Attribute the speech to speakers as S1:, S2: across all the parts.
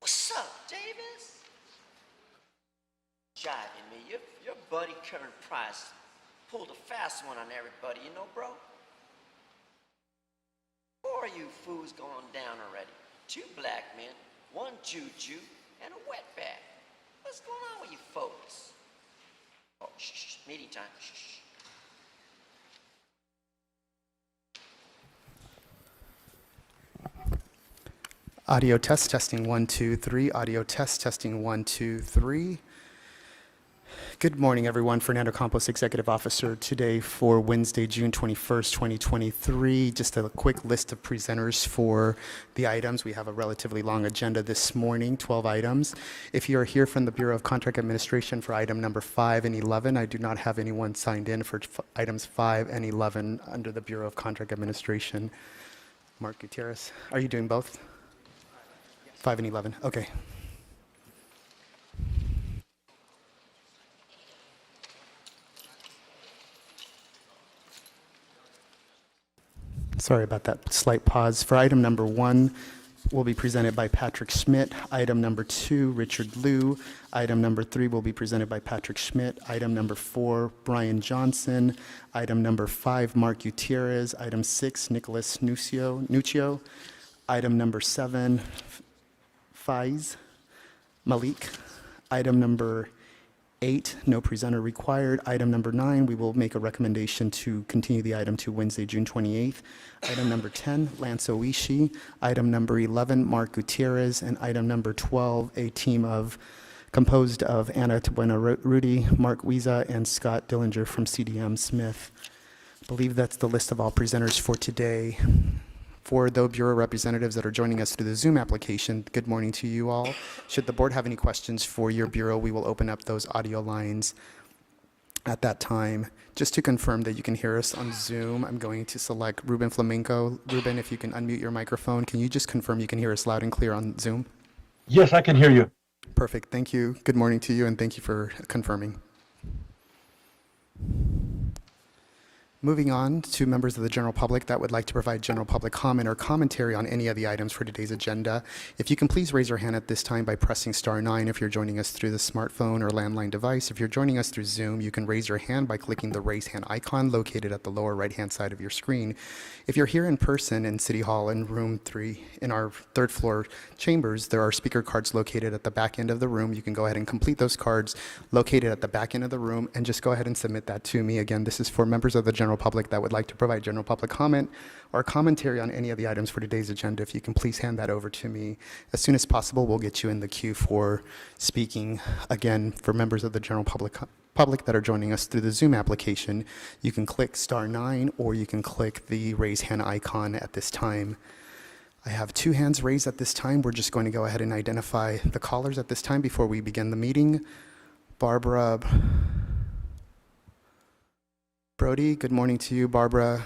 S1: What's up, Davis? Jiving me. Your buddy Kern Price pulled a fast one on everybody, you know, bro? 4 of you fools gone down already. 2 black men, 1 juju, and a wetback. What's going on with you folks? Oh, shh, meeting time, shh.
S2: Audio test testing 1 2 3. Audio test testing 1 2 3. Good morning, everyone. Fernando Campos, Executive Officer, today for Wednesday, June 21st, 2023. Just a quick list of presenters for the items. We have a relatively long agenda this morning, 12 items. If you are here from the Bureau of Contract Administration for item number 5 and 11, I do not have anyone signed in for items 5 and 11 under the Bureau of Contract Administration. Mark Gutierrez, are you doing both? 5 and 11, okay. Sorry about that slight pause. For item number 1, will be presented by Patrick Schmidt. Item number 2, Richard Liu. Item number 3 will be presented by Patrick Schmidt. Item number 4, Brian Johnson. Item number 5, Mark Gutierrez. Item 6, Nicholas Nuccio. Item number 7, Faiz Malik. Item number 8, no presenter required. Item number 9, we will make a recommendation to continue the item to Wednesday, June 28th. Item number 10, Lance Oishi. Item number 11, Mark Gutierrez. And item number 12, a team composed of Anna Buena-Rudy, Mark Wiesa, and Scott Dillinger from CDM Smith. I believe that's the list of all presenters for today. For the Bureau representatives that are joining us through the Zoom application, good morning to you all. Should the board have any questions for your Bureau, we will open up those audio lines at that time. Just to confirm that you can hear us on Zoom, I'm going to select Ruben Flamenco. Ruben, if you can unmute your microphone, can you just confirm you can hear us loud and clear on Zoom?
S3: Yes, I can hear you.
S2: Perfect, thank you. Good morning to you, and thank you for confirming. Moving on to members of the general public that would like to provide general public comment or commentary on any of the items for today's agenda. If you can please raise your hand at this time by pressing *9 if you're joining us through the smartphone or landline device. If you're joining us through Zoom, you can raise your hand by clicking the raise hand icon located at the lower right-hand side of your screen. If you're here in person in City Hall in room 3, in our 3rd floor chambers, there are speaker cards located at the back end of the room. You can go ahead and complete those cards located at the back end of the room and just go ahead and submit that to me. Again, this is for members of the general public that would like to provide general public comment or commentary on any of the items for today's agenda. If you can please hand that over to me as soon as possible, we'll get you in the queue for speaking. Again, for members of the general public that are joining us through the Zoom application, you can click *9 or you can click the raise hand icon at this time. I have 2 hands raised at this time. We're just going to go ahead and identify the callers at this time before we begin the meeting. Barbara Brody, good morning to you, Barbara.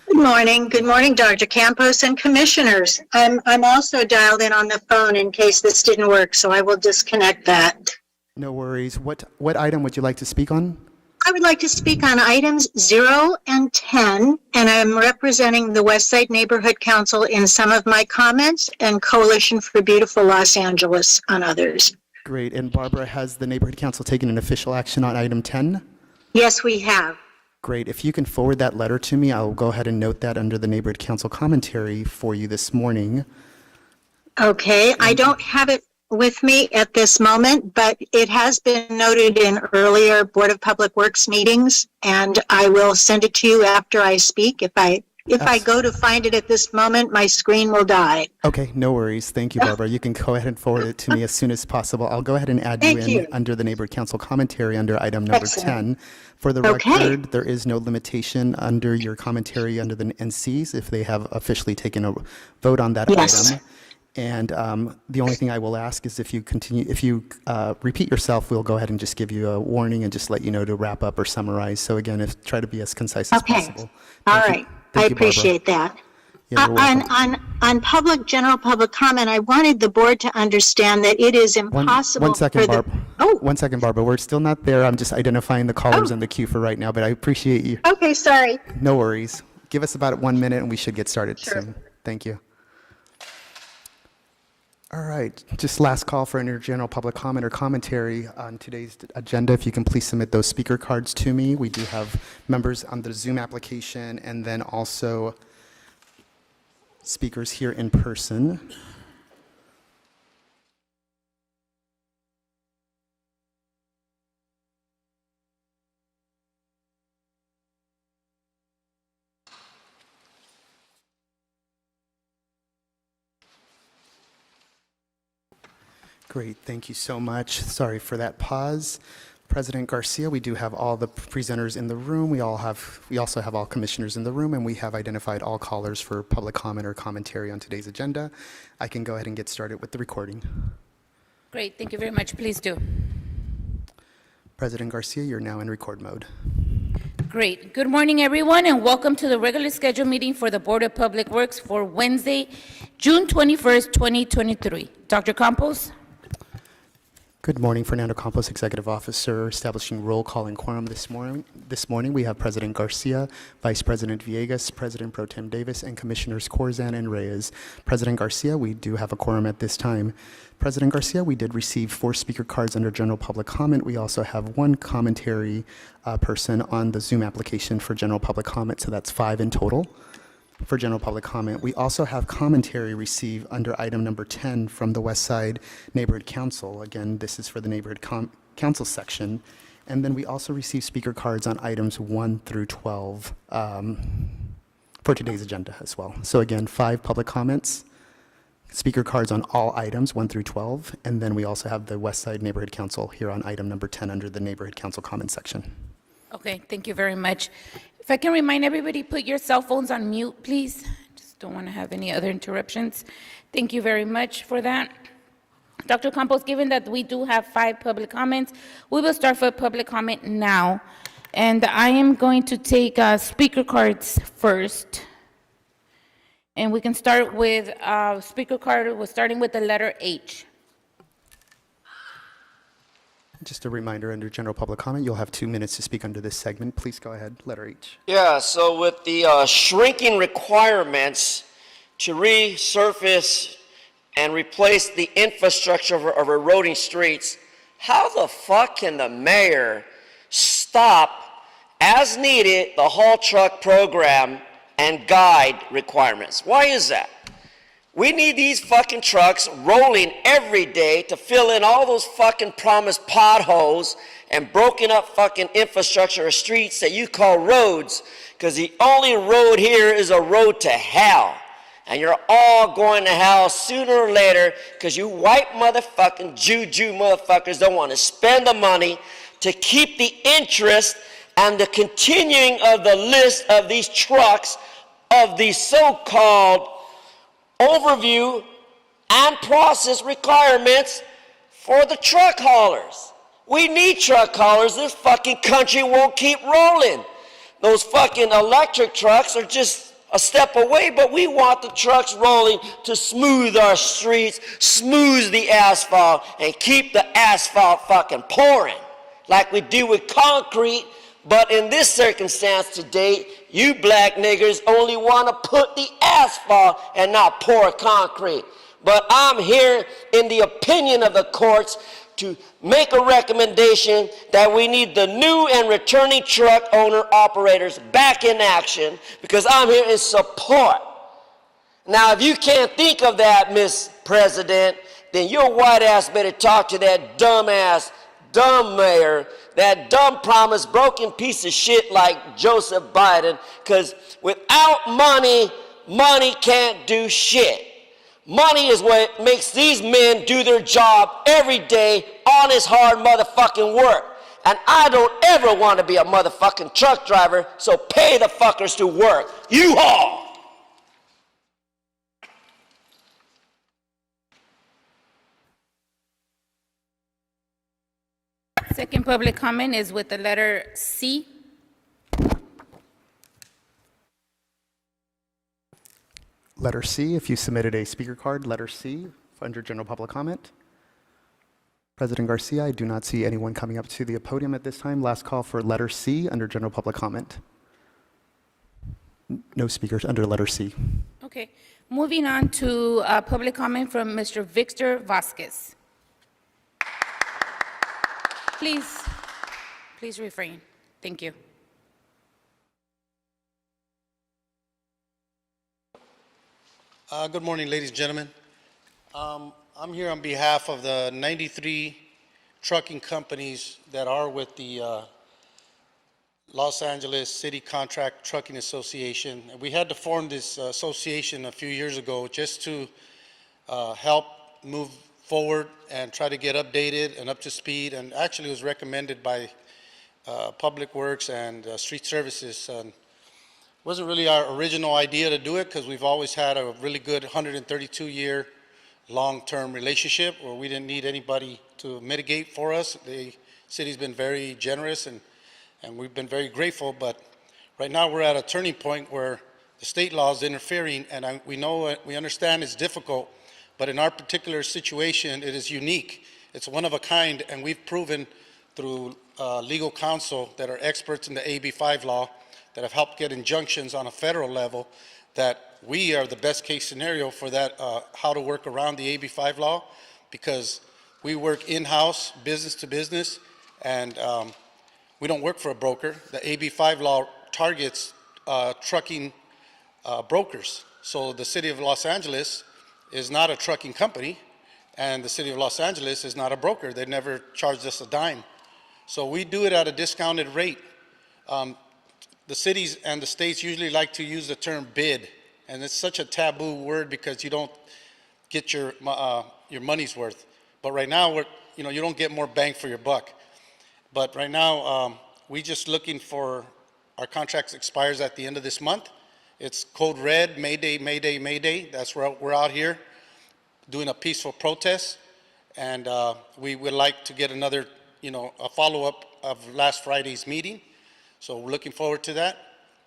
S4: Good morning. Good morning, Dr. Campos and commissioners. I'm also dialed in on the phone in case this didn't work, so I will disconnect that.
S2: No worries. What item would you like to speak on?
S4: I would like to speak on items 0 and 10, and I'm representing the Westside Neighborhood Council in some of my comments and Coalition for Beautiful Los Angeles on others.
S2: Great. And Barbara, has the Neighborhood Council taken an official action on item 10?
S4: Yes, we have.
S2: Great. If you can forward that letter to me, I'll go ahead and note that under the Neighborhood Council commentary for you this morning.
S4: Okay, I don't have it with me at this moment, but it has been noted in earlier Board of Public Works meetings, and I will send it to you after I speak. If I go to find it at this moment, my screen will die.
S2: Okay, no worries. Thank you, Barbara. You can go ahead and forward it to me as soon as possible. I'll go ahead and add
S4: Thank
S2: you in
S4: you.
S2: under the Neighborhood Council commentary under item number
S4: Excellent.
S2: 10. For the
S4: Okay.
S2: record, there is no limitation under your commentary under the NCs if they have officially taken a vote on that
S4: Yes.
S2: item. And the only thing I will ask is if you repeat yourself, we'll go ahead and just give you a warning and just let you know to wrap up or summarize. So again, try to be as concise as
S4: Okay.
S2: possible.
S4: All
S2: Thank you.
S4: right.
S2: Thank
S4: I
S2: you, Barbara.
S4: appreciate that.
S2: Yeah, you're welcome.
S4: On general public comment, I wanted the board to understand that it is impossible
S2: One second,
S4: for the.
S2: Barb.
S4: Oh,
S2: 1 second, Barbara. We're still not there. I'm just identifying the callers in the queue for right now, but I appreciate you.
S4: okay, sorry.
S2: No worries. Give us about 1 minute and we should get started
S4: Sure.
S2: soon. Thank you. All right, just last call for any general public comment or commentary on today's agenda. If you can please submit those speaker cards to me. We do have members on the Zoom application and then also speakers here in person. Great, thank you so much. Sorry for that pause. President Garcia, we do have all the presenters in the room. We also have all commissioners in the room, and we have identified all callers for public comment or commentary on today's agenda. I can go ahead and get started with the recording.
S5: Great, thank you very much. Please do.
S2: President Garcia, you're now in record mode.
S5: Great. Good morning, everyone, and welcome to the regularly scheduled meeting for the Board of Public Works for Wednesday, June 21st, 2023. Dr. Campos?
S2: Good morning, Fernando Campos, Executive Officer, establishing roll call and quorum this morning. We have President Garcia, Vice President Villegas, President Pro Tem Davis, and Commissioners Corzan and Reyes. President Garcia, we do have a quorum at this time. President Garcia, we did receive 4 speaker cards under general public comment. We also have 1 commentary person on the Zoom application for general public comment, so that's 5 in total for general public comment. We also have commentary received under item number 10 from the West Side Neighborhood Council. Again, this is for the Neighborhood Council section. And then we also received speaker cards on items 1 through 12 for today's agenda as well. So again, 5 public comments, speaker cards on all items 1 through 12, and then we also have the West Side Neighborhood Council here on item number 10 under the Neighborhood Council comment section.
S5: Okay, thank you very much. If I can remind everybody, put your cell phones on mute, please. Just don't want to have any other interruptions. Thank you very much for that. Dr. Campos, given that we do have 5 public comments, we will start for public comment now. And I am going to take speaker cards first. And we can start with speaker card, we're starting with the letter H.
S2: Just a reminder, under general public comment, you'll have 2 minutes to speak under this segment. Please go ahead, letter H.
S1: Yeah, so with the shrinking requirements to resurface and replace the infrastructure of eroding streets, how the fuck can the mayor stop, as needed, the haul truck program and guide requirements? Why is that? We need these fucking trucks rolling every day to fill in all those fucking promised potholes and broken up fucking infrastructure or streets that you call roads, because the only road here is a road to hell. And you're all going to hell sooner or later because you white motherfucking juju motherfuckers don't want to spend the money to keep the interest and the continuing of the list of these trucks of these so-called overview and process requirements for the truck haulers. We need truck haulers. This fucking country won't keep rolling. Those fucking electric trucks are just a step away, but we want the trucks rolling to smooth our streets, smooth the asphalt, and keep the asphalt fucking pouring like we do with concrete. But in this circumstance to date, you black niggers only want to put the asphalt and not pour concrete. But I'm here in the opinion of the courts to make a recommendation that we need the new and returning truck owner operators back in action, because I'm here in support. Now, if you can't think of that, Miss President, then your white ass better talk to that dumb ass, dumb mayor, that dumb promise broken piece of shit like Joseph Biden, because without money, money can't do shit. Money is what makes these men do their job every day, honest, hard motherfucking work. And I don't ever want to be a motherfucking truck driver, so pay the fuckers to work. U-Haul!
S5: Second public comment is with the letter C.
S2: Letter C, if you submitted a speaker card, letter C, under general public comment. President Garcia, I do not see anyone coming up to the podium at this time. Last call for letter C under general public comment. No speakers under letter C.
S5: Okay, moving on to public comment from Mr. Victor Vasquez. Please refrain. Thank you.
S6: Good morning, ladies and gentlemen. I'm here on behalf of the 93 trucking companies that are with the Los Angeles City Contract Trucking Association. We had to form this association a few years ago just to help move forward and try to get updated and up to speed, and actually was recommended by Public Works and Street Services. Wasn't really our original idea to do it because we've always had a really good 132-year long-term relationship where we didn't need anybody to mitigate for us. The city's been very generous and we've been very grateful, but right now we're at a turning point where the state law is interfering, and we understand it's difficult, but in our particular situation, it is unique. It's one of a kind, and we've proven through legal counsel that are experts in the AB5 law that have helped get injunctions on a federal level that we are the best case scenario for that, how to work around the AB5 law, because we work in-house, business to business, and we don't work for a broker. The AB5 law targets trucking brokers. So the city of Los Angeles is not a trucking company, and the city of Los Angeles is not a broker. They've never charged us a dime. So we do it at a discounted rate. The cities and the states usually like to use the term bid, and it's such a taboo word because you don't get your money's worth. But right now, you don't get more bang for your buck. But right now, we just looking for, our contract expires at the end of this month. It's code red, May Day, May Day, May Day. That's where we're out here doing a peaceful protest. And we would like to get another, a follow-up of last Friday's meeting. So we're looking forward to that.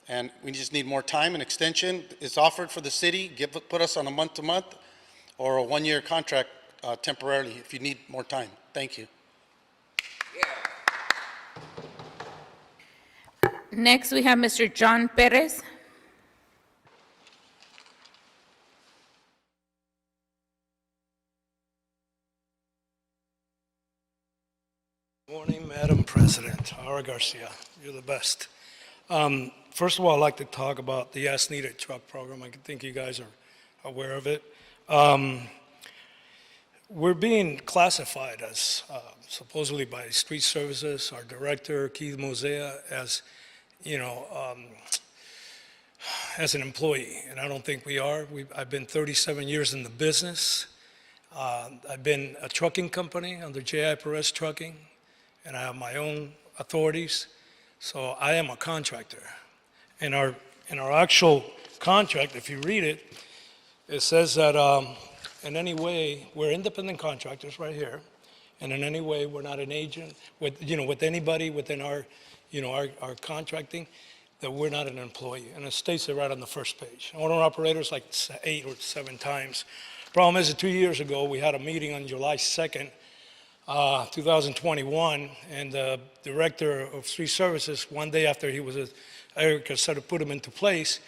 S6: And we just need more time and extension. It's offered for the city, put us on a month-to-month or a one-year contract temporarily if you need more time. Thank you.
S5: Next, we have Mr. John Perez.
S7: Morning, Madam President. Ara Garcia, you're the best. First of all, I'd like to talk about the As Needed truck program. I think you guys are aware of it. We're being classified as, supposedly by Street Services, our director, Keith Mosea, as, as an employee, and I don't think we are. I've been 37 years in the business. I've been a trucking company under J.I. Perez Trucking, and I have my own authorities, so I am a contractor. In our actual contract, if you read it, it says that in any way, we're independent contractors right here, and in any way, we're not an agent with anybody within our, our contracting, that we're not an employee, and it states it right on the first page. Owner-operators like 8 or 7 times. Problem is that 2 years ago, we had a meeting on July 2nd, 2021, and the director of Street Services, one day after Erica started to put him into place,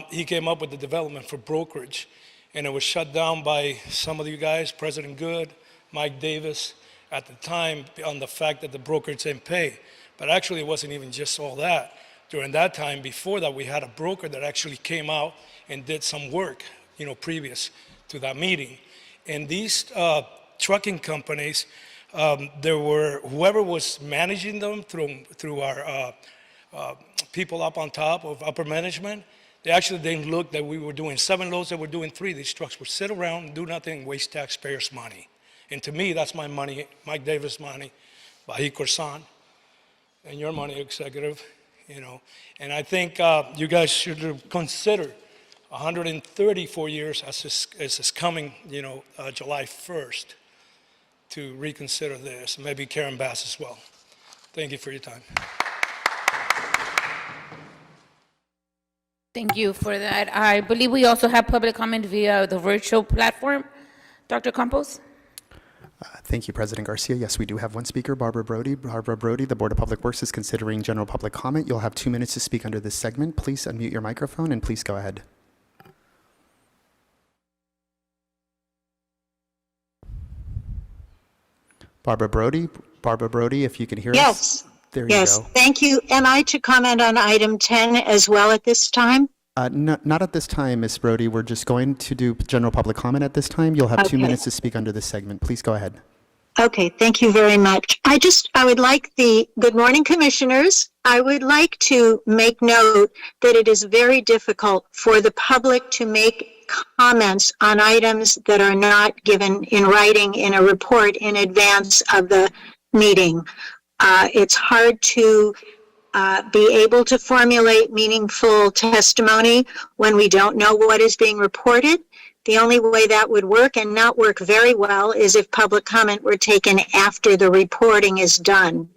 S7: he came up with the development for brokerage, and it was shut down by some of you guys, President Good, Mike Davis, at the time on the fact that the brokers didn't pay. But actually, it wasn't even just all that. During that time, before that, we had a broker that actually came out and did some work, previous to that meeting. And these trucking companies, there were, whoever was managing them through our people up on top of upper management, they actually didn't look that we were doing 7 loads, they were doing 3. These trucks would sit around, do nothing, and waste taxpayers' money. And to me, that's my money, Mike Davis' money, Bahi Korsan, and your money, executive, And I think you guys should consider 134 years as is coming, July 1st, to reconsider this, maybe Karen Bass as well. Thank you for your time.
S5: Thank you for that. I believe we also have public comment via the virtual platform. Dr. Campos?
S2: Thank you, President Garcia. Yes, we do have one speaker, Barbara Brody. Barbara Brody, the Board of Public Works is considering general public comment. You'll have 2 minutes to speak under this segment. Please unmute your microphone and please go ahead. Barbara Brody, if you can hear us.
S4: Yes.
S2: There you
S4: Yes,
S2: go.
S4: thank you. Am I to comment on item 10 as well at this time?
S2: No, not at this time, Ms. Brody. We're just going to do general public comment at this time. You'll have 2
S4: Okay.
S2: minutes to speak under this segment. Please go ahead.
S4: Okay, thank you very much. I would like good morning, commissioners. I would like to make note that it is very difficult for the public to make comments on items that are not given in writing in a report in advance of the meeting. It's hard to be able to formulate meaningful testimony when we don't know what is being reported. The only way that would work and not work very well is if public comment were taken after the reporting is done.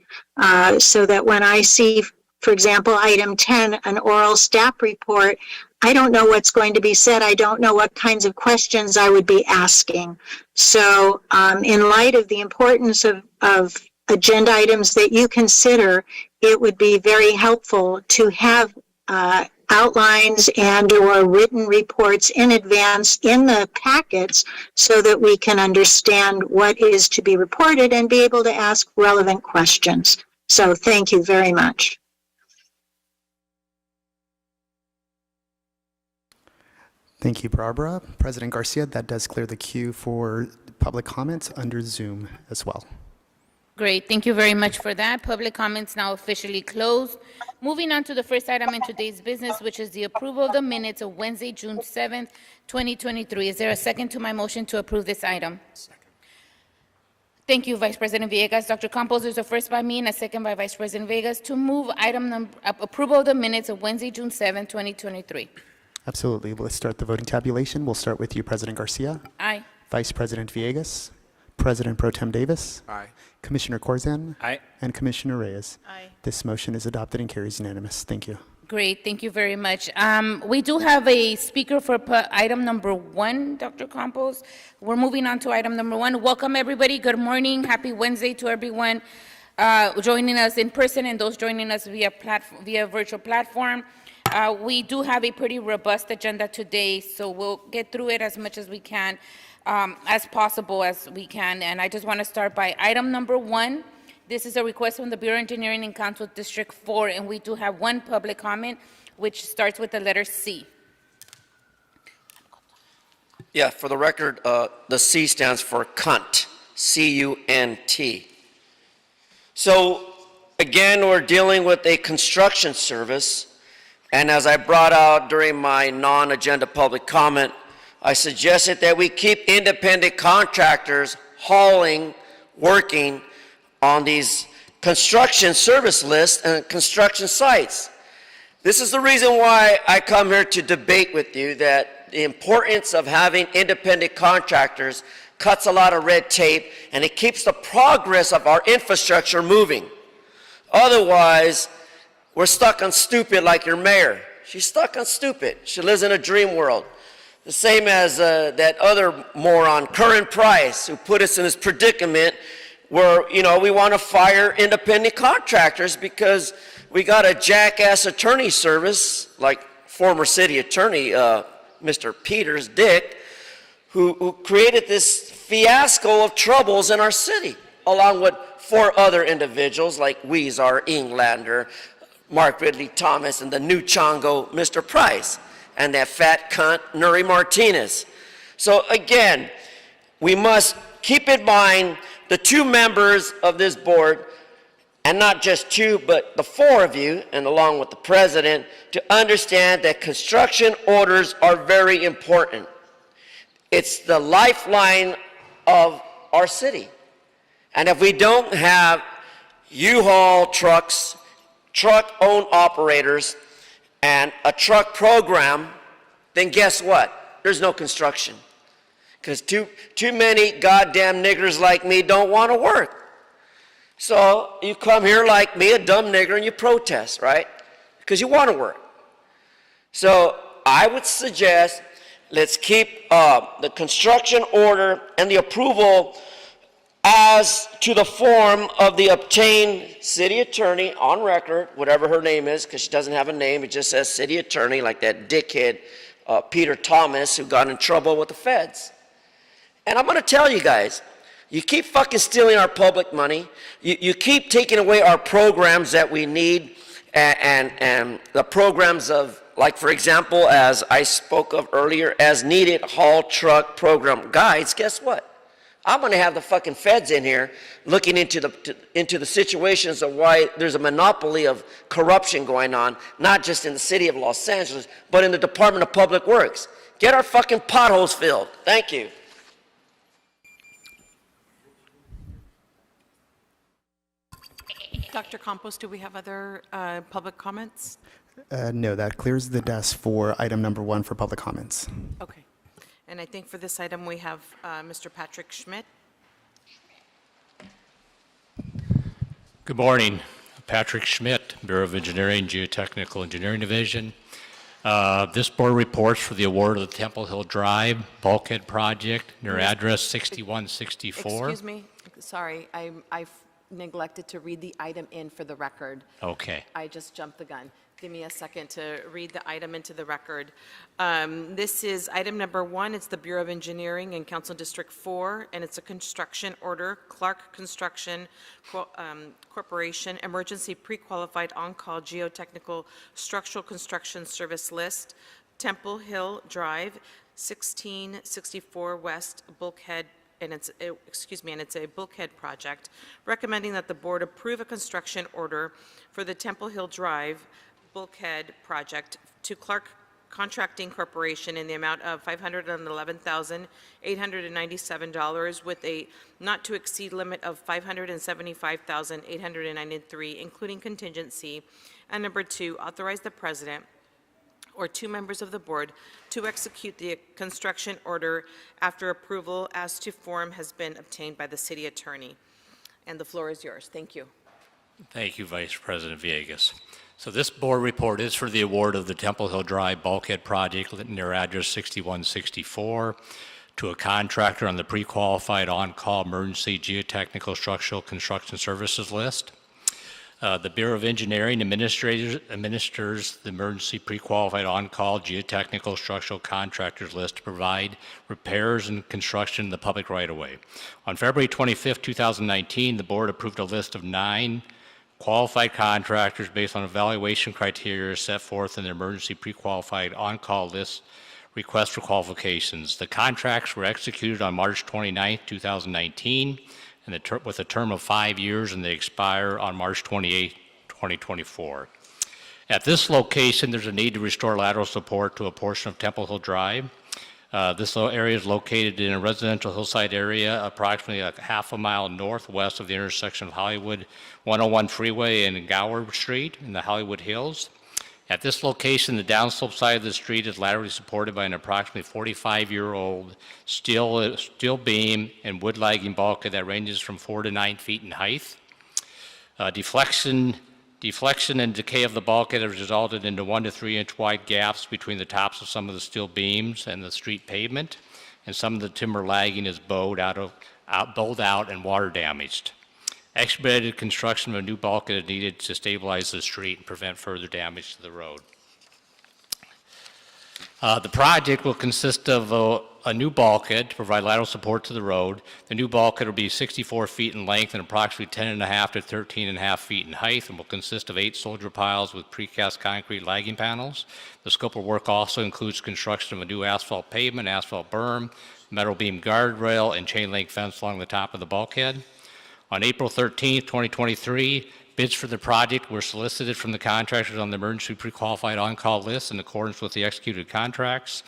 S4: So that when I see, for example, item 10, an oral staff report, I don't know what's going to be said. I don't know what kinds of questions I would be asking. So in light of the importance of agenda items that you consider, it would be very helpful to have outlines and or written reports in advance in the packets so that we can understand what is to be reported and be able to ask relevant questions. So thank you very much.
S2: Thank you, Barbara. President Garcia, that does clear the queue for public comments under Zoom as well.
S5: Great, thank you very much for that. Public comments now officially closed. Moving on to the first item in today's business, which is the approval of the minutes of Wednesday, June 7th, 2023. Is there a second to my motion to approve this item? Second. Thank you, Vice President Villegas. Dr. Campos, there's a first by me and a second by Vice President Villegas to move approval of the minutes of Wednesday, June 7th, 2023.
S2: Absolutely. Let's start the voting tabulation. We'll start with you, President Garcia.
S5: Aye.
S2: Vice President Villegas. President Pro Tem Davis.
S8: Aye.
S2: Commissioner Corzan.
S8: Aye.
S2: And Commissioner Reyes.
S5: Aye.
S2: This motion is adopted and carries unanimous. Thank you.
S5: Great, thank you very much. We do have a speaker for item number 1, Dr. Campos. We're moving on to item number 1. Welcome, everybody. Good morning. Happy Wednesday to everyone joining us in person and those joining us via virtual platform. We do have a pretty robust agenda today, so we'll get through it as much as we can, as possible as we can. And I just want to start by item number 1. This is a request from the Bureau of Engineering and Council District 4, and we do have one public comment, which starts with the letter C.
S1: Yeah, for the record, the C stands for cunt, C-U-N-T. So, again, we're dealing with a construction service, and as I brought out during my non-agenda public comment, I suggested that we keep independent contractors hauling, working on these construction service lists and construction sites. This is the reason why I come here to debate with you that the importance of having independent contractors cuts a lot of red tape and it keeps the progress of our infrastructure moving. Otherwise, we're stuck on stupid like your mayor. She's stuck on stupid. She lives in a dream world. The same as that other moron, Curran Price, who put us in this predicament where, we want to fire independent contractors because we got a jackass attorney service, like former city attorney, Mr. Peters, Dick, who created this fiasco of troubles in our city. along with 4 other individuals like Weezer, Englander, Mark Ridley Thomas, and the new Chongo, Mr. Price, and that fat cunt, Nuri Martinez. So again, we must keep in mind the 2 members of this board, and not just 2, but the 4 of you, and along with the president, to understand that construction orders are very important. It's the lifeline of our city. And if we don't have U-Haul trucks, truck-owned operators, and a truck program, then guess what? There's no construction. Because too many goddamn niggers like me don't want to work. So you come here like me, a dumb nigger, and you protest, right? Because you want to work. So I would suggest let's keep the construction order and the approval as to the form of the obtained city attorney on record, whatever her name is, because she doesn't have a name, it just says city attorney, like that dickhead Peter Thomas who got in trouble with the feds. And I'm going to tell you guys, you keep fucking stealing our public money, you keep taking away our programs that we need, and the programs of, like for example, as I spoke of earlier, as needed haul truck program. Guys, guess what? I'm going to have the fucking feds in here looking into the situations of why there's a monopoly of corruption going on, not just in the city of Los Angeles, but in the Department of Public Works. Get our fucking potholes filled. Thank you.
S8: Dr. Campos, do we have other public comments?
S2: No, that clears the desk for item number 1 for public comments.
S8: Okay. And I think for this item, we have Mr. Patrick Schmidt.
S9: Good morning. Patrick Schmidt, Bureau of Engineering, Geotechnical Engineering Division. This board reports for the award of the Temple Hill Drive bulkhead project near address 6164.
S8: Excuse me, sorry, I neglected to read the item in for the record.
S9: Okay.
S8: I just jumped the gun. Give me a second to read the item into the record. This is item number 1. It's the Bureau of Engineering in Council District 4, and it's a construction order, Clark Construction Corporation, Emergency Pre-Qualified On-Call Geotechnical Structural Construction Service List, Temple Hill Drive, 1664 West Bulkhead, and it's a bulkhead project, recommending that the board approve a construction order for the Temple Hill Drive bulkhead project to Clark Contracting Corporation in the amount of $511,897 with a not-to-exceed limit of $575,893, including contingency. And number 2, authorize the president or 2 members of the board to execute the construction order after approval as to form has been obtained by the city attorney. And the floor is yours. Thank you.
S9: Thank you, Vice President Villegas. So this board report is for the award of the Temple Hill Drive bulkhead project near address 6164 to a contractor on the pre-qualified on-call emergency geotechnical structural construction services list. The Bureau of Engineering administers the emergency pre-qualified on-call geotechnical structural contractors list to provide repairs and construction in the public right-of-way. On February 25, 2019, the board approved a list of 9 qualified contractors based on evaluation criteria set forth in the emergency pre-qualified on-call list request for qualifications. The contracts were executed on March 29, 2019, and with a term of 5 years, and they expire on March 28, 2024. At this location, there's a need to restore lateral support to a portion of Temple Hill Drive. This area is located in a residential hillside area approximately a half a mile northwest of the intersection of Hollywood 101 Freeway and Gower Street in the Hollywood Hills. At this location, the downslope side of the street is laterally supported by an approximately 45-year-old steel beam and wood lagging bulkhead that ranges from 4 to 9 feet in height. Deflection and decay of the bulkhead has resulted into 1 to 3 inch wide gaps between the tops of some of the steel beams and the street pavement, and some of the timber lagging is bowed out and water damaged. Expedited construction of a new bulkhead is needed to stabilize the street and prevent further damage to the road. The project will consist of a new bulkhead to provide lateral support to the road. The new bulkhead will be 64 feet in length and approximately 10.5 to 13.5 feet in height, and will consist of 8 soldier piles with precast concrete lagging panels. The scope of work also includes construction of a new asphalt pavement, asphalt berm, metal beam guardrail, and chain link fence along the top of the bulkhead. On April 13, 2023, bids for the project were solicited from the contractors on the emergency pre-qualified on-call list in accordance with the executed contracts.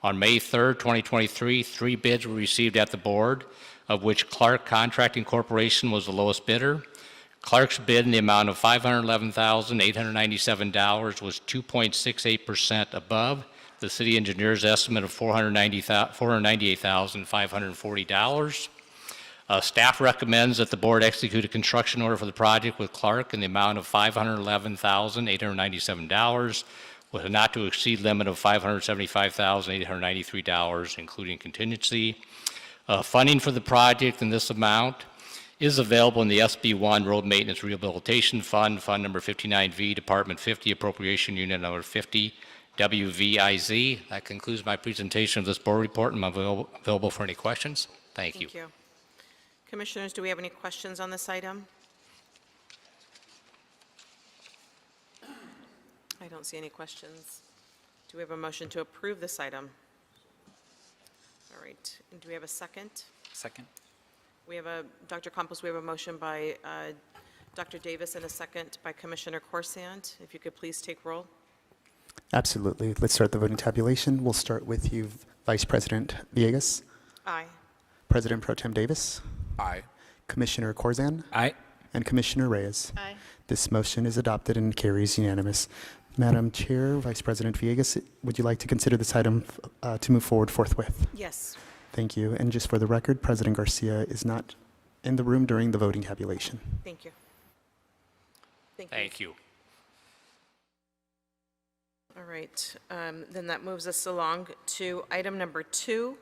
S9: On May 3, 2023, 3 bids were received at the board, of which Clark Contracting Corporation was the lowest bidder. Clark's bid in the amount of $511,897 was 2.68% above the city engineer's estimate of $498,540. Staff recommends that the board execute a construction order for the project with Clark in the amount of $511,897, with a not-to-exceed limit of $575,893, including contingency. Funding for the project in this amount is available in the SB1 Road Maintenance Rehabilitation Fund, Fund number 59V, Department 50, Appropriation Unit number 50, WVIZ. That concludes my presentation of this board report, and I'm available for any questions. Thank you.
S8: Commissioners, do we have any questions on this item? I don't see any questions. Do we have a motion to approve this item? All right. And do we have a second?
S10: Second.
S8: We have a, Dr. Campos, we have a motion by Dr. Davis and a second by Commissioner Corsand. If you could please take roll.
S2: Absolutely. Let's start the voting tabulation. We'll start with you, Vice President Villegas,
S8: Aye.
S2: President Pro Tem Davis,
S10: Aye.
S2: Commissioner Corzan,
S10: Aye.
S2: and Commissioner Reyes.
S8: Aye.
S2: This motion is adopted and carries unanimous. Madam Chair, Vice President Villegas, would you like to consider this item to move forward forthwith?
S8: Yes.
S2: Thank you. And just for the record, President Garcia is not in the room during the voting tabulation.
S8: Thank you.
S9: Thank you.
S8: All right. Then that moves us along to item number 2.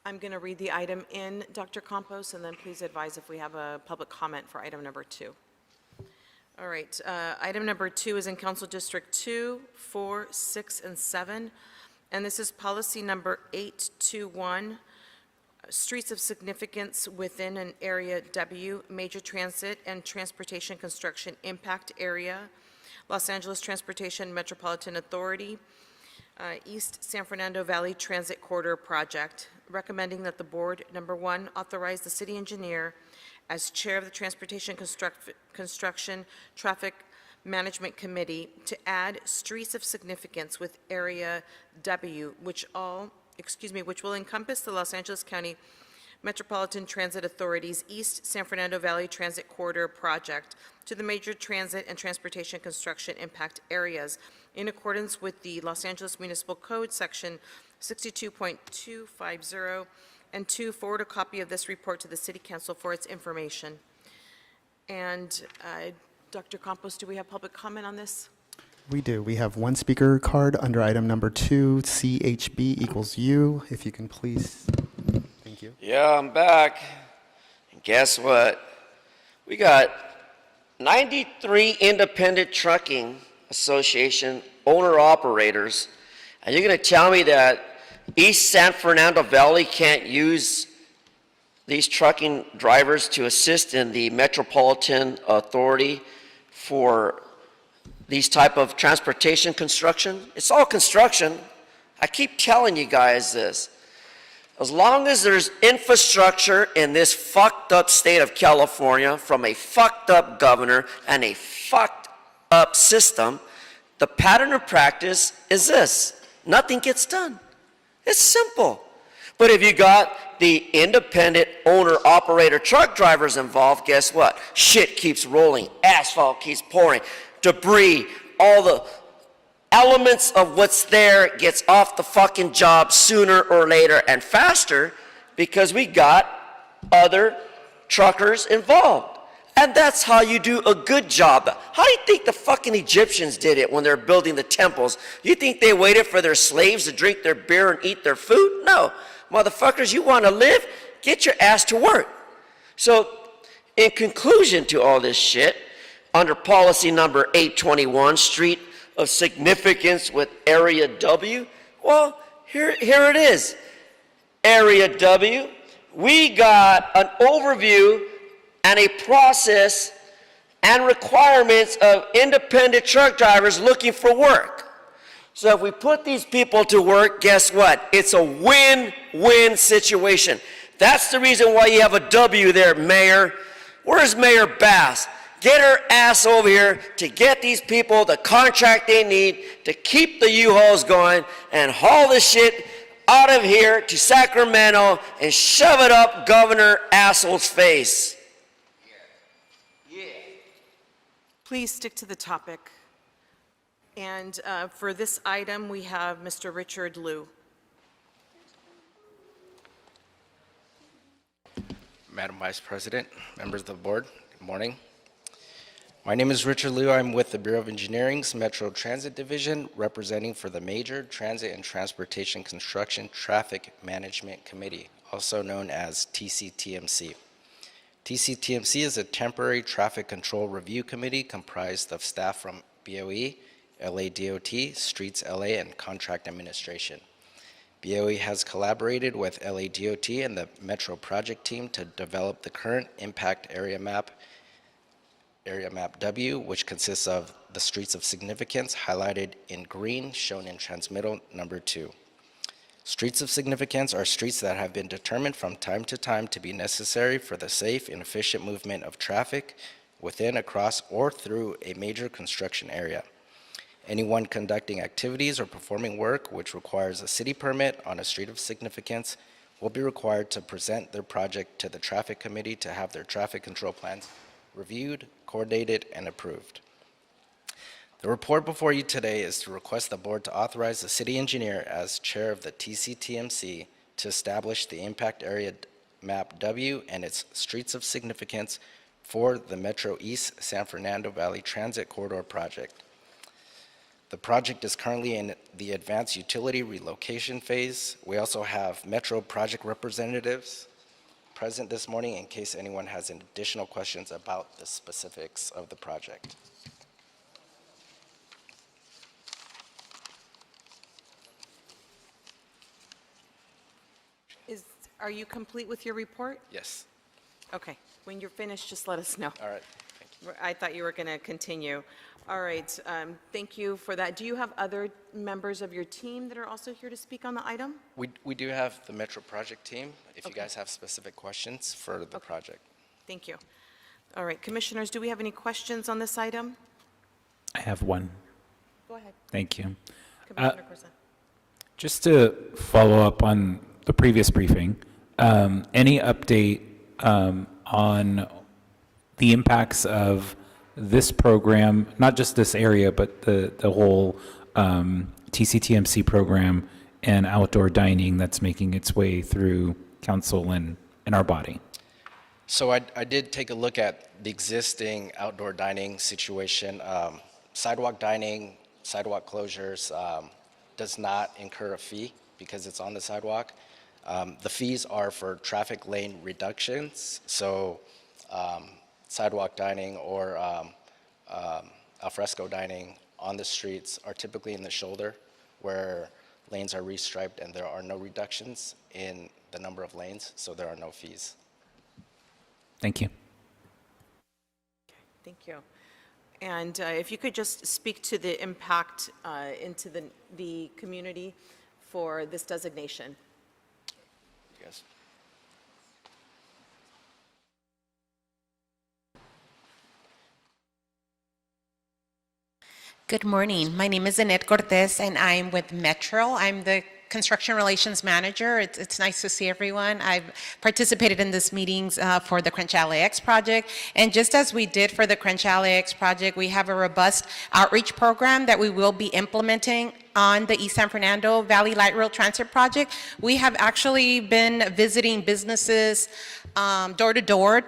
S8: I'm going to read the item in, Dr. Campos, and then please advise if we have a public comment for item number 2. All right. Item number 2 is in Council District 2, 4, 6, and 7. And this is policy number 821, streets of significance within an area W, major transit and transportation construction impact area, Los Angeles Transportation Metropolitan Authority, East San Fernando Valley Transit Corridor Project, recommending that the board, number 1, authorize the city engineer as chair of the Transportation Construction Traffic Management Committee to add streets of significance with area W, which will encompass the Los Angeles County Metropolitan Transit Authority's East San Fernando Valley Transit Corridor Project to the major transit and transportation construction impact areas in accordance with the Los Angeles Municipal Code, Section 62.250, and 2, forward a copy of this report to the City Council for its information. And Dr. Campos, do we have public comment on this?
S2: We do. We have one speaker card under item number 2, CHB equals U. If you can please. Thank you.
S1: Yeah, I'm back. And guess what? We got 93 independent trucking association owner-operators, and you're going to tell me that East San Fernando Valley can't use these trucking drivers to assist in the Metropolitan Authority for these type of transportation construction? It's all construction. I keep telling you guys this. As long as there's infrastructure in this fucked up state of California from a fucked up governor and a fucked up system, the pattern of practice is this: nothing gets done. It's simple. But if you got the independent owner-operator truck drivers involved, guess what? Shit keeps rolling, asphalt keeps pouring, debris, all the elements of what's there gets off the fucking job sooner or later and faster because we got other truckers involved. And that's how you do a good job. How do you think the fucking Egyptians did it when they're building the temples? You think they waited for their slaves to drink their beer and eat their food? No. Motherfuckers, you want to live? Get your ass to work. So, in conclusion to all this shit, under policy number 821, street of significance with Area W? Well, here it is. Area W, we got an overview and a process and requirements of independent truck drivers looking for work. So if we put these people to work, guess what? It's a win-win situation. That's the reason why you have a W there, Mayor. Where's Mayor Bass? Get her ass over here to get these people the contract they need to keep the U-Hauls going and haul this shit out of here to Sacramento and shove it up Governor Asshole's face.
S8: Please stick to the topic. And for this item, we have Mr. Richard Liu.
S10: Madam Vice President, members of the board, good morning. My name is Richard Liu. I'm with the Bureau of Engineering's Metro Transit Division, representing for the Major Transit and Transportation Construction Traffic Management Committee, also known as TCTMC. TCTMC is a temporary traffic control review committee comprised of staff from BOE, LA DOT, Streets LA, and Contract Administration. BOE has collaborated with LA DOT and the Metro Project team to develop the current impact area map W, which consists of the streets of significance highlighted in green, shown in transmittal number 2. Streets of significance are streets that have been determined from time to time to be necessary for the safe and efficient movement of traffic within, across, or through a major construction area. Anyone conducting activities or performing work which requires a city permit on a street of significance will be required to present their project to the traffic committee to have their traffic control plans reviewed, coordinated, and approved. The report before you today is to request the board to authorize the city engineer as chair of the TCTMC to establish the impact area map W and its streets of significance for the Metro East San Fernando Valley Transit Corridor project. The project is currently in the advanced utility relocation phase. We also have Metro project representatives present this morning in case anyone has any additional questions about the specifics of the project.
S8: Are you complete with your report?
S10: Yes.
S8: Okay. When you're finished, just let us know.
S10: All right. Thank you.
S8: I thought you were going to continue. All right. Thank you for that. Do you have other members of your team that are also here to speak on the item?
S10: We do have the Metro project team, if you
S8: Okay.
S10: guys have specific questions for the project.
S8: Thank you. All right. Commissioners, do we have any questions on this item?
S11: I have one.
S8: Go ahead.
S11: Thank you.
S8: Commissioner Corsa.
S11: Just to follow up on the previous briefing, any update on the impacts of this program, not just this area, but the whole TCTMC program and outdoor dining that's making its way through council and our body?
S10: So I did take a look at the existing outdoor dining situation. Sidewalk dining, sidewalk closures does not incur a fee because it's on the sidewalk. The fees are for traffic lane reductions. So sidewalk dining or alfresco dining on the streets are typically in the shoulder where lanes are restriped and there are no reductions in the number of lanes, so there are no fees.
S11: Thank you.
S8: Thank you. And if you could just speak to the impact into the community for this designation.
S10: Yes.
S12: Good morning. My name is Annette Cortez, and I'm with Metro. I'm the Construction Relations Manager. It's nice to see everyone. I've participated in these meetings for the Crunch LAX project. And just as we did for the Crunch LAX project, we have a robust outreach program that we will be implementing on the East San Fernando Valley Light Rail Transit project. We have actually been visiting businesses door to door,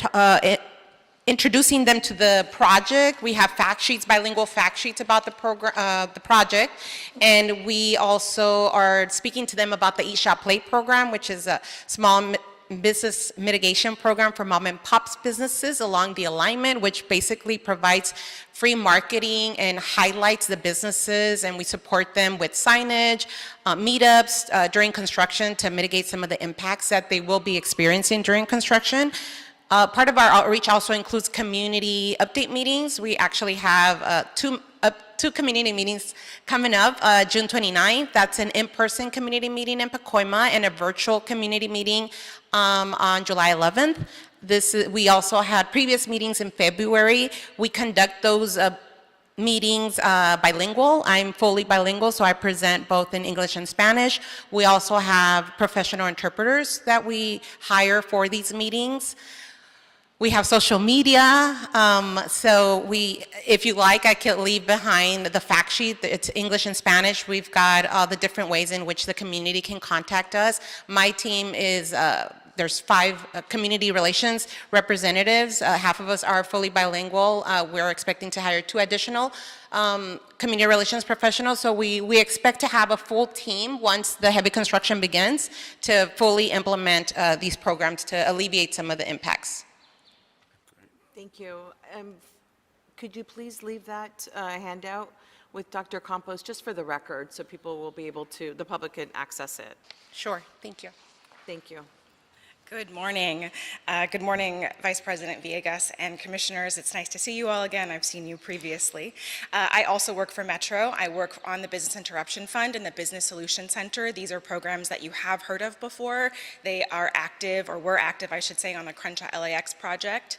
S12: introducing them to the project. We have fact sheets, bilingual fact sheets about the project, and we also are speaking to them about the eShop Plate program, which is a small business mitigation program for mom and pops businesses along the alignment, which basically provides free marketing and highlights the businesses, and we support them with signage, meetups during construction to mitigate some of the impacts that they will be experiencing during construction. Part of our outreach also includes community update meetings. We actually have two community meetings coming up, June 29th. That's an in-person community meeting in Pacoima and a virtual community meeting on July 11th. We also had previous meetings in February. We conduct those meetings bilingual. I'm fully bilingual, so I present both in English and Spanish. We also have professional interpreters that we hire for these meetings. We have social media, so if you like, I can leave behind the fact sheet. It's English and Spanish. We've got all the different ways in which the community can contact us. My team is, there's 5 community relations representatives. Half of us are fully bilingual. We're expecting to hire 2 additional community relations professionals. So we expect to have a full team once the heavy construction begins to fully implement these programs to alleviate some of the impacts.
S8: Thank you. Could you please leave that handout with Dr. Campos, just for the record, so people will be able to, the public can access it?
S12: Sure, thank you.
S8: Thank you.
S13: Good morning. Good morning, Vice President Villegas and Commissioners. It's nice to see you all again. I've seen you previously. I also work for Metro. I work on the Business Interruption Fund and the Business Solution Center. These are programs that you have heard of before. They are active, or were active, I should say, on the Crenshaw LAX project.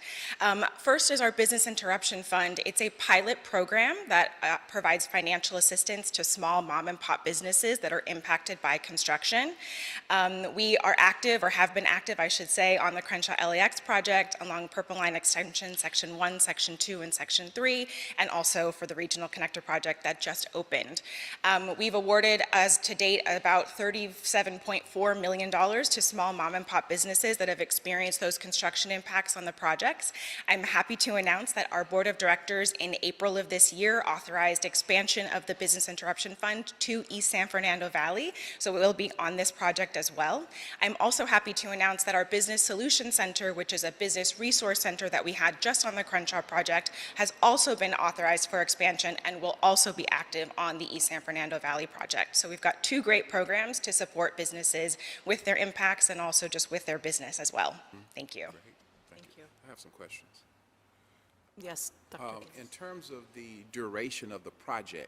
S13: First is our Business Interruption Fund. It's a pilot program that provides financial assistance to small mom and pop businesses that are impacted by construction. We are active, or have been active, I should say, on the Crenshaw LAX project along Purple Line Extension, Section 1, Section 2, and Section 3, and also for the Regional Connector project that just opened. We've awarded, as to date, about $37.4 million to small mom and pop businesses that have experienced those construction impacts on the projects. I'm happy to announce that our Board of Directors in April of this year authorized expansion of the Business Interruption Fund to East San Fernando Valley, so it will be on this project as well. I'm also happy to announce that our Business Solution Center, which is a business resource center that we had just on the Crenshaw project, has also been authorized for expansion and will also be active on the East San Fernando Valley project. So we've got 2 great programs to support businesses with their impacts and also just with their business as well. Thank you.
S8: Thank you.
S14: I have some questions.
S8: Yes, Dr.
S14: In terms of the duration of the project,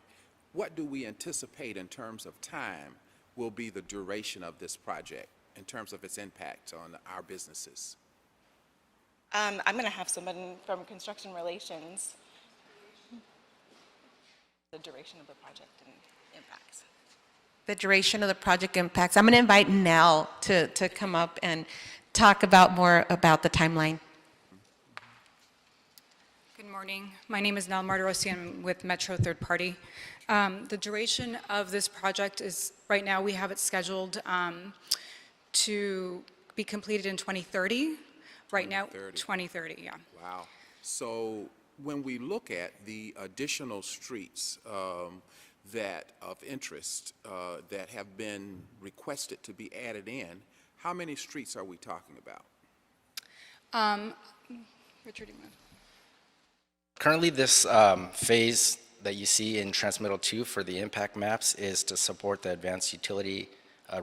S14: what do we anticipate in terms of time will be the duration of this project in terms of its impact on our businesses?
S13: I'm going to have someone from Construction Relations. The duration of the project and impacts.
S12: The duration of the project impacts. I'm going to invite Nell to come up and talk more about the timeline.
S15: Good morning. My name is Nell Martirossi. I'm with Metro Third Party. The duration of this project is, right now we have it scheduled to be completed in 2030. Right now, 2030, yeah.
S14: Wow. So when we look at the additional streets that of interest that have been requested to be added in, how many streets are we talking about?
S15: Richard, you want to?
S10: Currently, this phase that you see in Transmittal 2 for the impact maps is to support the advanced utility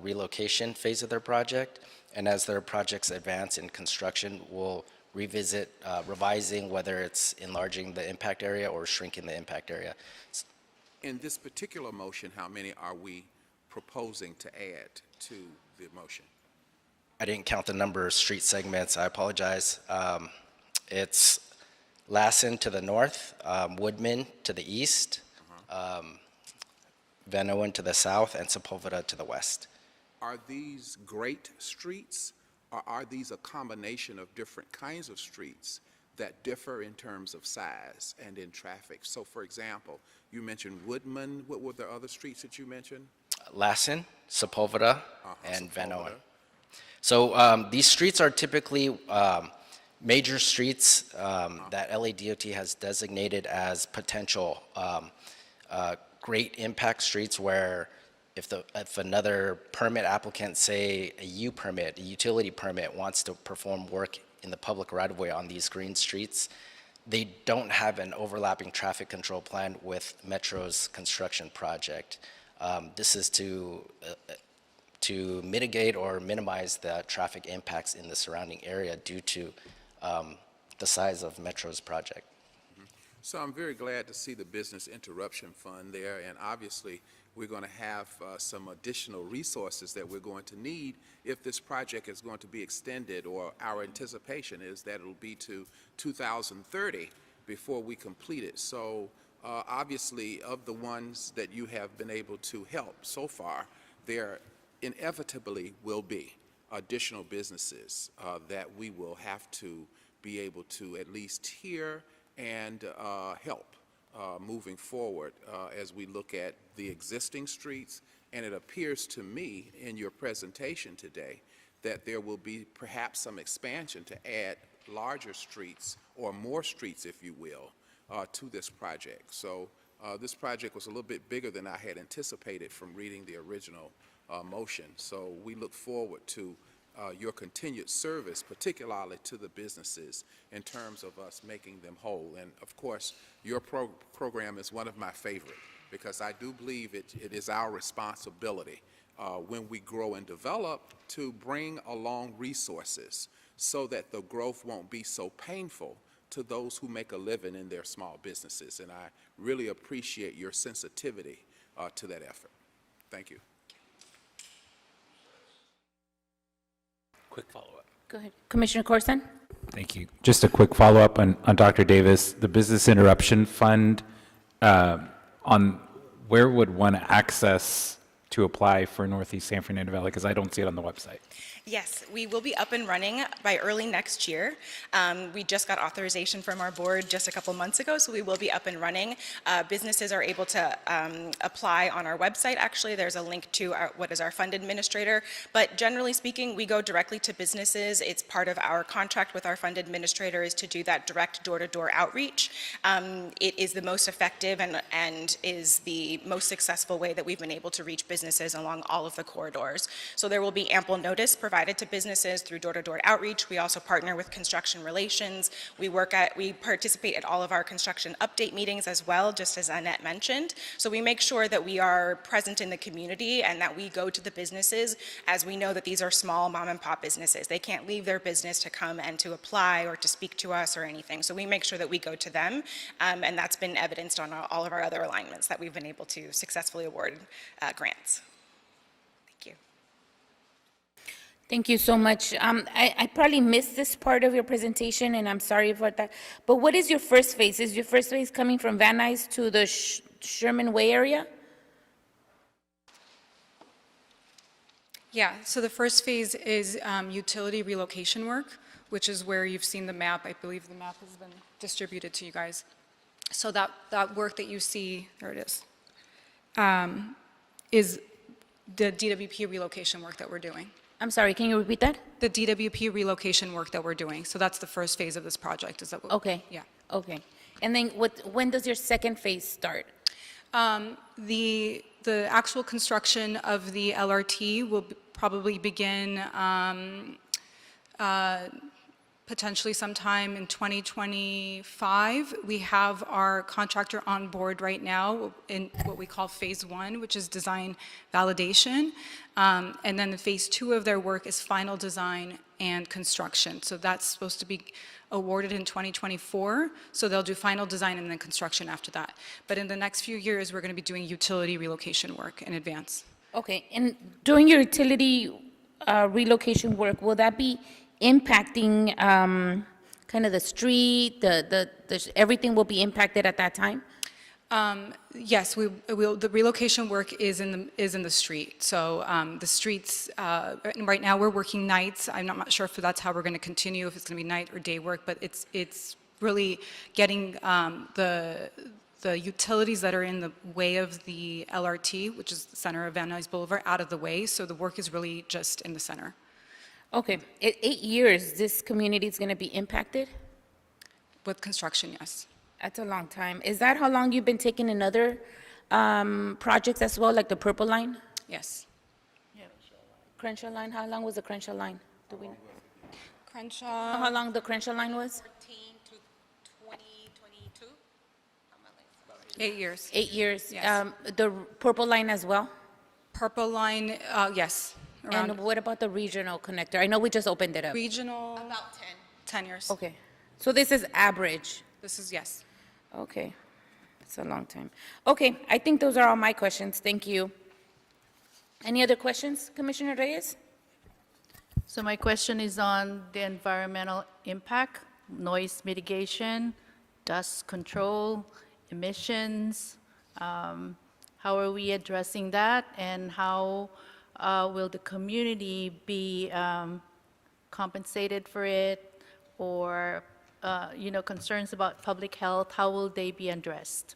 S10: relocation phase of their project. And as their projects advance in construction, we'll revisit revising whether it's enlarging the impact area or shrinking the impact area.
S14: In this particular motion, how many are we proposing to add to the motion?
S10: I didn't count the number of street segments. I apologize. It's Lassen to the north, Woodman to the east, Van Owen to the south, and Sepulveda to the west.
S14: Are these great streets, or are these a combination of different kinds of streets that differ in terms of size and in traffic? So, for example, you mentioned Woodman. What were the other streets that you mentioned?
S10: Lassen, Sepulveda, and Van Owen. So these streets are typically major streets that LADOT has designated as potential great impact streets where if another permit applicant, say a U permit, a utility permit, wants to perform work in the public right-of-way on these green streets, they don't have an overlapping traffic control plan with Metro's construction project. This is to mitigate or minimize the traffic impacts in the surrounding area due to the size of Metro's project.
S14: So I'm very glad to see the Business Interruption Fund there, and obviously, we're going to have some additional resources that we're going to need if this project is going to be extended, or our anticipation is that it'll be to 2030 before we complete it. So obviously, of the ones that you have been able to help so far, there inevitably will be additional businesses that we will have to be able to at least hear and help moving forward as we look at the existing streets. And it appears to me in your presentation today that there will be perhaps some expansion to add larger streets, or more streets, if you will, to this project. So this project was a little bit bigger than I had anticipated from reading the original motion. So we look forward to your continued service, particularly to the businesses, in terms of us making them whole. And of course, your program is one of my favorite, because I do believe it is our responsibility when we grow and develop to bring along resources so that the growth won't be so painful to those who make a living in their small businesses. And I really appreciate your sensitivity to that effort. Thank you.
S11: Quick follow-up.
S5: Go ahead. Commissioner Corson?
S11: Thank you. Just a quick follow-up on Dr. Davis. The Business Interruption Fund, on where would one access to apply for Northeast San Fernando Valley? Because I don't see it on the website.
S13: Yes, we will be up and running by early next year. We just got authorization from our board just a couple months ago, so we will be up and running. Businesses are able to apply on our website. Actually, there's a link to what is our fund administrator. But generally speaking, we go directly to businesses. It's part of our contract with our fund administrator is to do that direct door-to-door outreach. It is the most effective and is the most successful way that we've been able to reach businesses along all of the corridors. So there will be ample notice provided to businesses through door-to-door outreach. We also partner with Construction Relations. We participate at all of our construction update meetings as well, just as Annette mentioned. So we make sure that we are present in the community and that we go to the businesses, as we know that these are small mom and pop businesses. They can't leave their business to come and to apply or to speak to us or anything. So we make sure that we go to them, and that's been evidenced on all of our other alignments that we've been able to successfully award grants. Thank you.
S5: Thank you so much. I probably missed this part of your presentation, and I'm sorry about that. But what is your first phase? Is your first phase coming from Van Nuys to the Sherman Way area?
S15: Yeah, so the first phase is utility relocation work, which is where you've seen the map. I believe the map has been distributed to you guys. So that work that you see, there it is the DWP relocation work that we're doing.
S5: I'm sorry, can you repeat that?
S15: The DWP relocation work that we're doing. So that's the first phase of this project. Is that what?
S5: Okay.
S15: Yeah.
S5: Okay. And then when does your second phase start?
S15: The actual construction of the LRT will probably begin potentially sometime in 2025. We have our contractor on board right now in what we call phase one, which is design validation. And then the phase two of their work is final design and construction. So that's supposed to be awarded in 2024. So they'll do final design and then construction after that. But in the next few years, we're going to be doing utility relocation work in advance.
S5: Okay. And during your utility relocation work, will that be impacting kind of the street, everything will be impacted at that time?
S15: Yes, we will. The relocation work is in the street. So the streets, right now we're working nights. I'm not sure if that's how we're going to continue, if it's going to be night or day work, but it's really getting the utilities that are in the way of the LRT, which is the center of Van Nuys Boulevard, out of the way. So the work is really just in the center.
S5: Okay. 8 years, this community is going to be impacted?
S15: With construction, yes.
S5: That's a long time. Is that how long you've been taking in other projects as well, like the Purple Line?
S15: Yes.
S5: Crenshaw line, how long was the Crenshaw line? Do we know
S15: Crenshaw.
S5: how long the Crenshaw line was?
S12: 14 to 2022?
S15: 8 years.
S5: 8 years.
S15: Yes.
S5: The purple line as well?
S15: Purple line, yes. Around
S5: And what about the regional connector? I know we just opened it up.
S15: regional,
S12: About 10.
S15: 10 years.
S5: Okay. So this is average.
S15: This is, yes.
S5: Okay. It's a long time. Okay, I think those are all my questions. Thank you. Any other questions, Commissioner Reyes?
S16: So my question is on the environmental impact, noise mitigation, dust control, emissions. How are we addressing that? And how will the community be compensated for it? Or, concerns about public health, how will they be addressed?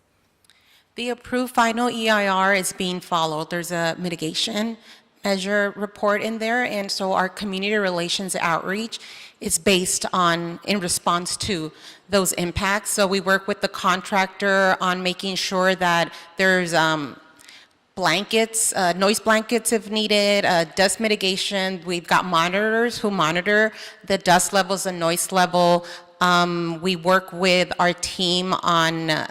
S12: The approved final EIR is being followed. There's a mitigation measure report in there, and so our community relations outreach is based on, in response to those impacts. So we work with the contractor on making sure that there's blankets, noise blankets if needed, dust mitigation. We've got monitors who monitor the dust levels and noise level. We work with our team on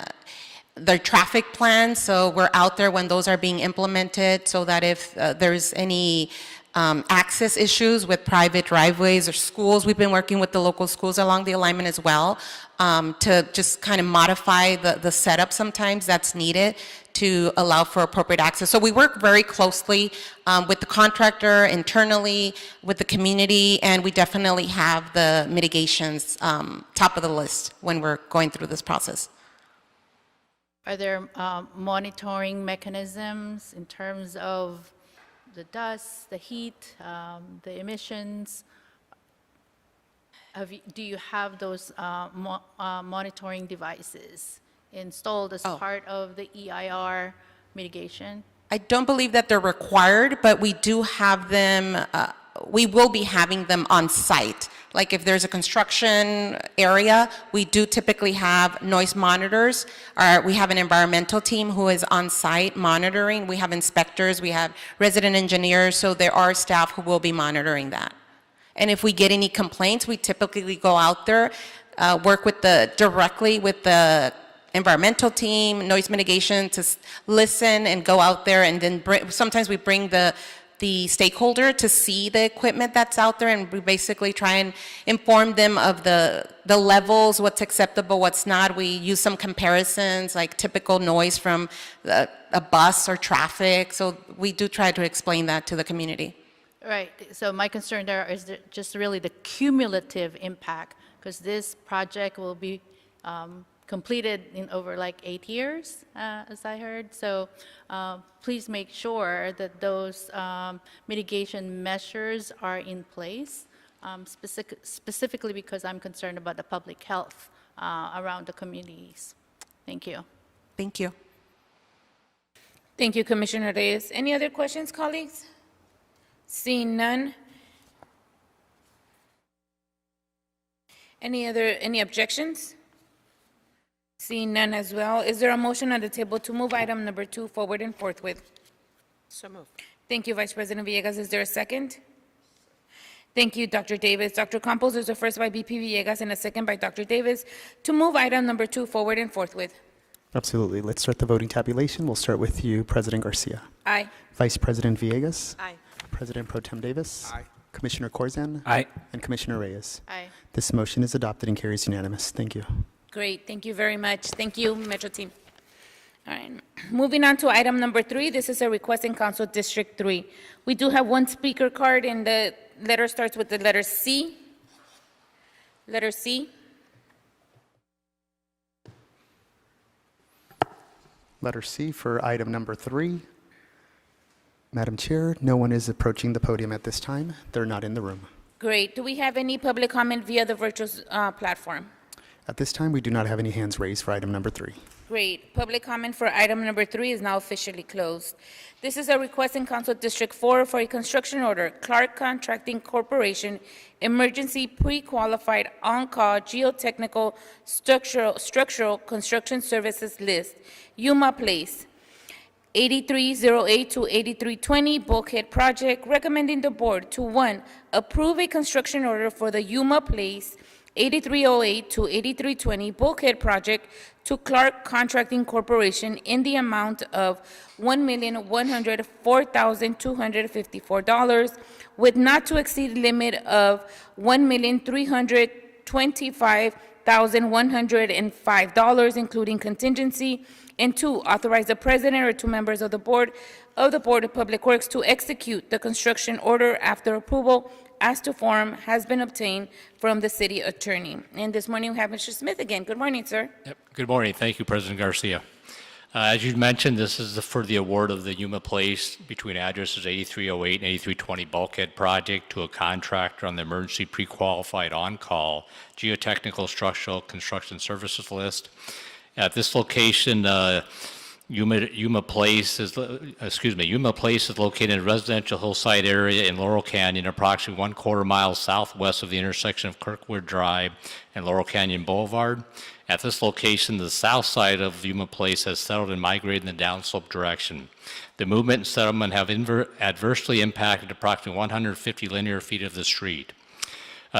S12: their traffic plans, so we're out there when those are being implemented, so that if there's any access issues with private driveways or schools, we've been working with the local schools along the alignment as well, to just kind of modify the setup sometimes that's needed to allow for appropriate access. So we work very closely with the contractor, internally, with the community, and we definitely have the mitigations top of the list when we're going through this process.
S16: Are there monitoring mechanisms in terms of the dust, the heat, the emissions? Do you have those monitoring devices installed as part of the EIR mitigation?
S12: I don't believe that they're required, but we do have them, we will be having them on site. Like if there's a construction area, we do typically have noise monitors. We have an environmental team who is on site monitoring. We have inspectors, we have resident engineers, so there are staff who will be monitoring that. And if we get any complaints, we typically go out there, work with directly with the environmental team, noise mitigation, to listen and go out there, and then sometimes we bring the stakeholder to see the equipment that's out there, and we basically try and inform them of the levels, what's acceptable, what's not. We use some comparisons, like typical noise from a bus or traffic, so we do try to explain that to the community.
S16: Right, so my concern there is just really the cumulative impact, because this project will be completed in over like 8 years, as I heard. So please make sure that those mitigation measures are in place, specifically because I'm concerned about the public health around the communities. Thank you.
S12: Thank you.
S5: Thank you, Commissioner Reyes. Any other questions, colleagues? Seeing none. Any objections? Seeing none as well. Is there a motion on the table to move item number 2 forward and forthwith?
S8: So moved.
S5: Thank you, Vice President Villegas. Is there a second? Thank you, Dr. Davis. Dr. Campos, there's a first by VP Villegas and a second by Dr. Davis to move item number 2 forward and forthwith.
S2: Absolutely. Let's start the voting tabulation. We'll start with you, President Garcia.
S5: Aye.
S2: Vice President Villegas.
S8: Aye.
S2: President Pro Tem Davis.
S14: Aye.
S2: Commissioner Corzan.
S11: Aye.
S2: And Commissioner Reyes.
S16: Aye.
S2: This motion is adopted and carries unanimous. Thank you.
S5: Great, thank you very much. Thank you, Metro Team. All right, moving on to item number 3. This is a request in Council District 3. We do have one speaker card, and the letter starts with the letter C. Letter C.
S2: Letter C for item number 3. Madam Chair, no one is approaching the podium at this time. They're not in the room.
S5: Great. Do we have any public comment via the virtual platform?
S2: At this time, we do not have any hands raised for item number 3.
S5: Great. Public comment for item number 3 is now officially closed. This is a request in Council District 4 for a construction order, Clark Contracting Corporation, Emergency Pre-Qualified On-Call Geotechnical Structural Construction Services List, Yuma Place. 8308 to 8320 Bulkhead Project, recommending the board to, 1, approve a construction order for the Yuma Place 8308 to 8320 Bulkhead Project to Clark Contracting Corporation in the amount of $1,104,254 with not to exceed limit of $1,325,105, including contingency. And 2, authorize the president or 2 members of the Board of Public Works to execute the construction order after approval as to form has been obtained from the city attorney. And this morning we have Mr. Smith again. Good morning, sir.
S9: Yep. Good morning. Thank you, President Garcia. As you mentioned, this is for the award of the Yuma Place between addresses 8308 and 8320 Bulkhead Project to a contractor on the emergency pre-qualified on-call geotechnical structural construction services list. At this location, Yuma Place is located in a residential hillside area in Laurel Canyon, approximately 1/4 mile southwest of the intersection of Kirkwood Drive and Laurel Canyon Boulevard. At this location, the south side of Yuma Place has settled and migrated in the downslope direction. The movement and settlement have adversely impacted approximately 150 linear feet of the street.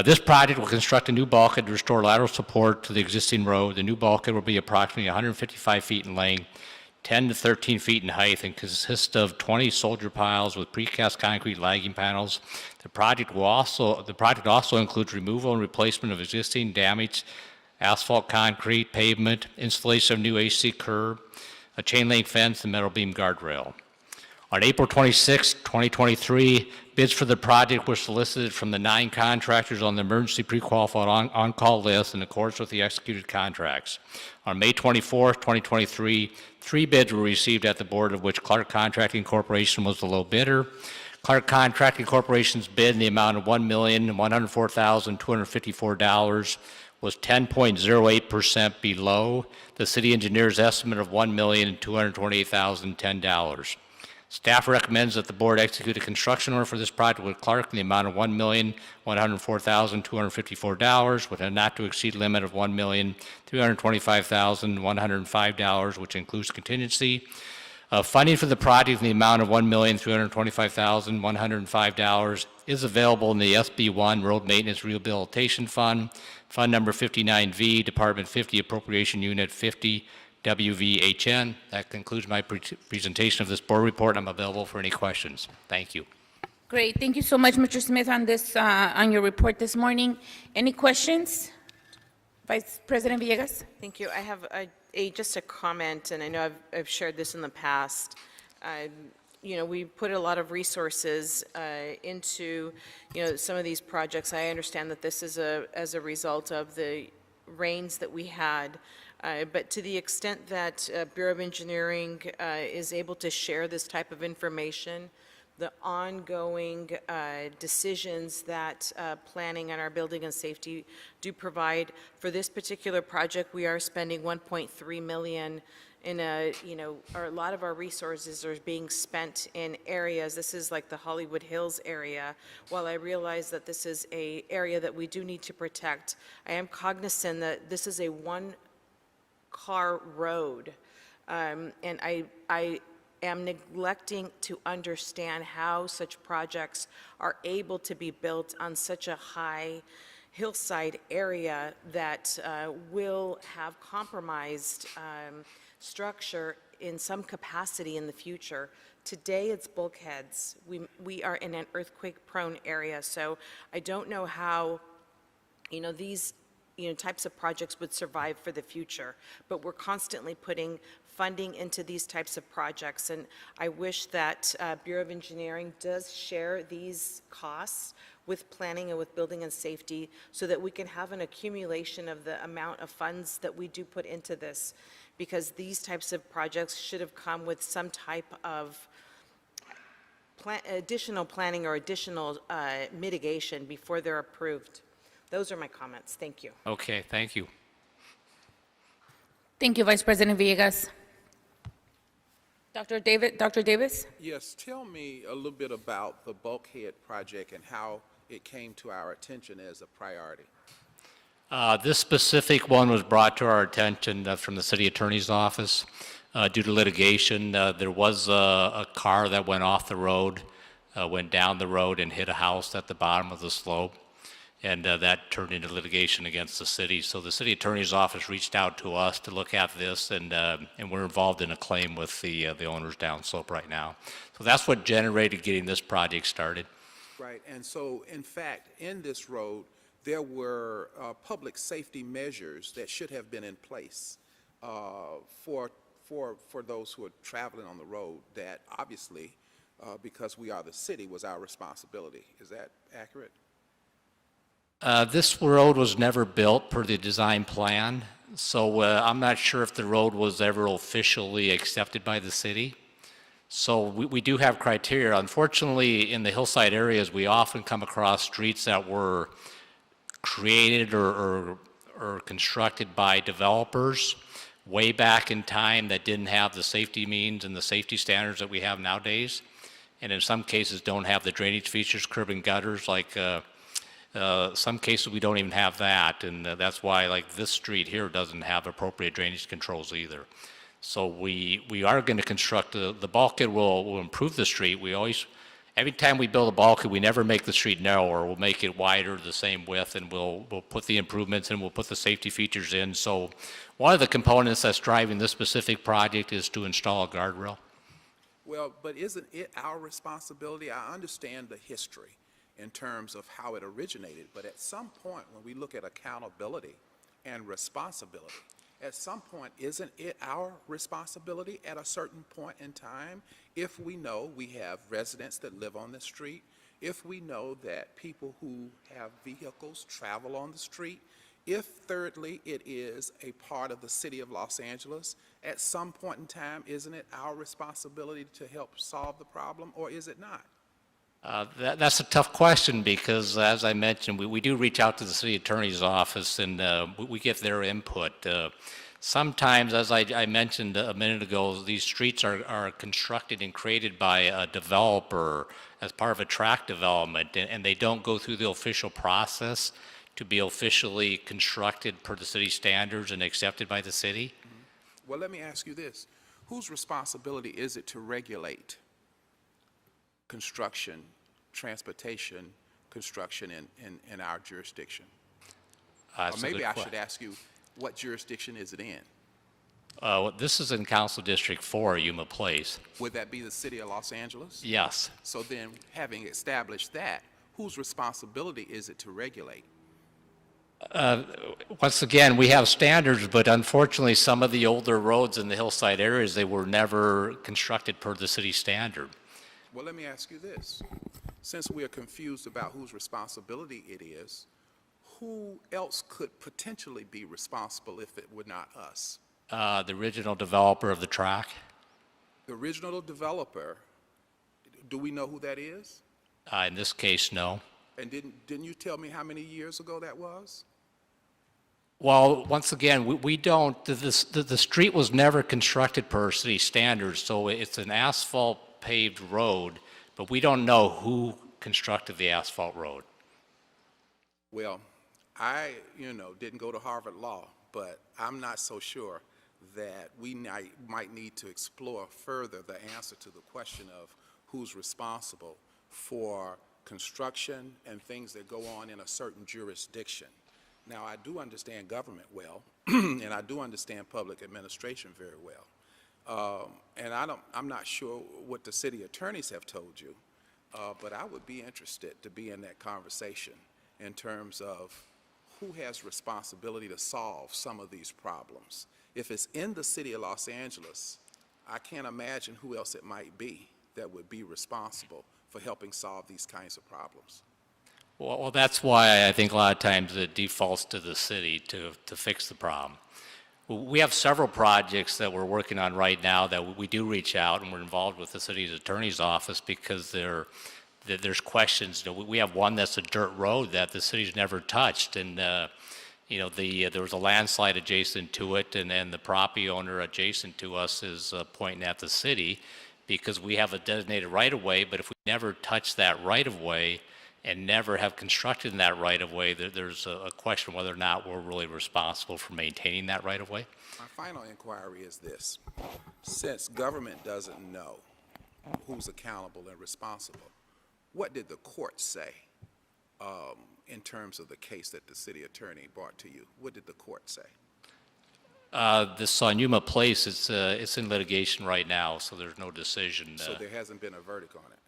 S9: This project will construct a new bulkhead to restore lateral support to the existing road. The new bulkhead will be approximately 155 feet in length, 10 to 13 feet in height, and consists of 20 soldier piles with precast concrete lagging panels. The project also includes removal and replacement of existing damaged asphalt concrete pavement, installation of new AC curb, a chain link fence, and metal beam guardrail. On April 26, 2023, bids for the project were solicited from the 9 contractors on the emergency pre-qualified on-call list in accordance with the executed contracts. On May 24, 2023, 3 bids were received at the board, of which Clark Contracting Corporation was the low bidder. Clark Contracting Corporation's bid in the amount of $1,104,254 was 10.08% below the city engineer's estimate of $1,228,010. Staff recommends that the board execute a construction order for this project with Clark in the amount of $1,104,254 with a not to exceed limit of $1,325,105, which includes contingency. Funding for the project in the amount of $1,325,105 is available in the SB1 Road Maintenance Rehabilitation Fund, Fund Number 59V, Department 50, Appropriation Unit 50, WVHN. That concludes my presentation of this board report. I'm available for any questions. Thank you.
S5: Great. Thank you so much, Mr. Smith, on this, on your report this morning. Any questions? Vice President Villegas?
S8: Thank you. I have just a comment, and I know I've shared this in the past. We put a lot of resources into, some of these projects. I understand that this is as a result of the rains that we had. But to the extent that Bureau of Engineering is able to share this type of information, the ongoing decisions that planning and our building and safety do provide. For this particular project, we are spending $1.3 million in a lot of our resources are being spent in areas. This is like the Hollywood Hills area. While I realize that this is an area that we do need to protect, I am cognizant that this is a one-car road, and I am neglecting to understand how such projects are able to be built on such a high hillside area that will have compromised structure in some capacity in the future. Today, it's bulkheads. We are in an earthquake-prone area, so I don't know how, these types of projects would survive for the future. But we're constantly putting funding into these types of projects, and I wish that Bureau of Engineering does share these costs with planning and with building and safety so that we can have an accumulation of the amount of funds that we do put into this, because these types of projects should have come with some type of additional planning or additional mitigation before they're approved. Those are my comments. Thank you.
S9: Okay, thank you.
S5: Thank you, Vice President Villegas. Dr. Davis?
S14: Yes, tell me a little bit about the bulkhead project and how it came to our attention as a priority.
S9: This specific one was brought to our attention from the city attorney's office. due to litigation. There was a car that went off the road, went down the road and hit a house at the bottom of the slope, and that turned into litigation against the city. So the city attorney's office reached out to us to look at this, and we're involved in a claim with the owners downslope right now. So that's what generated getting this project started.
S14: Right, and so in fact, in this road, there were public safety measures that should have been in place for those who are traveling on the road that obviously, because we are the city, was our responsibility. Is that accurate?
S9: This road was never built per the design plan, so I'm not sure if the road was ever officially accepted by the city. So we do have criteria. Unfortunately, in the hillside areas, we often come across streets that were created or constructed by developers way back in time that didn't have the safety means and the safety standards that we have nowadays, and in some cases don't have the drainage features, curb and gutters. Like some cases we don't even have that, and that's why like this street here doesn't have appropriate drainage controls either. So we are going to construct the bulkhead will improve the street. We always, every time we build a bulkhead, we never make the street narrower. We'll make it wider, the same width, and we'll put the improvements in, we'll put the safety features in. So one of the components that's driving this specific project is to install a guardrail.
S14: Well, but isn't it our responsibility? I understand the history in terms of how it originated, but at some point when we look at accountability and responsibility, at some point, isn't it our responsibility at a certain point in time, if we know we have residents that live on the street, if we know that people who have vehicles travel on the street, if thirdly, it is a part of the city of Los Angeles, at some point in time, isn't it our responsibility to help solve the problem, or is it not?
S9: That's a tough question because, as I mentioned, we do reach out to the city attorney's office and we get their input. Sometimes, as I mentioned a minute ago, these streets are constructed and created by a developer as part of a tract development, and they don't go through the official process to be officially constructed per the city standards and accepted by the city.
S14: Well, let me ask you this. Whose responsibility is it to regulate construction, transportation, construction in our jurisdiction? Or maybe I should ask you, what jurisdiction is it in?
S9: This is in Council District 4, Yuma Place.
S14: Would that be the city of Los Angeles?
S9: Yes.
S14: So then, having established that, whose responsibility is it to regulate?
S9: Once again, we have standards, but unfortunately, some of the older roads in the hillside areas, they were never constructed per the city standard.
S14: Well, let me ask you this. Since we are confused about whose responsibility it is, who else could potentially be responsible if it were not us?
S9: The original developer of the track.
S14: The original developer, do we know who that is?
S9: In this case, no.
S14: And didn't you tell me how many years ago that was?
S9: Well, once again, we don't, the street was never constructed per city standards, so it's an asphalt paved road, but we don't know who constructed the asphalt road.
S14: Well, I, didn't go to Harvard Law, but I'm not so sure that we might need to explore further the answer to the question of who's responsible for construction and things that go on in a certain jurisdiction. Now, I do understand government well, and I do understand public administration very well. And I'm not sure what the city attorneys have told you, but I would be interested to be in that conversation in terms of who has responsibility to solve some of these problems. If it's in the city of Los Angeles, I can't imagine who else it might be that would be responsible for helping solve these kinds of problems.
S9: Well, that's why I think a lot of times it defaults to the city to fix the problem. We have several projects that we're working on right now that we do reach out, and we're involved with the city's attorney's office because there's questions. We have one that's a dirt road that the city's never touched, and there was a landslide adjacent to it, and the property owner adjacent to us is pointing at the city because we have a designated right-of-way, but if we never touch that right-of-way, and never have constructed in that right-of-way, there's a question whether or not we're really responsible for maintaining that right-of-way.
S14: My final inquiry is this. Since government doesn't know who's accountable and responsible, what did the court say in terms of the case that the city attorney brought to you? What did the court say?
S9: This on Yuma Place, it's in litigation right now, so there's no decision.
S14: So there hasn't been a verdict on it?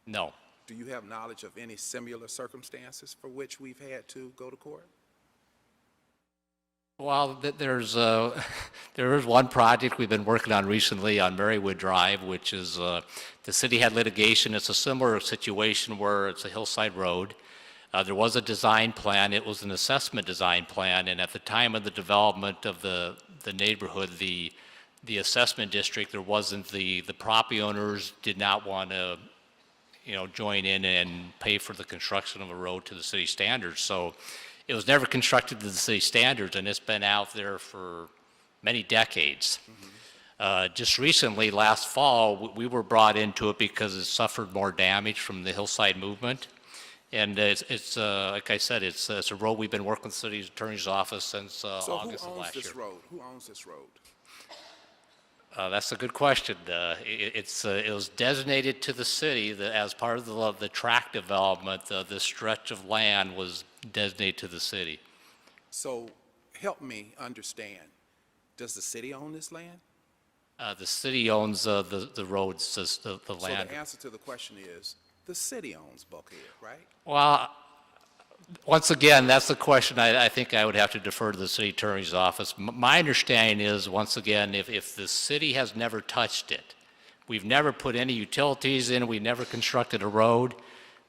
S9: No.
S14: Do you have knowledge of any similar circumstances for which we've had to go to court?
S9: Well, there is one project we've been working on recently on Marywood Drive, which is, the city had litigation. It's a similar situation where it's a hillside road. There was a design plan. It was an assessment design plan, and at the time of the development of the neighborhood, the assessment district, there wasn't the property owners did not want to, join in and pay for the construction of a road to the city standards. So it was never constructed to the city standards, and it's been out there for many decades. Just recently, last fall, we were brought into it because it suffered more damage from the hillside movement. And it's like I said, it's a road we've been working with the city attorney's office since August of last year.
S14: So who owns this road? Who owns this road?
S9: That's a good question. It was designated to the city that as part of the tract development, this stretch of land was designated to the city.
S14: So help me understand. Does the city own this land?
S9: The city owns the roads, the land.
S14: So the answer to the question is, the city owns Bulkhead, right?
S9: Well, once again, that's the question I think I would have to defer to the city attorney's office. My understanding is, once again, if the city has never touched it, we've never put any utilities in, we never constructed a road,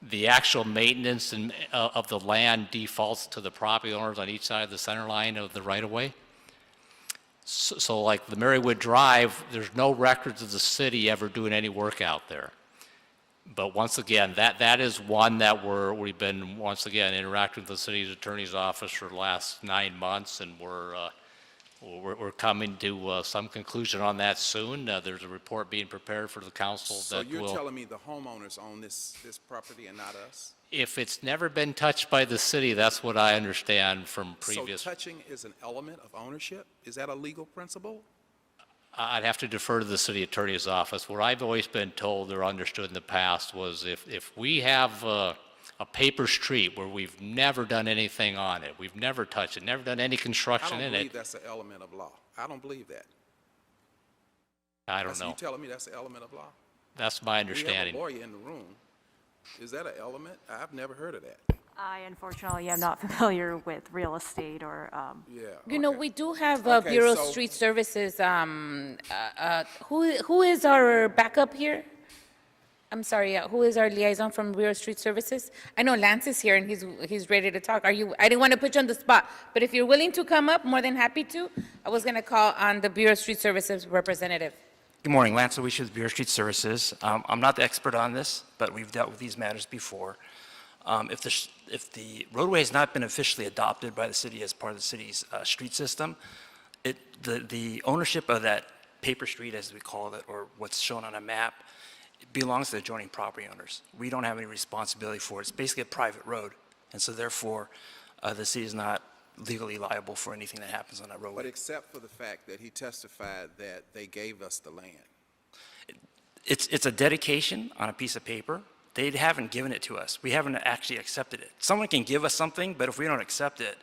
S9: the actual maintenance of the land defaults to the property owners on each side of the center line of the right-of-way. So like the Marywood Drive, there's no records of the city ever doing any work out there. But once again, that is one that we've been, once again, interacting with the city's attorney's office for the last 9 months, and we're coming to some conclusion on that soon. There's a report being prepared for the council
S14: So
S9: that will...
S14: you're telling me the homeowners own this property and not us?
S9: If it's never been touched by the city, that's what I understand from previous...
S14: So touching is an element of ownership? Is that a legal principle?
S9: I'd have to defer to the city attorney's office. What I've always been told or understood in the past was if we have a paper street where we've never done anything on it, we've never touched it, never done any construction in it.
S14: I don't believe that's an element of law. I don't believe that.
S9: I don't know.
S14: You telling me that's an element of law?
S9: That's my understanding.
S14: We have a lawyer in the room. Is that an element? I've never heard of that.
S17: I unfortunately am not familiar with real estate or,
S14: Yeah.
S5: We do have
S14: Okay,
S5: Bureau of
S14: so-
S5: Street Services. Who is our backup here? I'm sorry, who is our liaison from Bureau of Street Services? I know Lance is here and he's ready to talk. I didn't want to put you on the spot, but if you're willing to come up, more than happy to. I was going to call on the Bureau of Street Services representative.
S18: Good morning, Lance Oweish with Bureau Street Services. I'm not the expert on this, but we've dealt with these matters before. If the roadway has not been officially adopted by the city as part of the city's street system, the ownership of that paper street, as we call it, or what's shown on a map, it belongs to the adjoining property owners. We don't have any responsibility for it. It's basically a private road, and so therefore, the city is not legally liable for anything that happens on that roadway.
S14: But except for the fact that he testified that they gave us the land.
S18: It's a dedication on a piece of paper. They haven't given it to us. We haven't actually accepted it. Someone can give us something, but if we don't accept it,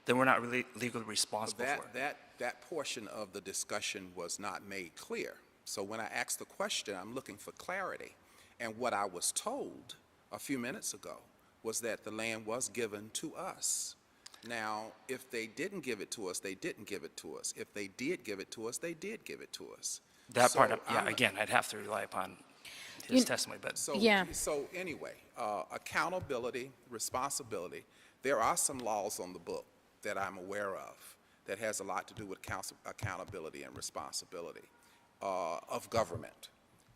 S18: then we're not really legally responsible for it.
S14: That portion of the discussion was not made clear. So when I asked the question, I'm looking for clarity. And what I was told a few minutes ago was that the land was given to us. Now, if they didn't give it to us, they didn't give it to us. If they did give it to us, they did give it to us.
S18: That
S14: So
S18: part,
S14: I'm-
S18: again, I'd have to rely upon his testimony, but.
S14: So anyway, accountability, responsibility, there are some laws on the book that I'm aware of that has a lot to do with accountability and responsibility of government,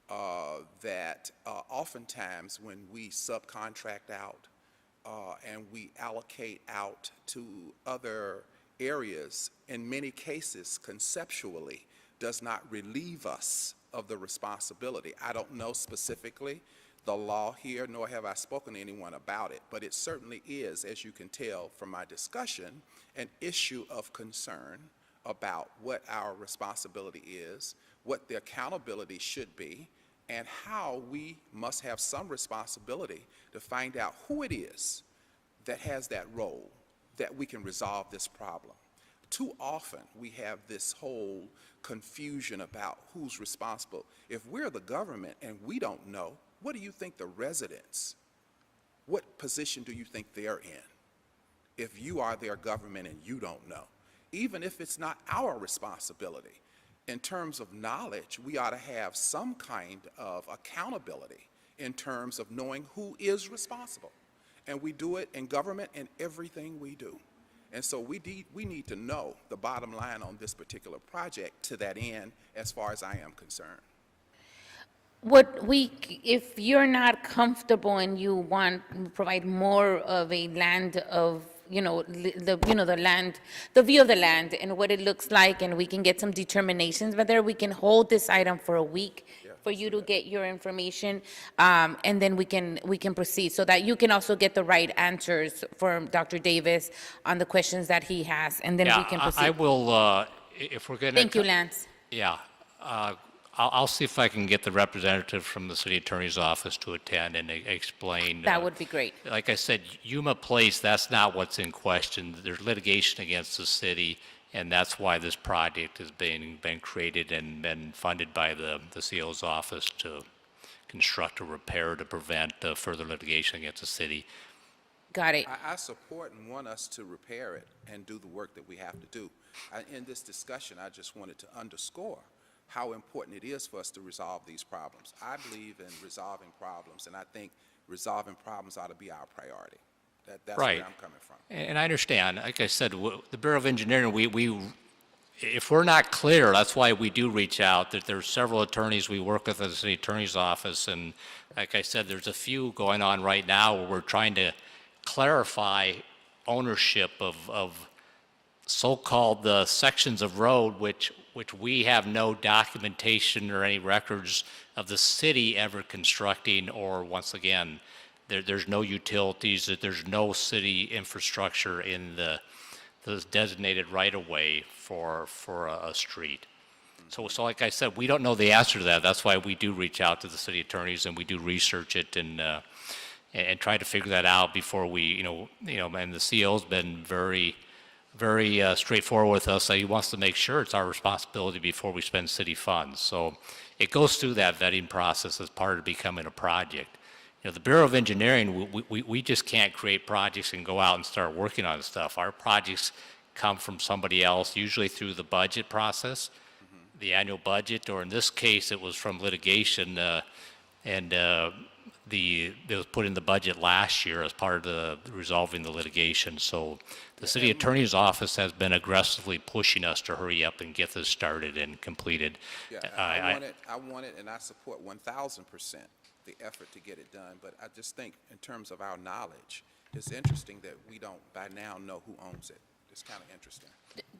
S14: that oftentimes when we subcontract out and we allocate out to other areas, in many cases conceptually, does not relieve us of the responsibility. I don't know specifically the law here, nor have I spoken to anyone about it, but it certainly is, as you can tell from my discussion, an issue of concern about what our responsibility is, what the accountability should be, and how we must have some responsibility to find out who it is that has that role, that we can resolve this problem. Too often, we have this whole confusion about who's responsible. If we're the government and we don't know, what do you think the residents, what position do you think they're in if you are their government and you don't know? Even if it's not our responsibility, in terms of knowledge, we ought to have some kind of accountability in terms of knowing who is responsible. And we do it in government in everything we do. And so we need to know the bottom line on this particular project to that end, as far as I am concerned.
S5: If you're not comfortable and you want to provide more of a land of, the land, the view of the land and what it looks like, and we can get some determinations whether we can hold this item for a week for you to get your information, and then we can proceed so that you can also get the right answers from Dr. Davis on the questions that he has, and then we can proceed.
S9: I will, if we're going to.
S5: Thank you, Lance.
S9: Yeah. I'll see if I can get the representative from the city attorney's office to attend and explain.
S5: That would be great.
S9: Like I said, Yuma Place, that's not what's in question. There's litigation against the city, and that's why this project has been created and been funded by the CO's office to construct or repair to prevent further litigation against the city.
S5: Got it.
S14: I support and want us to repair it and do the work that we have to do. In this discussion, I just wanted to underscore how important it is for us to resolve these problems. I believe in resolving problems, and I think resolving problems ought to be our priority. That's
S9: right.
S14: where I'm coming from.
S9: And I understand. Like I said, the Bureau of Engineering, if we're not clear, that's why we do reach out. There's several attorneys we work with at the city attorney's office, and like I said, there's a few going on right now where we're trying to clarify ownership of so-called sections of road which we have no documentation or any records of the city ever constructing, or once again, there's no utilities, there's no city infrastructure in the designated right-of-way for a street. So like I said, we don't know the answer to that. That's why we do reach out to the city attorneys and we do research it and try to figure that out before we, and the CO's been very straightforward with us. He wants to make sure it's our responsibility before we spend city funds. So it goes through that vetting process as part of becoming a project. The Bureau of Engineering, we just can't create projects and go out and start working on stuff. Our projects come from somebody else, usually through the budget process, the annual budget, or in this case, it was from litigation, and it was put in the budget last year as part of the resolving the litigation. So the city attorney's office has been aggressively pushing us to hurry up and get this started and completed.
S14: Yeah, I want it, and I support 1,000% the effort to get it done. But I just think, in terms of our knowledge, it's interesting that we don't by now know who owns it. It's kind of interesting.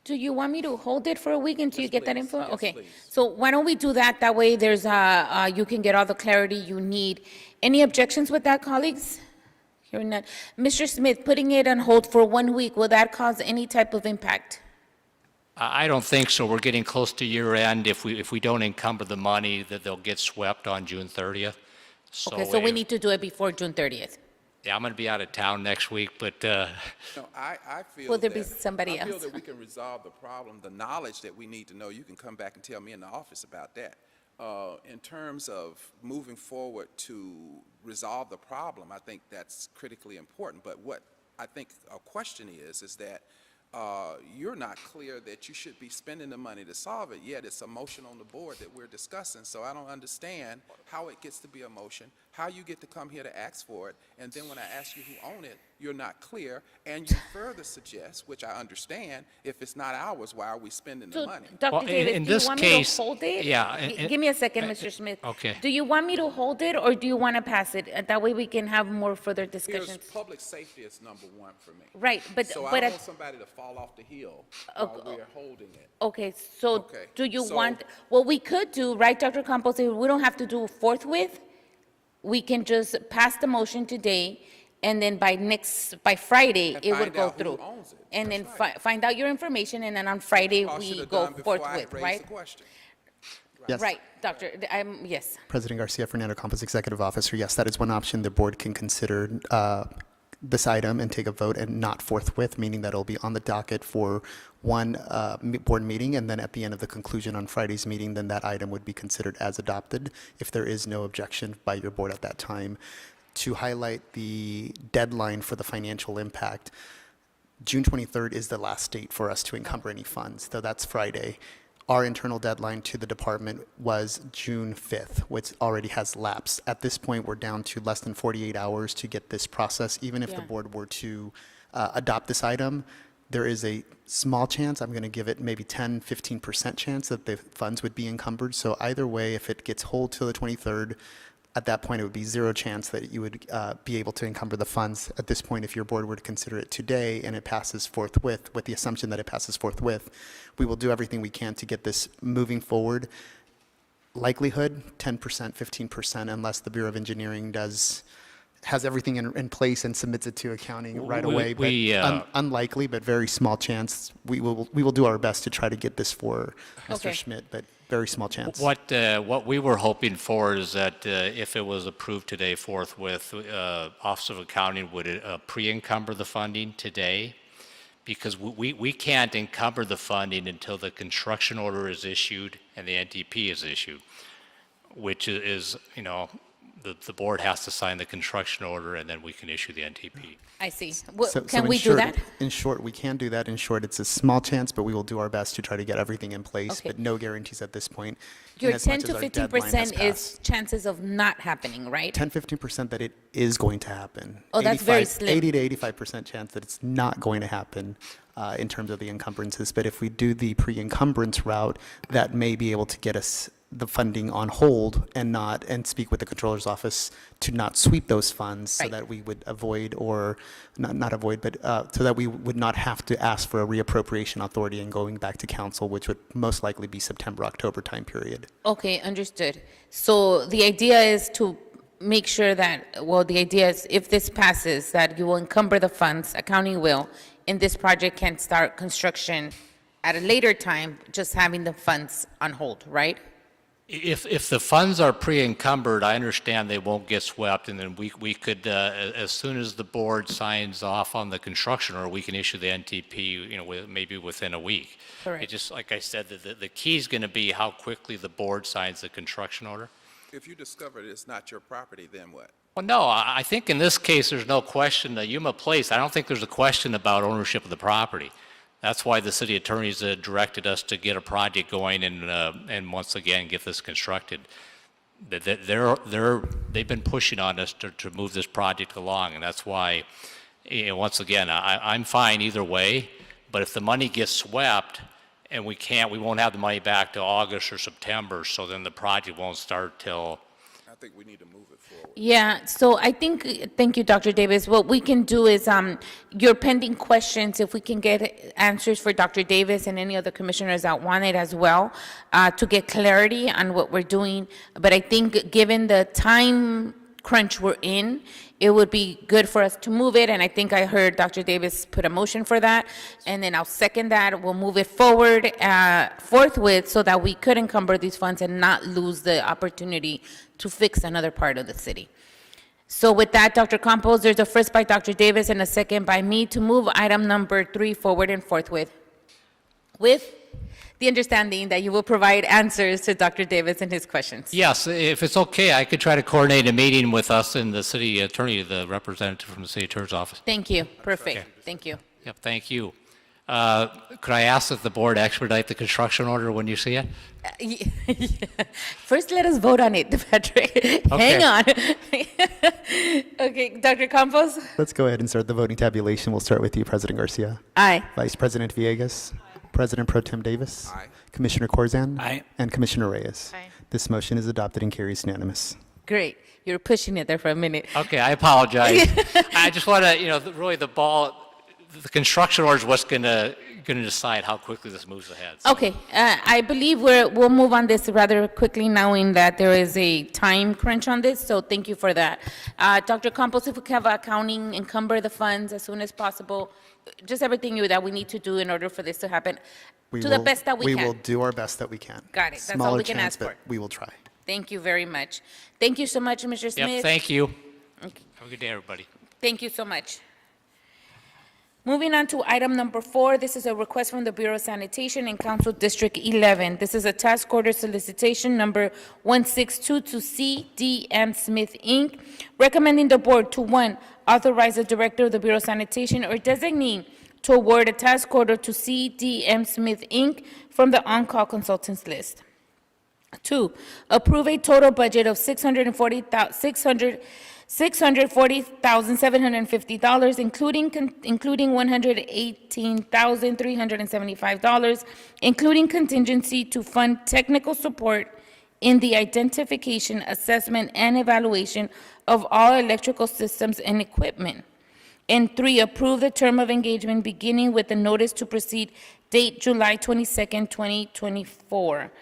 S5: Do you want me to hold it for a week until you get that info?
S14: Yes,
S5: Okay.
S14: please.
S5: So why don't we do that? That way there's you can get all the clarity you need. Any objections with that, colleagues? Hearing none. Mr. Smith, putting it on hold for 1 week, will that cause any type of impact?
S9: I don't think so. We're getting close to year end. If we don't encumber the money, that they'll get swept on June 30th.
S5: Okay, so we need to do it before June 30th.
S9: Yeah, I'm going to be out of town next week, but
S14: No, I feel
S5: Will there
S14: that,
S5: be somebody
S14: I feel
S5: else?
S14: that we can resolve the problem, the knowledge that we need to know. You can come back and tell me in the office about that. In terms of moving forward to resolve the problem, I think that's critically important. But what I think a question is that you're not clear that you should be spending the money to solve it, yet it's a motion on the board that we're discussing. So I don't understand how it gets to be a motion, how you get to come here to ask for it, and then when I ask you who own it, you're not clear, and you further suggest, which I understand, if it's not ours, why are we spending the
S5: So,
S14: money?
S5: Dr.
S9: Well,
S5: Davis,
S9: in
S5: do you
S9: this
S5: want me to
S9: case,
S5: hold it?
S9: yeah,
S5: Give me a second, Mr. Smith.
S9: Okay.
S5: Do you want me to hold it, or do you want to pass it? That way we can have more further
S14: Here's
S5: discussions.
S14: public safety is number one for me.
S5: Right, but
S14: So I
S5: but
S14: don't
S5: at-
S14: want somebody to fall off the hill
S5: Okay.
S14: while we're holding it.
S5: Okay, so
S14: Okay,
S5: do you
S14: so-
S5: want, what we could do, right, Dr. Campos, if we don't have to do forthwith, we can just pass the motion today, and then by Friday,
S14: And
S5: it would
S14: find
S5: go
S14: out who
S5: through.
S14: owns it.
S5: And then
S14: That's right.
S5: find out your information, and then on Friday,
S14: Y'all should
S5: we
S14: have
S5: go
S14: done before I
S5: forthwith,
S14: raised
S5: right?
S14: the question.
S2: Yes.
S5: Right, Doctor, yes.
S2: President Garcia, Fernando Campos, Executive Officer. Yes, that is one option. The board can consider this item and take a vote and not forthwith, meaning that it'll be on the docket for one board meeting, and then at the end of the conclusion on Friday's meeting, then that item would be considered as adopted if there is no objection by your board at that time. To highlight the deadline for the financial impact, June 23rd is the last date for us to encumber any funds, so that's Friday. Our internal deadline to the department was June 5th, which already has lapsed. At this point, we're down to less than 48 hours to get this process. Even if the
S5: Yeah.
S2: board were to adopt this item, there is a small chance, I'm going to give it maybe 10, 15% chance that the funds would be encumbered. So either way, if it gets hold till the 23rd, at that point, it would be zero chance that you would be able to encumber the funds. At this point, if your board were to consider it today and it passes forthwith, with the assumption that it passes forthwith, we will do everything we can to get this moving forward. Likelihood, 10%, 15%, unless the Bureau of Engineering has everything in place and submits it to accounting right away. But unlikely, but very small chance. We will do our best to try to get this for Mr.
S5: Okay.
S2: Schmidt, but very small chance.
S9: What we were hoping for is that if it was approved today forthwith, Office of Accounting would pre-encumber the funding today, because we can't encumber the funding until the construction order is issued and the NTP is issued, which is, the board has to sign the construction order, and then we can issue the NTP.
S5: I see.
S2: in
S5: Can we do
S2: short-
S5: that?
S2: In short, we can do that. In short, it's a small chance, but we will do our best to try to get everything in place,
S5: Okay.
S2: but no guarantees at this point.
S5: Your
S2: in as much
S5: 10
S2: as
S5: to
S2: our deadline has
S5: 15% is
S2: passed.
S5: chances of not happening, right?
S2: 10, 15% that it is going to happen.
S5: Oh, that's very slim.
S2: 80 to 85% chance that it's not going to happen in terms of the encumbrances. But if we do the pre-encumbrance route, that may be able to get us the funding on hold and speak with the controller's office to not sweep those funds, so
S5: Right.
S2: that we would avoid, or not avoid, but so that we would not have to ask for a reappropriation authority and going back to council, which would most likely be September, October time period.
S5: Okay, understood. So the idea is to make sure that, the idea is if this passes, that you will encumber the funds, accounting will, and this project can start construction at a later time, just having the funds on hold, right?
S9: If the funds are pre-encumbered, I understand they won't get swept, and then we could, as soon as the board signs off on the construction order, we can issue the NTP, maybe within a week.
S5: Correct.
S9: It just, like I said, the key is going to be how quickly the board signs the construction order.
S14: If you discover it's not your property, then what?
S9: Well, no, I think in this case, there's no question. Yuma Place, I don't think there's a question about ownership of the property. That's why the city attorneys directed us to get a project going and once again get this constructed. They've been pushing on us to move this project along, and that's why, once again, I'm fine either way. But if the money gets swept and we won't have the money back till August or September, so then the project won't start till.
S14: I think we need to move it forward.
S5: Yeah, so I think, thank you, Dr. Davis. What we can do is, your pending questions, if we can get answers for Dr. Davis and any other commissioners that want it as well, to get clarity on what we're doing. But I think, given the time crunch we're in, it would be good for us to move it, and I think I heard Dr. Davis put a motion for that, and then I'll second that. We'll move it forward forthwith so that we could encumber these funds and not lose the opportunity to fix another part of the city. So with that, Dr. Campos, there's a first by Dr. Davis and a second by me to move item number 3 forward and forthwith, with the understanding that you will provide answers to Dr. Davis and his questions.
S9: Yes, if it's okay, I could try to coordinate a meeting with us and the city attorney, the representative from the city attorney's office.
S5: Thank you. Perfect.
S9: Okay.
S5: Thank you.
S9: Yep, thank you. Could I ask that the board expedite the construction order when you see it?
S5: First, let us vote on it, Patrick. Hang on. Okay, Dr. Campos?
S2: Let's go ahead and start the voting tabulation. We'll start with you, President Garcia.
S5: Aye.
S2: Vice President Villegas. President Pro Tem Davis.
S14: Aye.
S2: Commissioner Corzan.
S11: Aye.
S2: And Commissioner Reyes.
S16: Aye.
S2: This motion is adopted and carries unanimous.
S5: Great. You were pushing it there for a minute.
S9: Okay, I apologize. I just want to, really the ball, the construction order is what's going to decide how quickly this moves ahead. So
S5: Okay, I believe we'll move on this rather quickly, knowing that there is a time crunch on this, so thank you for that. Dr. Campos, if we can have accounting encumber the funds as soon as possible, just everything that we need to do in order for this to happen, to the best that we
S2: We
S5: can.
S2: will do our best that we can.
S5: Got it. That's all
S2: Smaller
S5: we can
S2: chance,
S5: ask for.
S2: but we will try.
S5: Thank you very much. Thank you so much, Mr. Smith.
S9: Yep, thank you.
S5: Okay.
S9: Have a good day, everybody.
S5: Thank you so much. Moving on to item number 4, this is a request from the Bureau of Sanitation in Council District 11. This is a task order solicitation number 162 to CDM Smith, Inc., recommending the board to, 1, authorize the Director of the Bureau of Sanitation or designee to award a task order to CDM Smith, Inc. from the on-call consultants list. 2, approve a total budget of $640,750, including $118,375, including contingency to fund technical support in the identification, assessment, and evaluation of all electrical systems and equipment. And 3, approve the term of engagement beginning with the notice to proceed date July 22nd, 2024.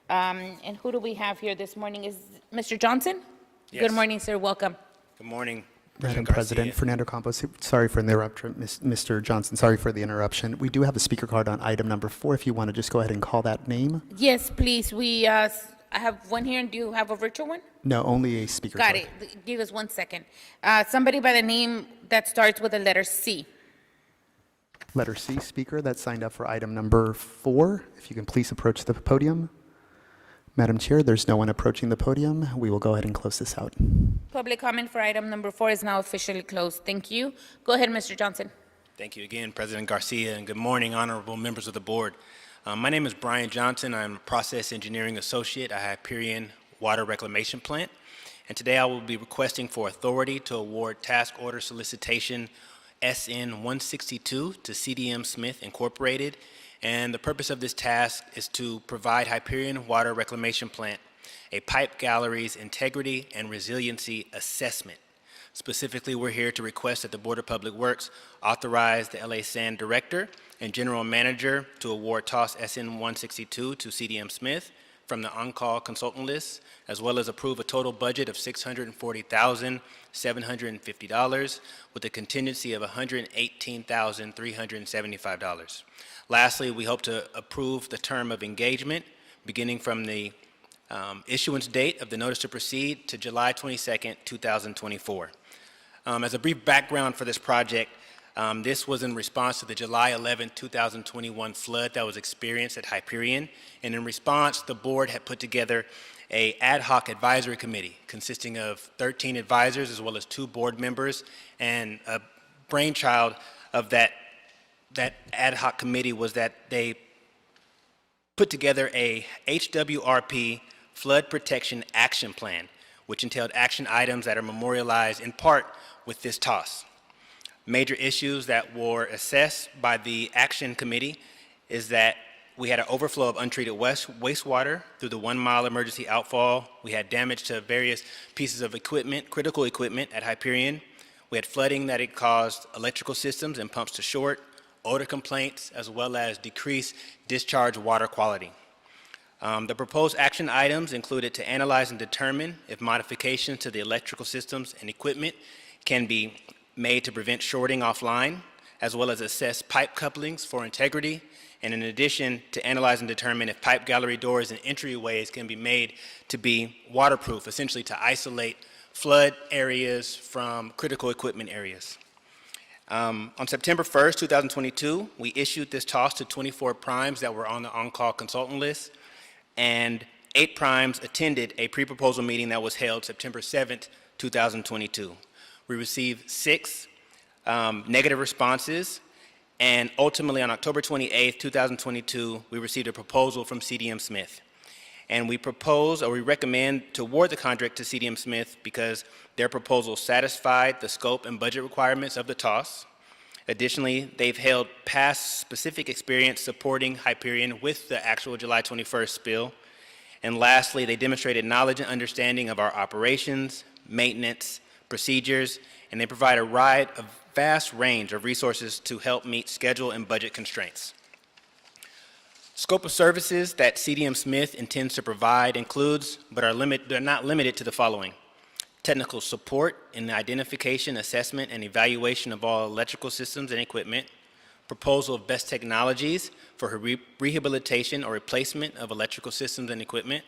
S5: And who do we have here this morning? Is Mr. Johnson?
S19: Yes.
S5: Good morning, sir. Welcome.
S19: Good morning.
S2: Madam
S19: Garcia.
S2: President, Fernando Campos, sorry for the interruption. Mr. Johnson, sorry for the interruption. We do have a speaker card on item number 4. If you want to just go ahead and call that name.
S5: Yes, please. I have one here, and do you have a virtual one?
S2: No, only a speaker
S5: Got
S2: card.
S5: it. Give us 1 second. Somebody by the name that starts with the letter C.
S2: Letter C, speaker that signed up for item number 4. If you can please approach the podium. Madam Chair, there's no one approaching the podium. We will go ahead and close this out.
S5: Public comment for item number 4 is now officially closed. Thank you. Go ahead, Mr. Johnson.
S19: Thank you again, President Garcia, and good morning, honorable members of the board. My name is Brian Johnson. I'm a process engineering associate at Hyperion Water Reclamation Plant, and today I will be requesting for authority to award task order solicitation SN 162 to CDM Smith Incorporated. And the purpose of this task is to provide Hyperion Water Reclamation Plant a pipe gallery's integrity and resiliency assessment. Specifically, we're here to request that the Board of Public Works authorize the LA Sand Director and General Manager to award TOS SN 162 to CDM Smith from the on-call consultant list, as well as approve a total budget of $640,750 with a contingency of $118,375. Lastly, we hope to approve the term of engagement beginning from the issuance date of the notice to proceed to July 22nd, 2024. As a brief background for this project, this was in response to the July 11, 2021 flood that was experienced at Hyperion. And in response, the board had put together an ad hoc advisory committee consisting of 13 advisors as well as 2 board members. And a brainchild of that ad hoc committee was that they put together a HWRP flood protection action plan, which entailed action items that are memorialized in part with this TOS. Major issues that were assessed by the action committee is that we had an overflow of untreated wastewater through the 1 mile emergency outfall. We had damage to various pieces of equipment, critical equipment at Hyperion. We had flooding that had caused electrical systems and pumps to short, odor complaints, as well as decreased discharge water quality. The proposed action items included to analyze and determine if modifications to the electrical systems and equipment can be made to prevent shorting offline, as well as assess pipe couplings for integrity, and in addition, to analyze and determine if pipe gallery doors and entryways can be made to be waterproof, essentially to isolate flood areas from critical equipment areas. On September 1st, 2022, we issued this TOS to 24 primes that were on the on-call consultant list, and 8 primes attended a pre-proposal meeting that was held September 7th, 2022. We received 6 negative responses, and ultimately on October 28th, 2022, we received a proposal from CDM Smith. And we recommend to award the contract to CDM Smith because their proposal satisfied the scope and budget requirements of the TOS. Additionally, they've held past specific experience supporting Hyperion with the actual July 21st spill. And lastly, they demonstrated knowledge and understanding of our operations, maintenance, procedures, and they provide a vast range of resources to help meet schedule and budget constraints. Scope of services that CDM Smith intends to provide includes, but they're not limited to the following: technical support in the identification, assessment, and evaluation of all electrical systems and equipment, proposal of best technologies for rehabilitation or replacement of electrical systems and equipment,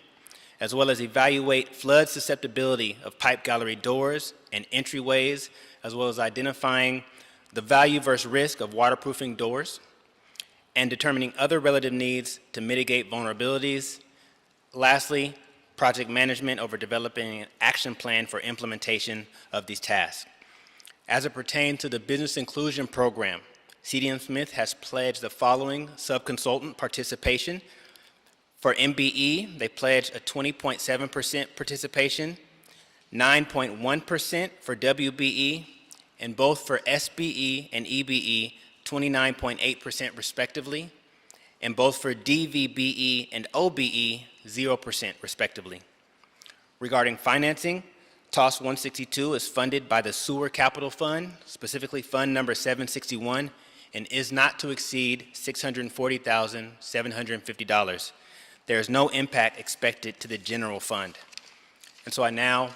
S19: as well as evaluate flood susceptibility of pipe gallery doors and entryways, as well as identifying the value versus risk of waterproofing doors, and determining other relative needs to mitigate vulnerabilities. Lastly, project management over developing an action plan for implementation of these tasks. As it pertains to the Business Inclusion Program, CDM Smith has pledged the following sub-consultant participation. For MBE, they pledged a 20.7% participation, 9.1% for WBE, and both for SBE and EBE, 29.8% respectively, and both for DVBE and OBE, 0% respectively. Regarding financing, TOS 162 is funded by the Sewer Capital Fund, specifically Fund Number 761, and is not to exceed $640,750. There is no impact expected to the general fund. And so I now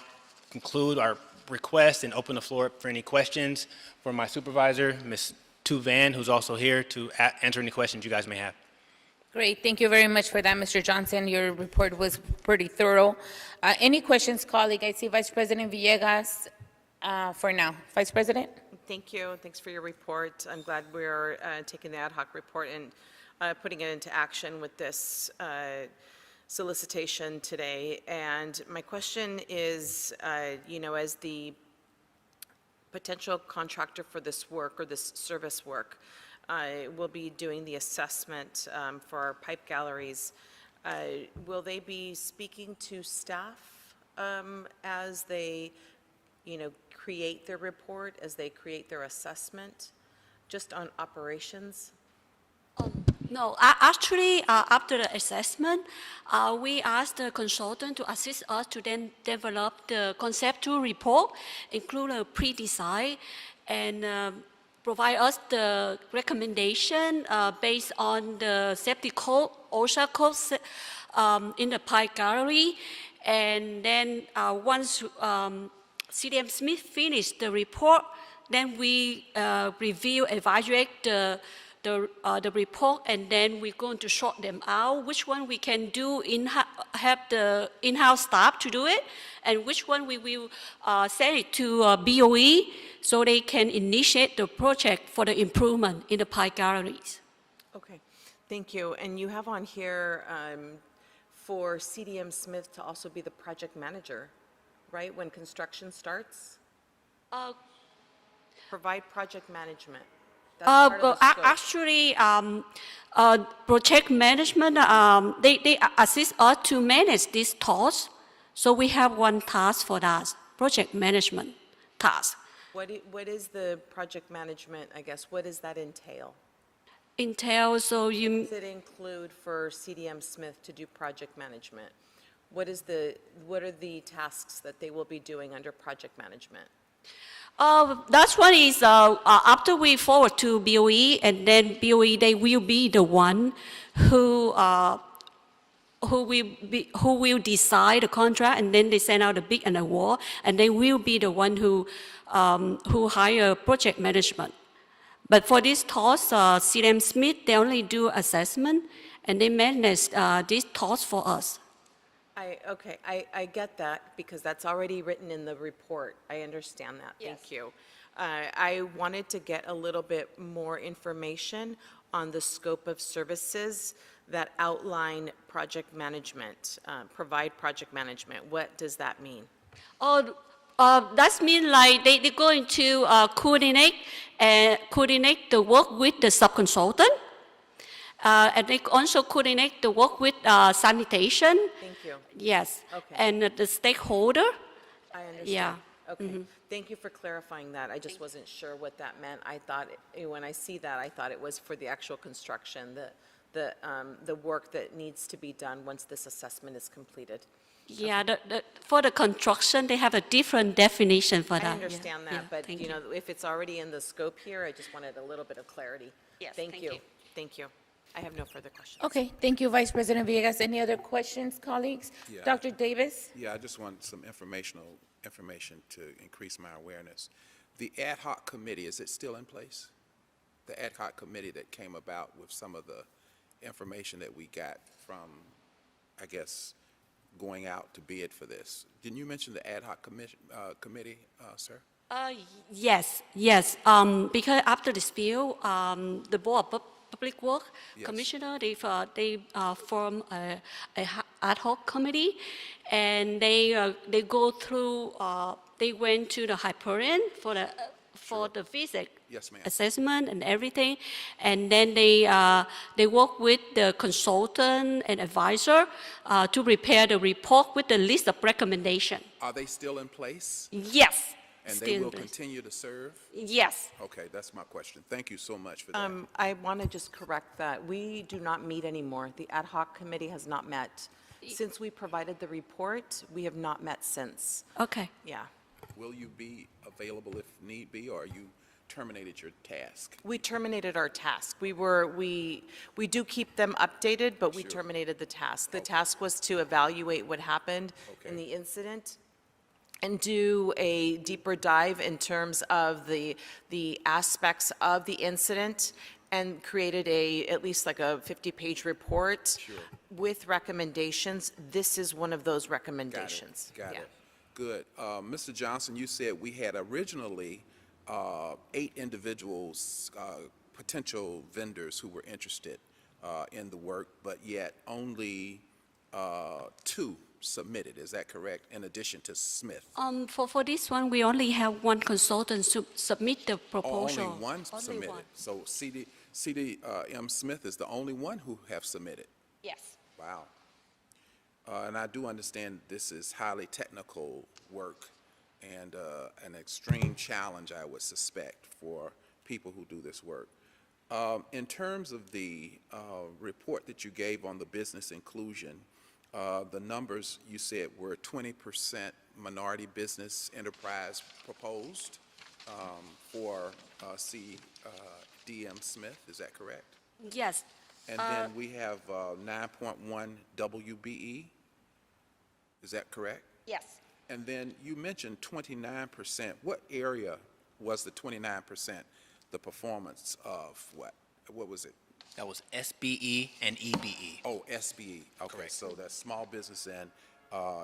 S19: conclude our request and open the floor up for any questions for my supervisor, Ms. Tu Van, who's also here to answer any questions you guys may have.
S5: Great, thank you very much for that, Mr. Johnson. Your report was pretty thorough. Any questions, colleague? I see Vice President Villegas for now. Vice President?
S8: Thank you. Thanks for your report. I'm glad we're taking the ad hoc report and putting it into action with this solicitation today. And my question is, as the potential contractor for this work or this service work will be doing the assessment for our pipe galleries, will they be speaking to staff as they, create their report, as they create their assessment, just on operations?
S20: No, actually, after the assessment, we asked the consultant to assist us to then develop the conceptual report, include a pre-design, and provide us the recommendation based on the safety code, OSHA codes in the pipe gallery. And then once CDM Smith finished the report, then we review, evaluate the report, and then we're going to sort them out, which one we can do, have the in-house staff to do it, and which one we will send it to BOE so they can initiate the project for the improvement in the pipe galleries.
S8: Okay, thank you. And you have on here for CDM Smith to also be the project manager, right, when construction starts? Provide project management.
S20: Actually, project management, they assist us to manage these tasks. So we have one task for that, project management task.
S8: What is the project management, I guess, what does that entail?
S20: So
S8: What does it include for CDM Smith to do project management? What are the tasks that they will be doing under project management?
S20: That's one is after we forward to BOE, and then BOE, they will be the one who will decide the contract, and then they send out the bid and award, and they will be the one who hire project management. But for this task, CDM Smith, they only do assessment, and they manage this task for us.
S8: Okay, I get that because that's already written in the report. I understand that.
S20: Yes.
S8: Thank you. I wanted to get a little bit more information on the scope of services that outline project management, provide project management. What does that mean?
S20: That means like they're going to coordinate the work with the sub-consultant. And they also coordinate the work with sanitation.
S8: Thank you.
S20: Yes.
S8: Okay.
S20: And the stakeholder.
S8: I understand.
S20: Yeah.
S8: Okay.
S20: Mm-hmm.
S8: Thank you for clarifying that. I just wasn't sure what that meant. I thought, when I see that, I thought it was for the actual construction, the work that needs to be done once this assessment is completed.
S20: Yeah, for the construction, they have a different definition for that.
S8: I
S20: Yeah,
S8: understand
S20: yeah,
S8: that, but,
S20: thank
S8: you know, if it's already in the scope here, I just wanted a little bit of clarity.
S20: Yes,
S8: Thank
S20: thank
S8: you.
S20: you.
S8: Thank you. I have no further questions.
S5: Okay, thank you, Vice President Villegas. Any other questions, colleagues?
S14: Yeah.
S5: Dr. Davis?
S14: Yeah, I just want some information to increase my awareness. The ad hoc committee, is it still in place? The ad hoc committee that came about with some of the information that we got from, I guess, going out to bid for this. Didn't you mention the ad hoc committee, sir?
S20: Yes, yes. Because after the spill, the Board of Public Works
S14: Yes.
S20: Commissioner, they form a ad hoc committee, and they go through. They went to the Hyperion for the physics
S14: Yes, ma'am.
S20: assessment and everything, and then they work with the consultant and advisor to prepare the report with the list of recommendation.
S14: Are they still in place?
S20: Yes.
S14: And
S20: still
S14: they
S20: in
S14: will
S20: place.
S14: continue to serve?
S20: Yes.
S14: Okay, that's my question. Thank you so much for that.
S8: I want to just correct that. We do not meet anymore. The ad hoc committee has not met. Since we provided the report, we have not met since.
S20: Okay.
S8: Yeah.
S14: Will you be available if need be, or you terminated your task?
S8: We terminated our task. We do keep them updated, but we terminated the task. The task was to evaluate what happened in the incident and do a deeper dive in terms of the aspects of the incident, and created at least like a 50-page report with recommendations. This is one of those recommendations.
S14: Got
S8: Yeah.
S14: it. Good. Mr. Johnson, you said we had originally 8 individuals, potential vendors who were interested in the work, but yet only 2 submitted. Is that correct, in addition to Smith?
S20: For this one, we only have one consultant submit the proposal.
S14: Only one submitted.
S20: one.
S14: So CDM Smith is the only one who have submitted.
S20: Yes.
S14: Wow. And I do understand this is highly technical work and an extreme challenge, I would suspect, for people who do this work. In terms of the report that you gave on the business inclusion, the numbers you said were 20% minority business enterprise proposed for CDM Smith. Is that correct?
S20: Yes.
S14: And then we have 9.1 WBE. Is that correct?
S20: Yes.
S14: And then you mentioned 29%. What area was the 29%, the performance of what? What was it?
S19: That was SBE and EBE.
S14: Oh, SBE. Okay, so that's small business and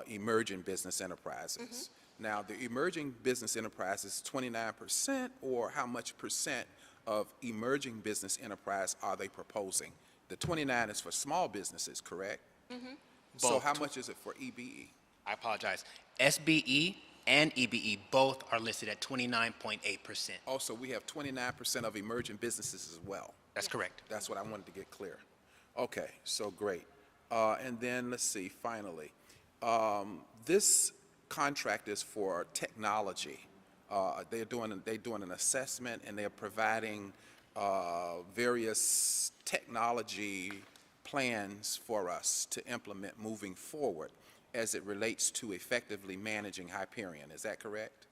S14: emerging business enterprises. Now, the emerging business enterprises, 29%, or how much percent of emerging business enterprise are they proposing? The 29 is for small businesses, correct? So
S19: Both.
S14: how much is it for EBE?
S19: I apologize. SBE and EBE both are listed at 29.8%.
S14: Also, we have 29% of emerging businesses as well.
S19: That's correct.
S14: That's what I wanted to get clear. Okay, so great. And then, let's see, finally, this contract is for technology. They're doing an assessment, and they're providing various technology plans for us to implement moving forward as it relates to effectively managing Hyperion. Is that correct?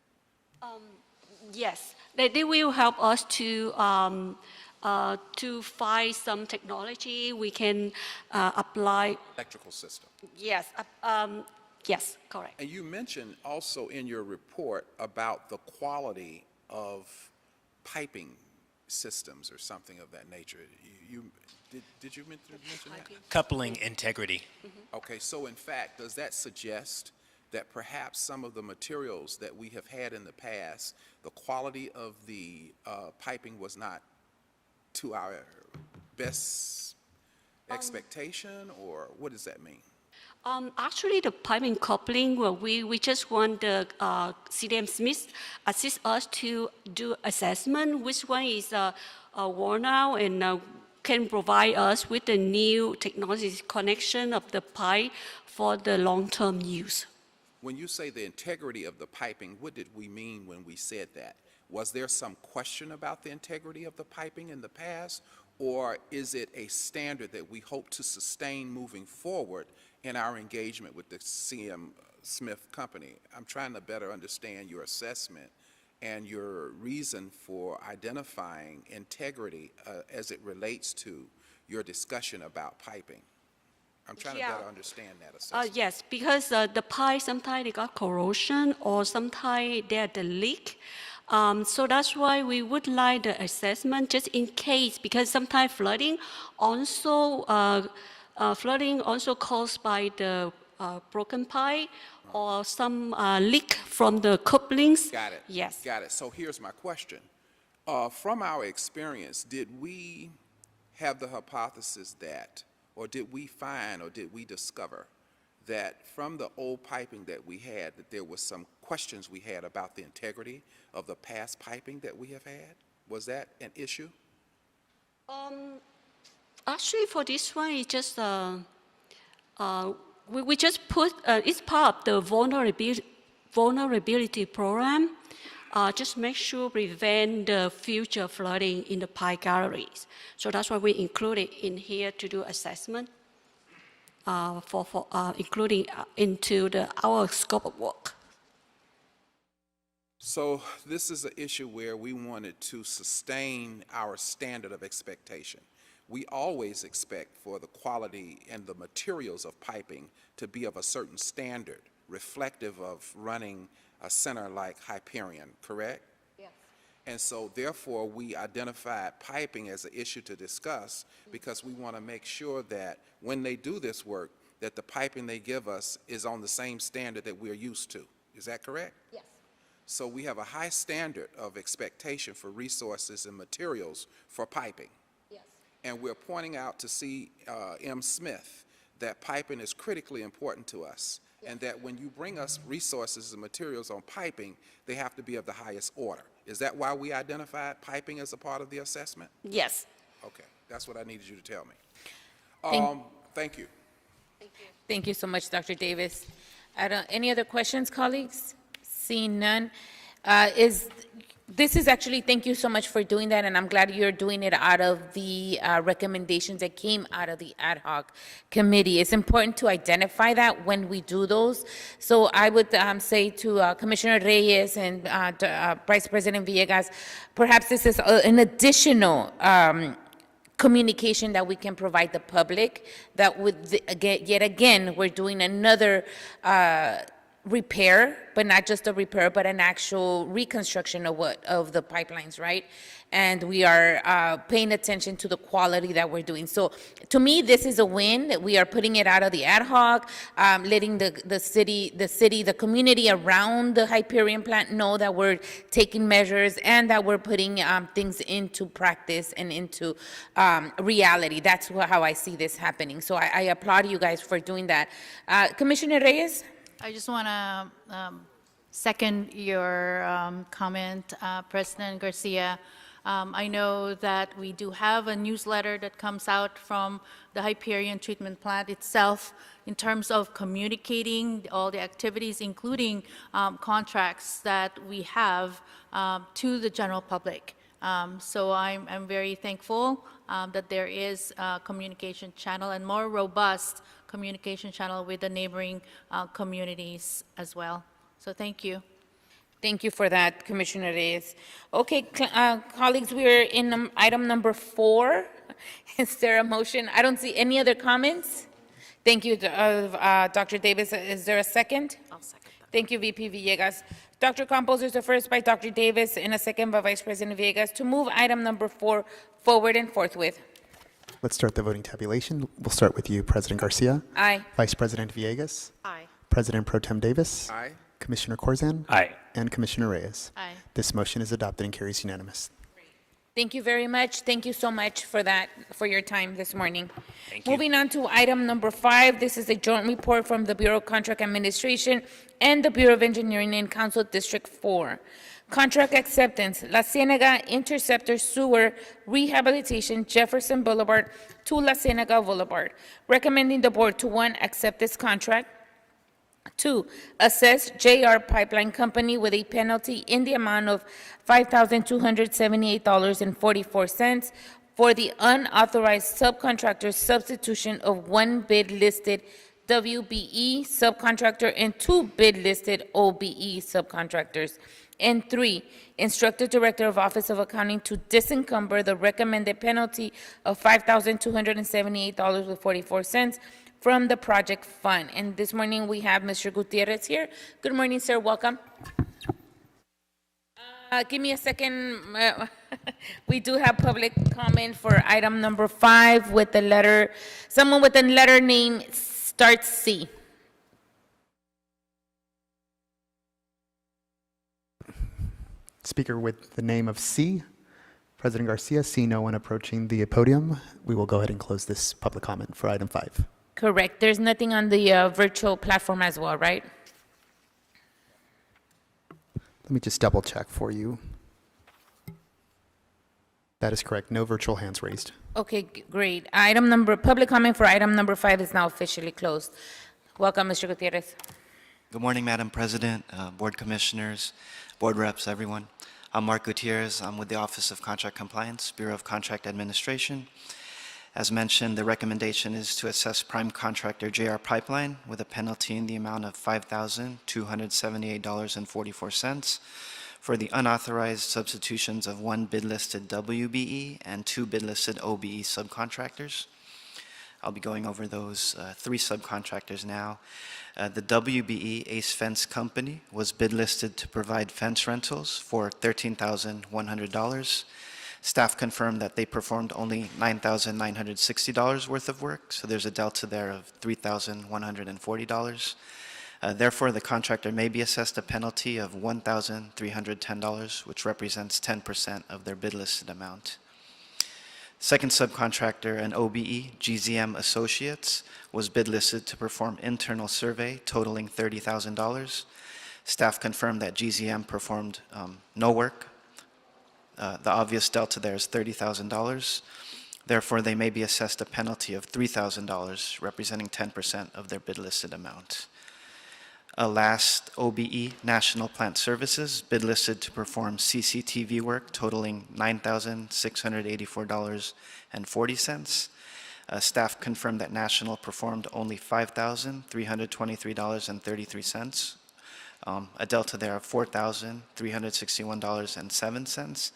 S20: Yes. They will help us to find some technology we can apply.
S14: Electrical system.
S20: Yes. Yes, correct.
S14: And you mentioned also in your report about the quality of piping systems or something of that nature. Did you mention that?
S19: Coupling integrity.
S14: Okay, so in fact, does that suggest that perhaps some of the materials that we have had in the past, the quality of the piping was not to our best expectation, or what does that mean?
S20: Actually, the piping coupling, well, we just want the CDM Smith assist us to do assessment, which one is worn out and can provide us with the new technology connection of the pipe for the long-term use.
S14: When you say the integrity of the piping, what did we mean when we said that? Was there some question about the integrity of the piping in the past, or is it a standard that we hope to sustain moving forward in our engagement with the CM Smith Company? I'm trying to better understand your assessment and your reason for identifying integrity as it relates to your discussion about piping. I'm trying to better understand that assessment.
S20: Yes, because the pipe, sometimes they got corrosion or sometimes they had a leak. So that's why we would like the assessment just in case, because sometimes flooding also caused by the broken pipe or some leak from the couplings.
S14: Got it.
S20: Yes.
S14: Got it. So here's my question. From our experience, did we have the hypothesis that, or did we find, or did we discover that from the old piping that we had, that there was some questions we had about the integrity of the past piping that we have had? Was that an issue?
S20: Actually, for this one, it's just we just put it's part of the vulnerability program. Just make sure prevent the future flooding in the pipe galleries. So that's why we include it in here to do assessment including into our scope of work.
S14: So this is an issue where we wanted to sustain our standard of expectation. We always expect for the quality and the materials of piping to be of a certain standard, reflective of running a center like Hyperion, correct?
S20: Yes.
S14: And so therefore we identified piping as an issue to discuss because we want to make sure that when they do this work, that the piping they give us is on the same standard that we're used to. Is that correct?
S20: Yes.
S14: So we have a high standard of expectation for resources and materials for piping.
S20: Yes.
S14: And we're pointing out to CM Smith that piping is critically important to us, and that when you bring us resources and materials on piping, they have to be of the highest order. Is that why we identified piping as a part of the assessment?
S20: Yes.
S14: Okay, that's what I needed you to tell me. Thank you.
S5: Thank you so much, Dr. Davis. Any other questions, colleagues? Seeing none. This is actually, thank you so much for doing that, and I'm glad you're doing it out of the recommendations that came out of the ad hoc committee. It's important to identify that when we do those. So I would say to Commissioner Reyes and Vice President Villegas, perhaps this is an additional communication that we can provide the public, that would, yet again, we're doing another repair, but not just a repair, but an actual reconstruction of the pipelines, right? And we are paying attention to the quality that we're doing. So to me, this is a win. That we are putting it out of the ad hoc, letting the city, the community around the Hyperion plant know that we're taking measures and that we're putting things into practice and into reality. That's how I see this happening. So I applaud you guys for doing that. Commissioner Reyes?
S16: I just want to second your comment, President Garcia. I know that we do have a newsletter that comes out from the Hyperion treatment plant itself in terms of communicating all the activities, including contracts that we have to the general public. So I'm very thankful that there is a communication channel and more robust communication channel with the neighboring communities as well. So thank you.
S5: Thank you for that, Commissioner Reyes. Okay, colleagues, we are in item number 4. Is there a motion? I don't see any other comments. Thank you, Dr. Davis. Is there a second?
S8: I'll second that.
S5: Thank you, VP Villegas. Dr. Campos, there's a first by Dr. Davis and a second by Vice President Villegas to move item number 4 forward and forthwith.
S2: Let's start the voting tabulation. We'll start with you, President Garcia.
S5: Aye.
S2: Vice President Villegas.
S20: Aye.
S2: President Pro Tem Davis.
S14: Aye.
S2: Commissioner Corzan.
S11: Aye.
S2: And Commissioner Reyes.
S16: Aye.
S2: This motion is adopted and carries unanimous.
S5: Thank you very much. Thank you so much for that, for your time this morning.
S18: Thank you.
S5: Moving on to item number 5. This is a joint report from the Bureau of Contract Administration and the Bureau of Engineering in Council District 4. Contract acceptance, La Cienega Interceptor Sewer Rehabilitation, Jefferson Boulevard to La Cienega Boulevard. Recommending the board to 1, accept this contract. 2, assess JR Pipeline Company with a penalty in the amount of $5,278.44 for the unauthorized subcontractor substitution of one bid listed WBE subcontractor and two bid listed OBE subcontractors. And 3, instruct the Director of Office of Accounting to disencumber the recommended penalty of $5,278.44 from the project fund. And this morning, we have Mr. Gutierrez here. Good morning, sir. Welcome. Give me a second. We do have public comment for item number 5 with the letter, someone with the letter name starts C.
S2: Speaker with the name of C. President Garcia, see no one approaching the podium. We will go ahead and close this public comment for item 5.
S5: Correct. There's nothing on the virtual platform as well, right?
S2: Let me just double check for you. That is correct. No virtual hands raised.
S5: Okay, great. Public comment for item number 5 is now officially closed. Welcome, Mr. Gutierrez.
S21: Good morning, Madam President, Board Commissioners, Board Reps, everyone. I'm Mark Gutierrez. I'm with the Office of Contract Compliance, Bureau of Contract Administration. As mentioned, the recommendation is to assess prime contractor JR Pipeline with a penalty in the amount of $5,278.44 for the unauthorized substitutions of one bid-listed WBE and two bid-listed OBE subcontractors. I'll be going over those 3 subcontractors now. The WBE Ace Fence Company was bid listed to provide fence rentals for $13,100. Staff confirmed that they performed only $9,960 worth of work, so there's a delta there of $3,140. Therefore, the contractor may be assessed a penalty of $1,310, which represents 10% of their bid listed amount. Second subcontractor, an OBE, GZM Associates, was bid listed to perform internal survey totaling $30,000. Staff confirmed that GZM performed no work. The obvious delta there is $30,000. Therefore, they may be assessed a penalty of $3,000, representing 10% of their bid listed amount. Last, OBE, National Plant Services, bid listed to perform CCTV work totaling $9,684.40. Staff confirmed that National performed only $5,323.33, a delta there of $4,361.07.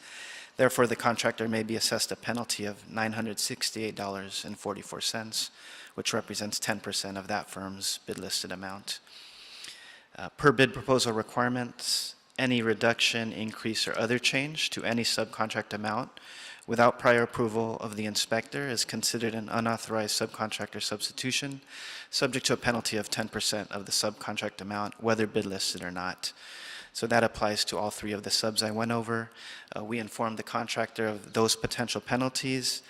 S21: Therefore, the contractor may be assessed a penalty of $968.44, which represents 10% of that firm's bid listed amount. Per bid proposal requirements, any reduction, increase, or other change to any subcontract amount without prior approval of the inspector is considered an unauthorized subcontractor substitution, subject to a penalty of 10% of the subcontract amount, whether bid listed or not. So that applies to all 3 of the subs I went over. We informed the contractor of those potential penalties.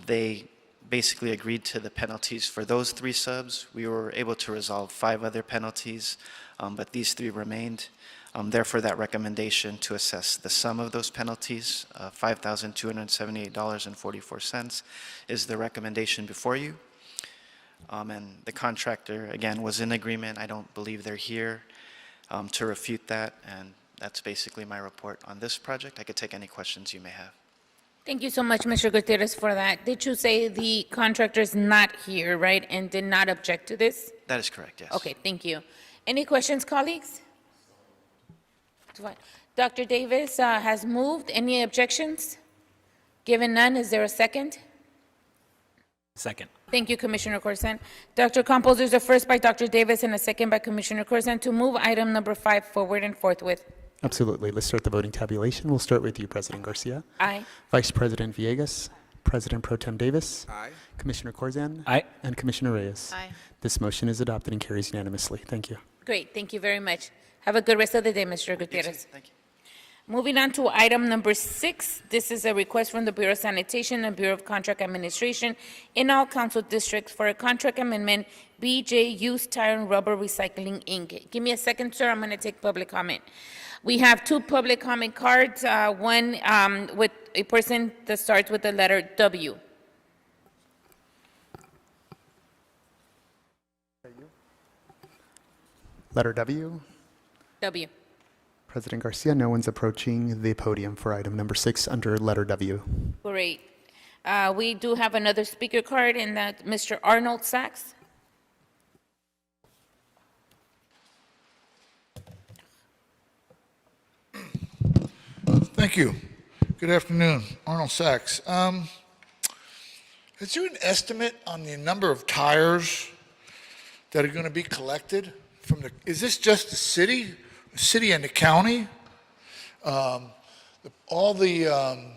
S21: They basically agreed to the penalties for those 3 subs. We were able to resolve 5 other penalties, but these 3 remained. Therefore, that recommendation to assess the sum of those penalties, $5,278.44, is the recommendation before you. And the contractor, again, was in agreement. I don't believe they're here to refute that, and that's basically my report on this project. I could take any questions you may have.
S5: Thank you so much, Mr. Gutierrez, for that. Did you say the contractor is not here, right, and did not object to this?
S21: That is correct, yes.
S5: Okay, thank you. Any questions, colleagues? Dr. Davis has moved. Any objections? Given none, is there a second?
S18: Second.
S5: Thank you, Commissioner Corson. Dr. Campos, there's a first by Dr. Davis and a second by Commissioner Corson to move item number 5 forward and forthwith.
S2: Absolutely. Let's start the voting tabulation. We'll start with you, President Garcia.
S5: Aye.
S2: Vice President Villegas. President Pro Tem Davis.
S14: Aye.
S2: Commissioner Corzan.
S11: Aye.
S2: And Commissioner Reyes.
S16: Aye.
S2: This motion is adopted and carries unanimously. Thank you.
S5: Great, thank you very much. Have a good rest of the day, Mr. Gutierrez.
S21: Thank you.
S5: Moving on to item number 6, this is a request from the Bureau of Sanitation and Bureau of Contract Administration in all council districts for a contract amendment, BJ Used Tire and Rubber Recycling, Inc. Give me a second, sir, I'm going to take public comment. We have 2 public comment cards, one with a person that starts with the letter W.
S2: Letter W.
S5: W.
S2: President Garcia, no one's approaching the podium for item number 6 under letter W.
S5: Great. We do have another speaker card, and that Mr. Arnold Sachs.
S3: Thank you. Good afternoon. Arnold Sachs. Is there an estimate on the number of tires that are going to be collected from the, is this just the city and the county? All the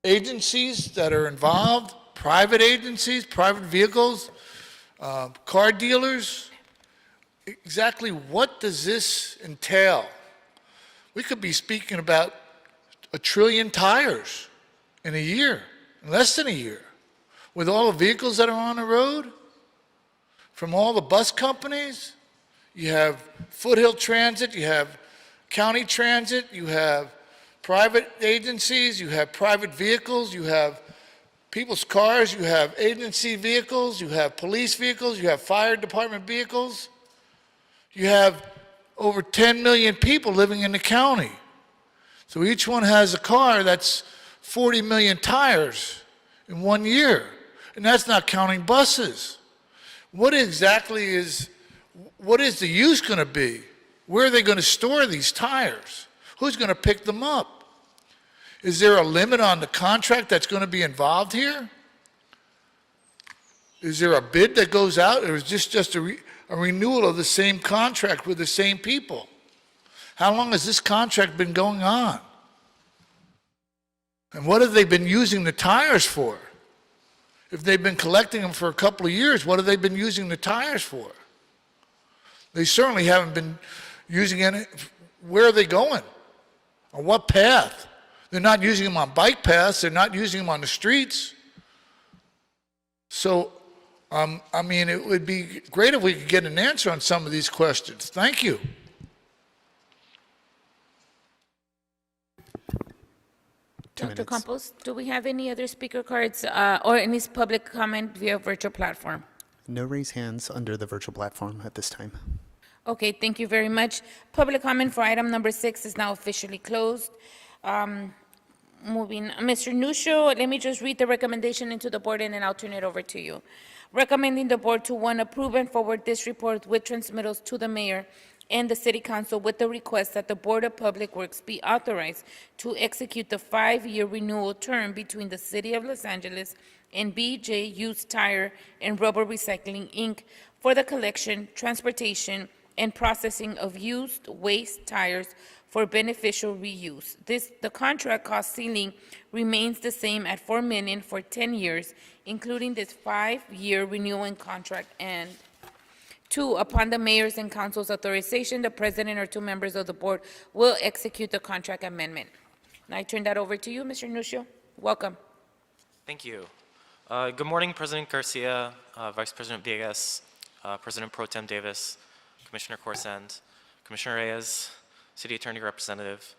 S3: agencies that are involved, private agencies, private vehicles, car dealers, exactly what does this entail? We could be speaking about 1 trillion tires in a year, in less than a year, with all the vehicles that are on the road, from all the bus companies. You have Foothill Transit, you have County Transit, you have private agencies, you have private vehicles, you have people's cars, you have agency vehicles, you have police vehicles, you have fire department vehicles. You have over 10 million people living in the county. So each one has a car. That's 40 million tires in 1 year. And that's not counting buses. What exactly is, what is the use going to be? Where are they going to store these tires? Who's going to pick them up? Is there a limit on the contract that's going to be involved here? Is there a bid that goes out, or is this just a renewal of the same contract with the same people? How long has this contract been going on? And what have they been using the tires for? If they've been collecting them for a couple of years, what have they been using the tires for? They certainly haven't been using any. Where are they going? On what path? They're not using them on bike paths. They're not using them on the streets. So, I mean, it would be great if we could get an answer on some of these questions. Thank you.
S5: Dr. Campos, do we have any other speaker cards or any public comment via virtual platform?
S2: No raised hands under the virtual platform at this time.
S5: Okay, thank you very much. Public comment for item number 6 is now officially closed. Moving, Mr. Nucio, let me just read the recommendation into the board and then I'll turn it over to you. Recommending the board to, 1, approve and forward this report with transmittals to the mayor and the city council with the request that the Board of Public Works be authorized to execute the 5-year renewal term between the City of Los Angeles and BJ Used Tire and Rubber Recycling, Inc. for the collection, transportation, and processing of used waste tires for beneficial reuse. The contract cost ceiling remains the same at $4 million for 10 years, including this 5-year renewal contract. And 2, upon the mayor's and council's authorization, the president or 2 members of the board will execute the contract amendment. Now I turn that over to you, Mr. Nucio. Welcome.
S22: Thank you. Good morning, President Garcia, Vice President Villegas, President Pro Tem Davis, Commissioner Corsend, Commissioner Reyes, City Attorney Representative,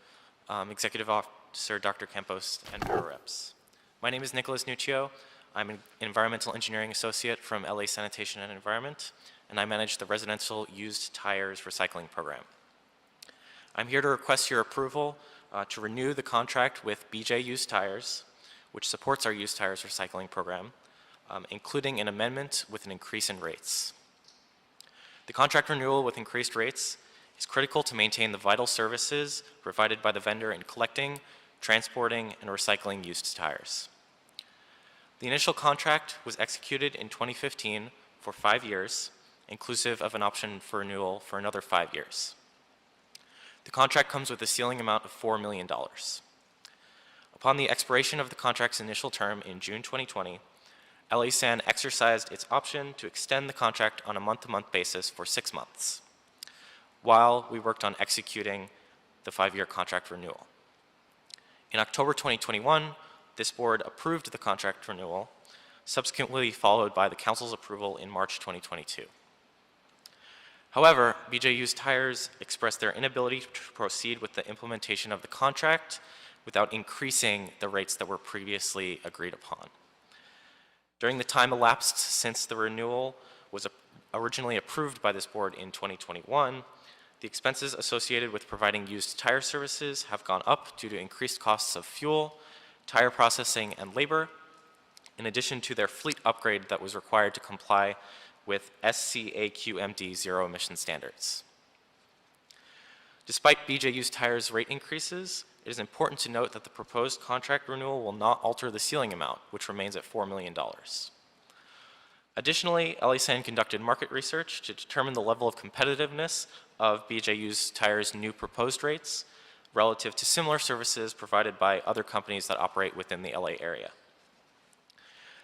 S22: Executive Officer Dr. Campos, and Bureau Reps. My name is Nicholas Nuccio. I'm an Environmental Engineering Associate from LA Sanitation and Environment, and I manage the Residential Used Tires Recycling Program. I'm here to request your approval to renew the contract with BJ Used Tires, which supports our used tires recycling program, including an amendment with an increase in rates. The contract renewal with increased rates is critical to maintain the vital services provided by the vendor in collecting, transporting, and recycling used tires. The initial contract was executed in 2015 for 5 years, inclusive of an option for renewal for another 5 years. The contract comes with a ceiling amount of $4 million. Upon the expiration of the contract's initial term in June 2020, LA San exercised its option to extend the contract on a month-to-month basis for 6 months, while we worked on executing the 5-year contract renewal. In October 2021, this board approved the contract renewal, subsequently followed by the council's approval in March 2022. However, BJ Used Tires expressed their inability to proceed with the implementation of the contract without increasing the rates that were previously agreed upon. During the time elapsed since the renewal was originally approved by this board in 2021, the expenses associated with providing used tire services have gone up due to increased costs of fuel, tire processing, and labor, in addition to their fleet upgrade that was required to comply with SCAQMD zero emission standards. Despite BJ Used Tires rate increases, it is important to note that the proposed contract renewal will not alter the ceiling amount, which remains at $4 million. Additionally, LA San conducted market research to determine the level of competitiveness of BJ Used Tires' new proposed rates relative to similar services provided by other companies that operate within the LA area.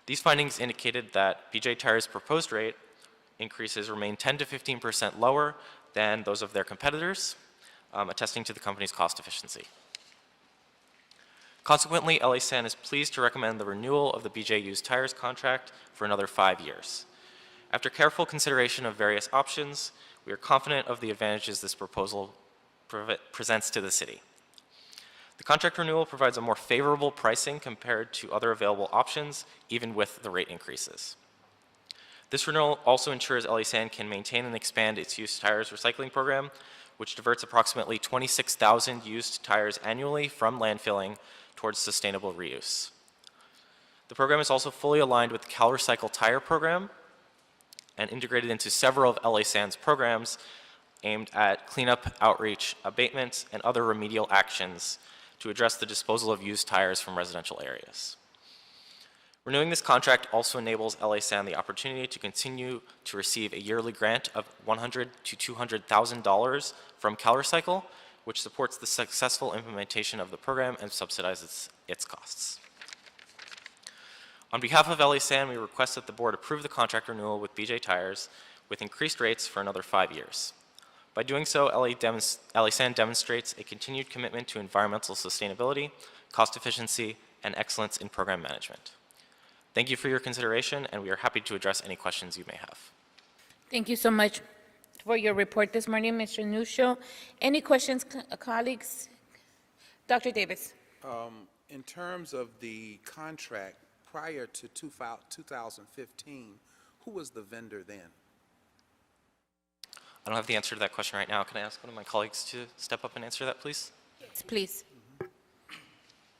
S22: These findings indicated that BJ Tires' proposed rate increases remain 10 to 15% lower than those of their competitors, attesting to the company's cost efficiency. Consequently, LA San is pleased to recommend the renewal of the BJ Used Tires contract for another 5 years. After careful consideration of various options, we are confident of the advantages this proposal presents to the city. The contract renewal provides a more favorable pricing compared to other available options, even with the rate increases. This renewal also ensures LA San can maintain and expand its used tires recycling program, which diverts approximately 26,000 used tires annually from landfilling towards sustainable reuse. The program is also fully aligned with the CalRecycle tire program and integrated into several of LA San's programs aimed at cleanup, outreach, abatements, and other remedial actions to address the disposal of used tires from residential areas. Renewing this contract also enables LA San the opportunity to continue to receive a yearly grant of $100,000 to $200,000 from CalRecycle, which supports the successful implementation of the program and subsidizes its costs. On behalf of LA San, we request that the board approve the contract renewal with BJ Tires with increased rates for another 5 years. By doing so, LA San demonstrates a continued commitment to environmental sustainability, cost efficiency, and excellence in program management. Thank you for your consideration, and we are happy to address any questions you may have.
S5: Thank you so much for your report this morning, Mr. Nucio. Any questions, colleagues? Dr. Davis.
S14: In terms of the contract prior to 2015, who was the vendor then?
S22: I don't have the answer to that question right now. Can I ask one of my colleagues to step up and answer that, please?
S5: Yes, please.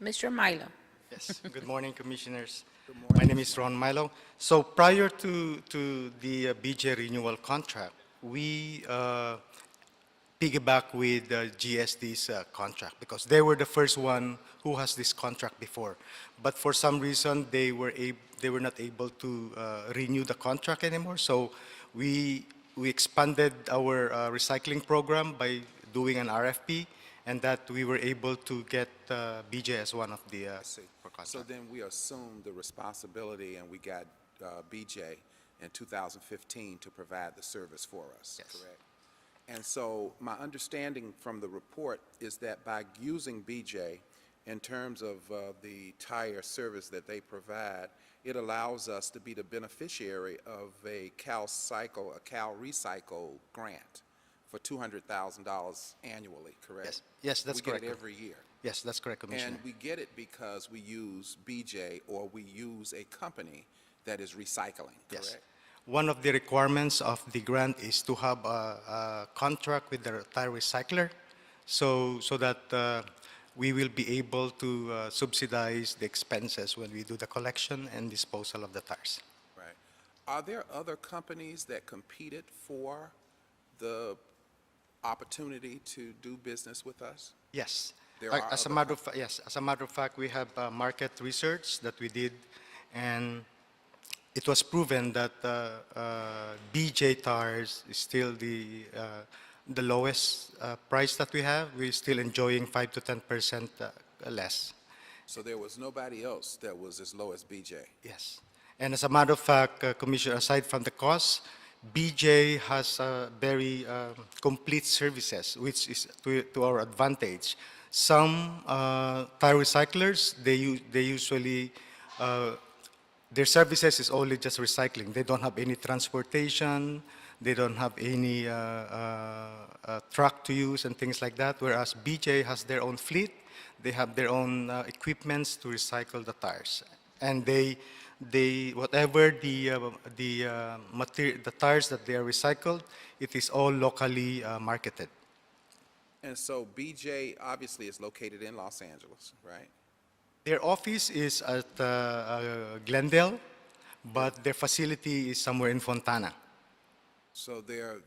S5: Mr. Milo.
S6: Yes, good morning, commissioners. My name is Ron Milo. So prior to the BJ renewal contract, we piggyback with GSD's contract because they were the first one who has this contract before. But for some reason, they were not able to renew the contract anymore. So we expanded our recycling program by doing an RFP, and that we were able to get BJ as one of the
S14: So then we assumed the responsibility and we got BJ in 2015 to provide the service for us,
S6: Yes.
S14: correct? And so my understanding from the report is that by using BJ in terms of the tire service that they provide, it allows us to be the beneficiary of a Cal Recycle grant for $200,000 annually, correct?
S6: Yes, yes, that's correct.
S14: We get it every year.
S6: Yes, that's correct, Commissioner.
S14: And we get it because we use BJ or we use a company that is recycling,
S6: Yes.
S14: correct?
S6: One of the requirements of the grant is to have a contract with the tire recycler so that we will be able to subsidize the expenses when we do the collection and disposal of the tires.
S14: Right. Are there other companies that competed for the opportunity to do business with us?
S6: Yes.
S14: There are
S6: As a
S14: other
S6: matter of yes, as a matter of fact, we have market research that we did, and it was proven that BJ tires is still the lowest price that we have. We're still enjoying 5 to 10% less.
S14: So there was nobody else that was as low as BJ?
S6: Yes. And as a matter of fact, Commissioner, aside from the cost, BJ has very complete services, which is to our advantage. Some tire recyclers, they usually, their services is only just recycling. They don't have any transportation, they don't have any truck to use and things like that, whereas BJ has their own fleet, they have their own equipments to recycle the tires. And whatever the tires that they are recycled, it is all locally marketed.
S14: And so BJ obviously is located in Los Angeles, right?
S6: Their office is at Glendale, but their facility is somewhere in Fontana.
S14: So the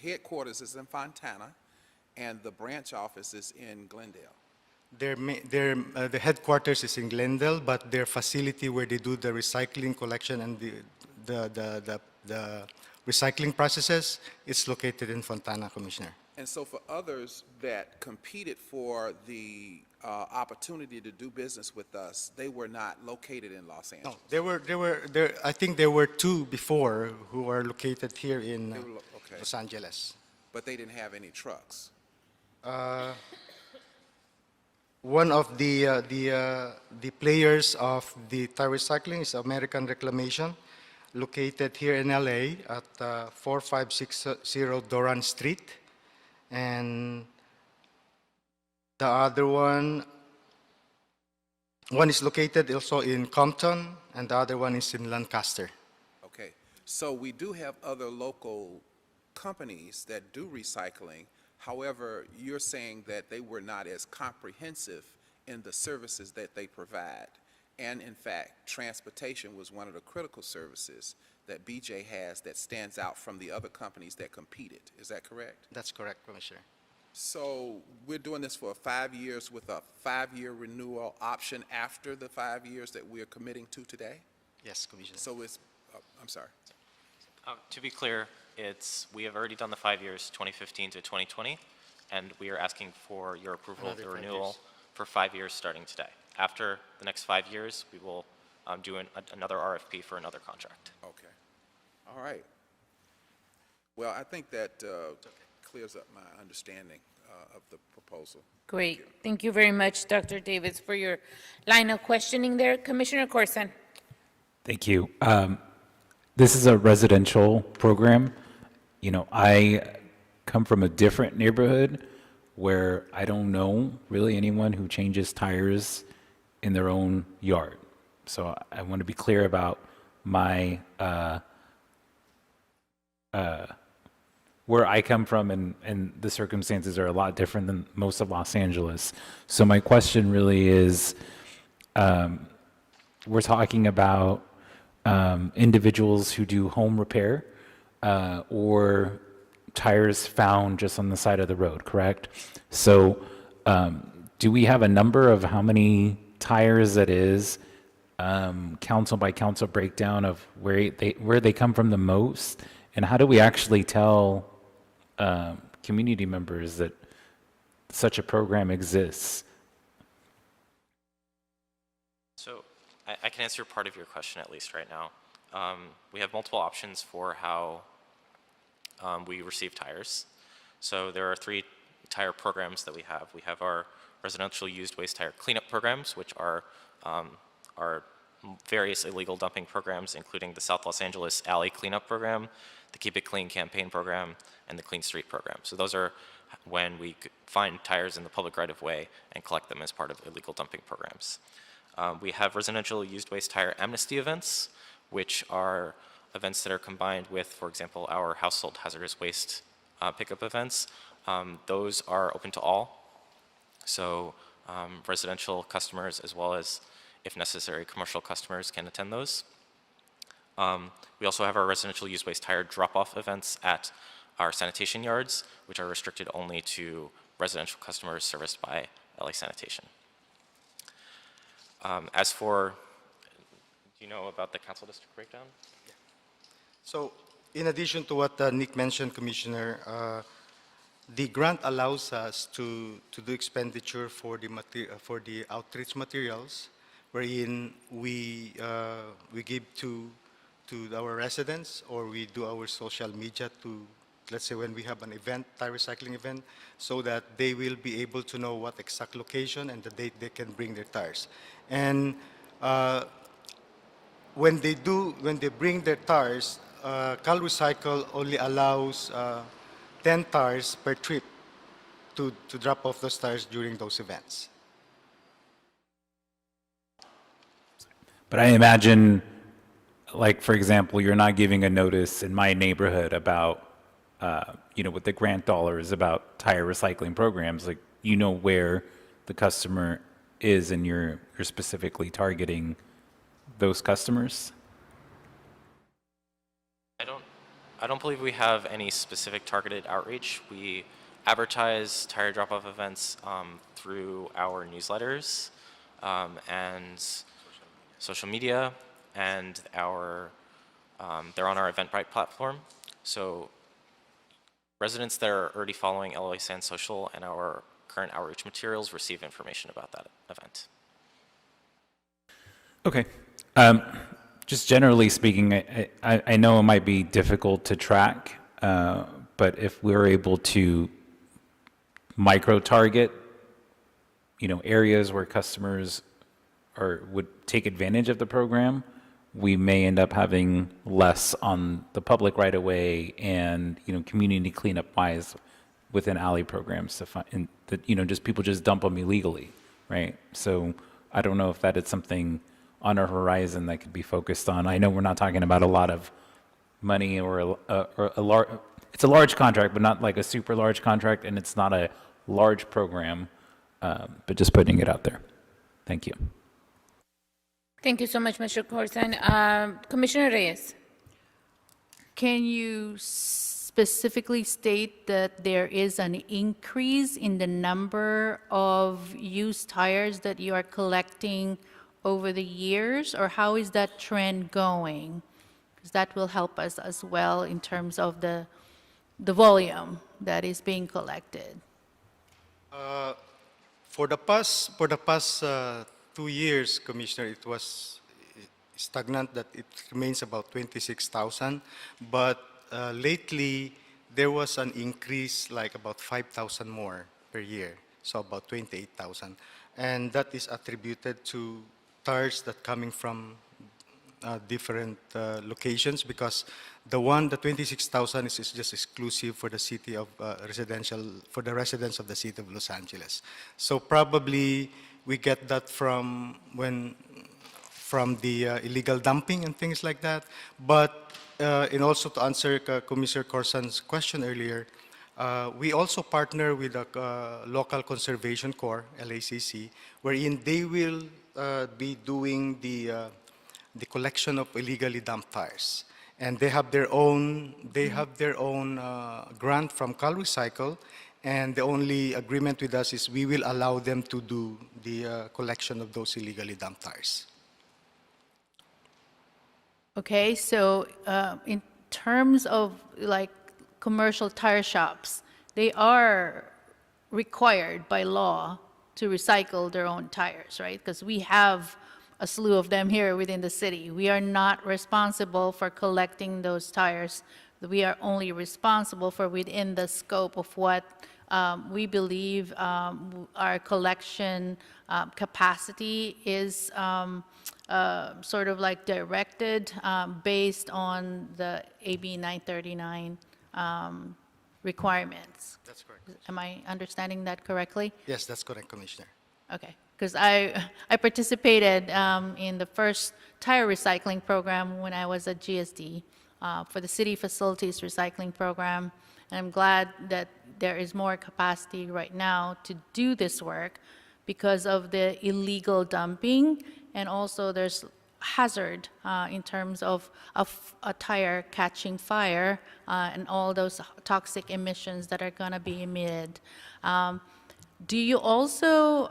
S14: headquarters is in Fontana, and the branch office is in Glendale.
S6: The headquarters is in Glendale, but their facility where they do the recycling collection and the recycling processes is located in Fontana, Commissioner.
S14: And so for others that competed for the opportunity to do business with us, they were not located in Los Angeles.
S6: No, I think there were two before who are located here in
S14: Okay.
S6: Los Angeles.
S14: But they didn't have any trucks.
S6: One of the players of the tire recycling is American Reclamation, located here in LA at 4560 Doran Street. And the other one is located also in Compton, and the other one is in Lancaster.
S14: Okay, so we do have other local companies that do recycling. However, you're saying that they were not as comprehensive in the services that they provide. And in fact, transportation was one of the critical services that BJ has that stands out from the other companies that competed. Is that correct?
S6: That's correct, Commissioner.
S14: So we're doing this for 5 years with a 5-year renewal option after the 5 years that we're committing to today?
S6: Yes, Commissioner.
S14: So it's, I'm sorry.
S22: To be clear, we have already done the 5 years, 2015 to 2020, and we are asking for your approval of the
S6: Another 5
S22: renewal
S6: years.
S22: for 5 years starting today. After the next 5 years, we will do another RFP for another contract.
S14: Okay. All right. Well, I think that clears up my understanding of the proposal.
S5: Great. Thank you very much, Dr. Davis, for your line of questioning there. Commissioner Corson.
S11: Thank you. This is a residential program. You know, I come from a different neighborhood where I don't know really anyone who changes tires in their own yard. So I want to be clear about my where I come from, and the circumstances are a lot different than most of Los Angeles. So my question really is, we're talking about individuals who do home repair or tires found just on the side of the road, correct? So do we have a number of how many tires that is, council by council breakdown of where they come from the most? And how do we actually tell community members that such a program exists?
S22: So I can answer part of your question at least right now. We have multiple options for how we receive tires. So there are 3 tire programs that we have. We have our residential used waste tire cleanup programs, which are various illegal dumping programs, including the South Los Angeles Alley Cleanup Program, the Keep It Clean campaign program, and the Clean Street program. So those are when we find tires in the public right-of-way and collect them as part of illegal dumping programs. We have residential used waste tire amnesty events, which are events that are combined with, for example, our household hazardous waste pickup events. Those are open to all. So residential customers, as well as, if necessary, commercial customers can attend those. We also have our residential used waste tire drop-off events at our sanitation yards, which are restricted only to residential customers serviced by LA Sanitation. As for, do you know about the council district breakdown?
S6: So, in addition to what Nick mentioned, Commissioner, the grant allows us to do expenditure for the outreach materials, wherein we give to our residents, or we do our social media to, let's say when we have an event, tire recycling event, so that they will be able to know what exact location and the date they can bring their tires. And when they bring their tires, Cal Recycle only allows 10 tires per trip to drop off those tires during those events.
S11: But I imagine, like, for example, you're not giving a notice in my neighborhood about, with the grant dollars about tire recycling programs. Like, you know where the customer is, and you're specifically targeting those customers?
S22: I don't believe we have any specific targeted outreach. We advertise tire drop-off events through our newsletters and social media, and they're on our Eventbrite platform. So residents that are already following LA San Social and our current outreach materials receive information about that event.
S11: Okay. Just generally speaking, I know it might be difficult to track, but if we're able to micro-target, areas where customers would take advantage of the program, we may end up having less on the public right away and, community cleanup wise within alley programs to find that, just people just dump them illegally, right? So I don't know if that is something on our horizon that could be focused on. I know we're not talking about a lot of money or a large, it's a large contract, but not like a super large contract, and it's not a large program, but just putting it out there. Thank you.
S5: Thank you so much, Mr. Corson. Commissioner Reyes.
S16: Can you specifically state that there is an increase in the number of used tires that you are collecting over the years, or how is that trend going? Because that will help us as well in terms of the volume that is being collected.
S6: For the past 2 years, Commissioner, it was stagnant, that it remains about 26,000. But lately, there was an increase, like about 5,000 more per year, so about 28,000. And that is attributed to tires that coming from different locations, because the 26,000 is just exclusive for the city of for the residents of the city of Los Angeles. So probably we get that from the illegal dumping and things like that. But and also to answer Commissioner Corson's question earlier, we also partner with a local conservation corps, LACC, wherein they will be doing the collection of illegally dumped tires, and they have their own grant from CalRecycle, and the only agreement with us is we will allow them to do the collection of those illegally dumped tires.
S16: Okay, so in terms of like commercial tire shops, they are required by law to recycle their own tires, right? Because we have a slew of them here within the city. We are not responsible for collecting those tires. We are only responsible for within the scope of what we believe our collection capacity is sort of like directed based on the AB 939 requirements.
S6: That's correct.
S16: Am I understanding that correctly?
S6: Yes, that's correct, Commissioner.
S16: Okay, because I participated in the first tire recycling program when I was at GSD for the city facilities recycling program, and I'm glad that there is more capacity right now to do this work because of the illegal dumping, and also there's hazard in terms of a tire catching fire and all those toxic emissions that are going to be emitted. Do you also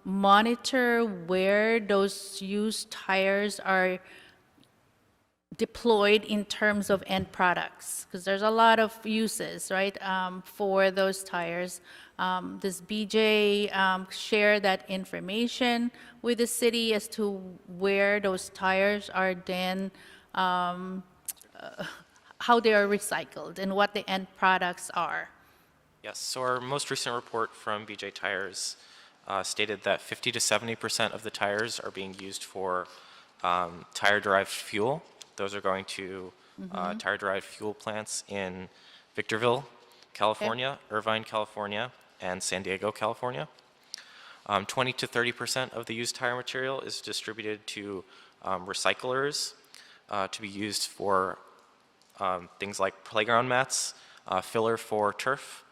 S16: monitor where those used tires are deployed in terms of end products? Because there's a lot of uses, right, for those tires. Does BJ share that information with the city as to where those tires are then, how they are recycled and what the end products are?
S22: Yes, so our most recent report from BJ Tires stated that 50 to 70% of the tires are being used for tire-derived fuel. Those are going to tire-derived fuel plants in Victorville, California, Irvine, California, and San Diego, California. 20 to 30% of the used tire material is distributed to recyclers to be used for things like playground mats, filler for turf,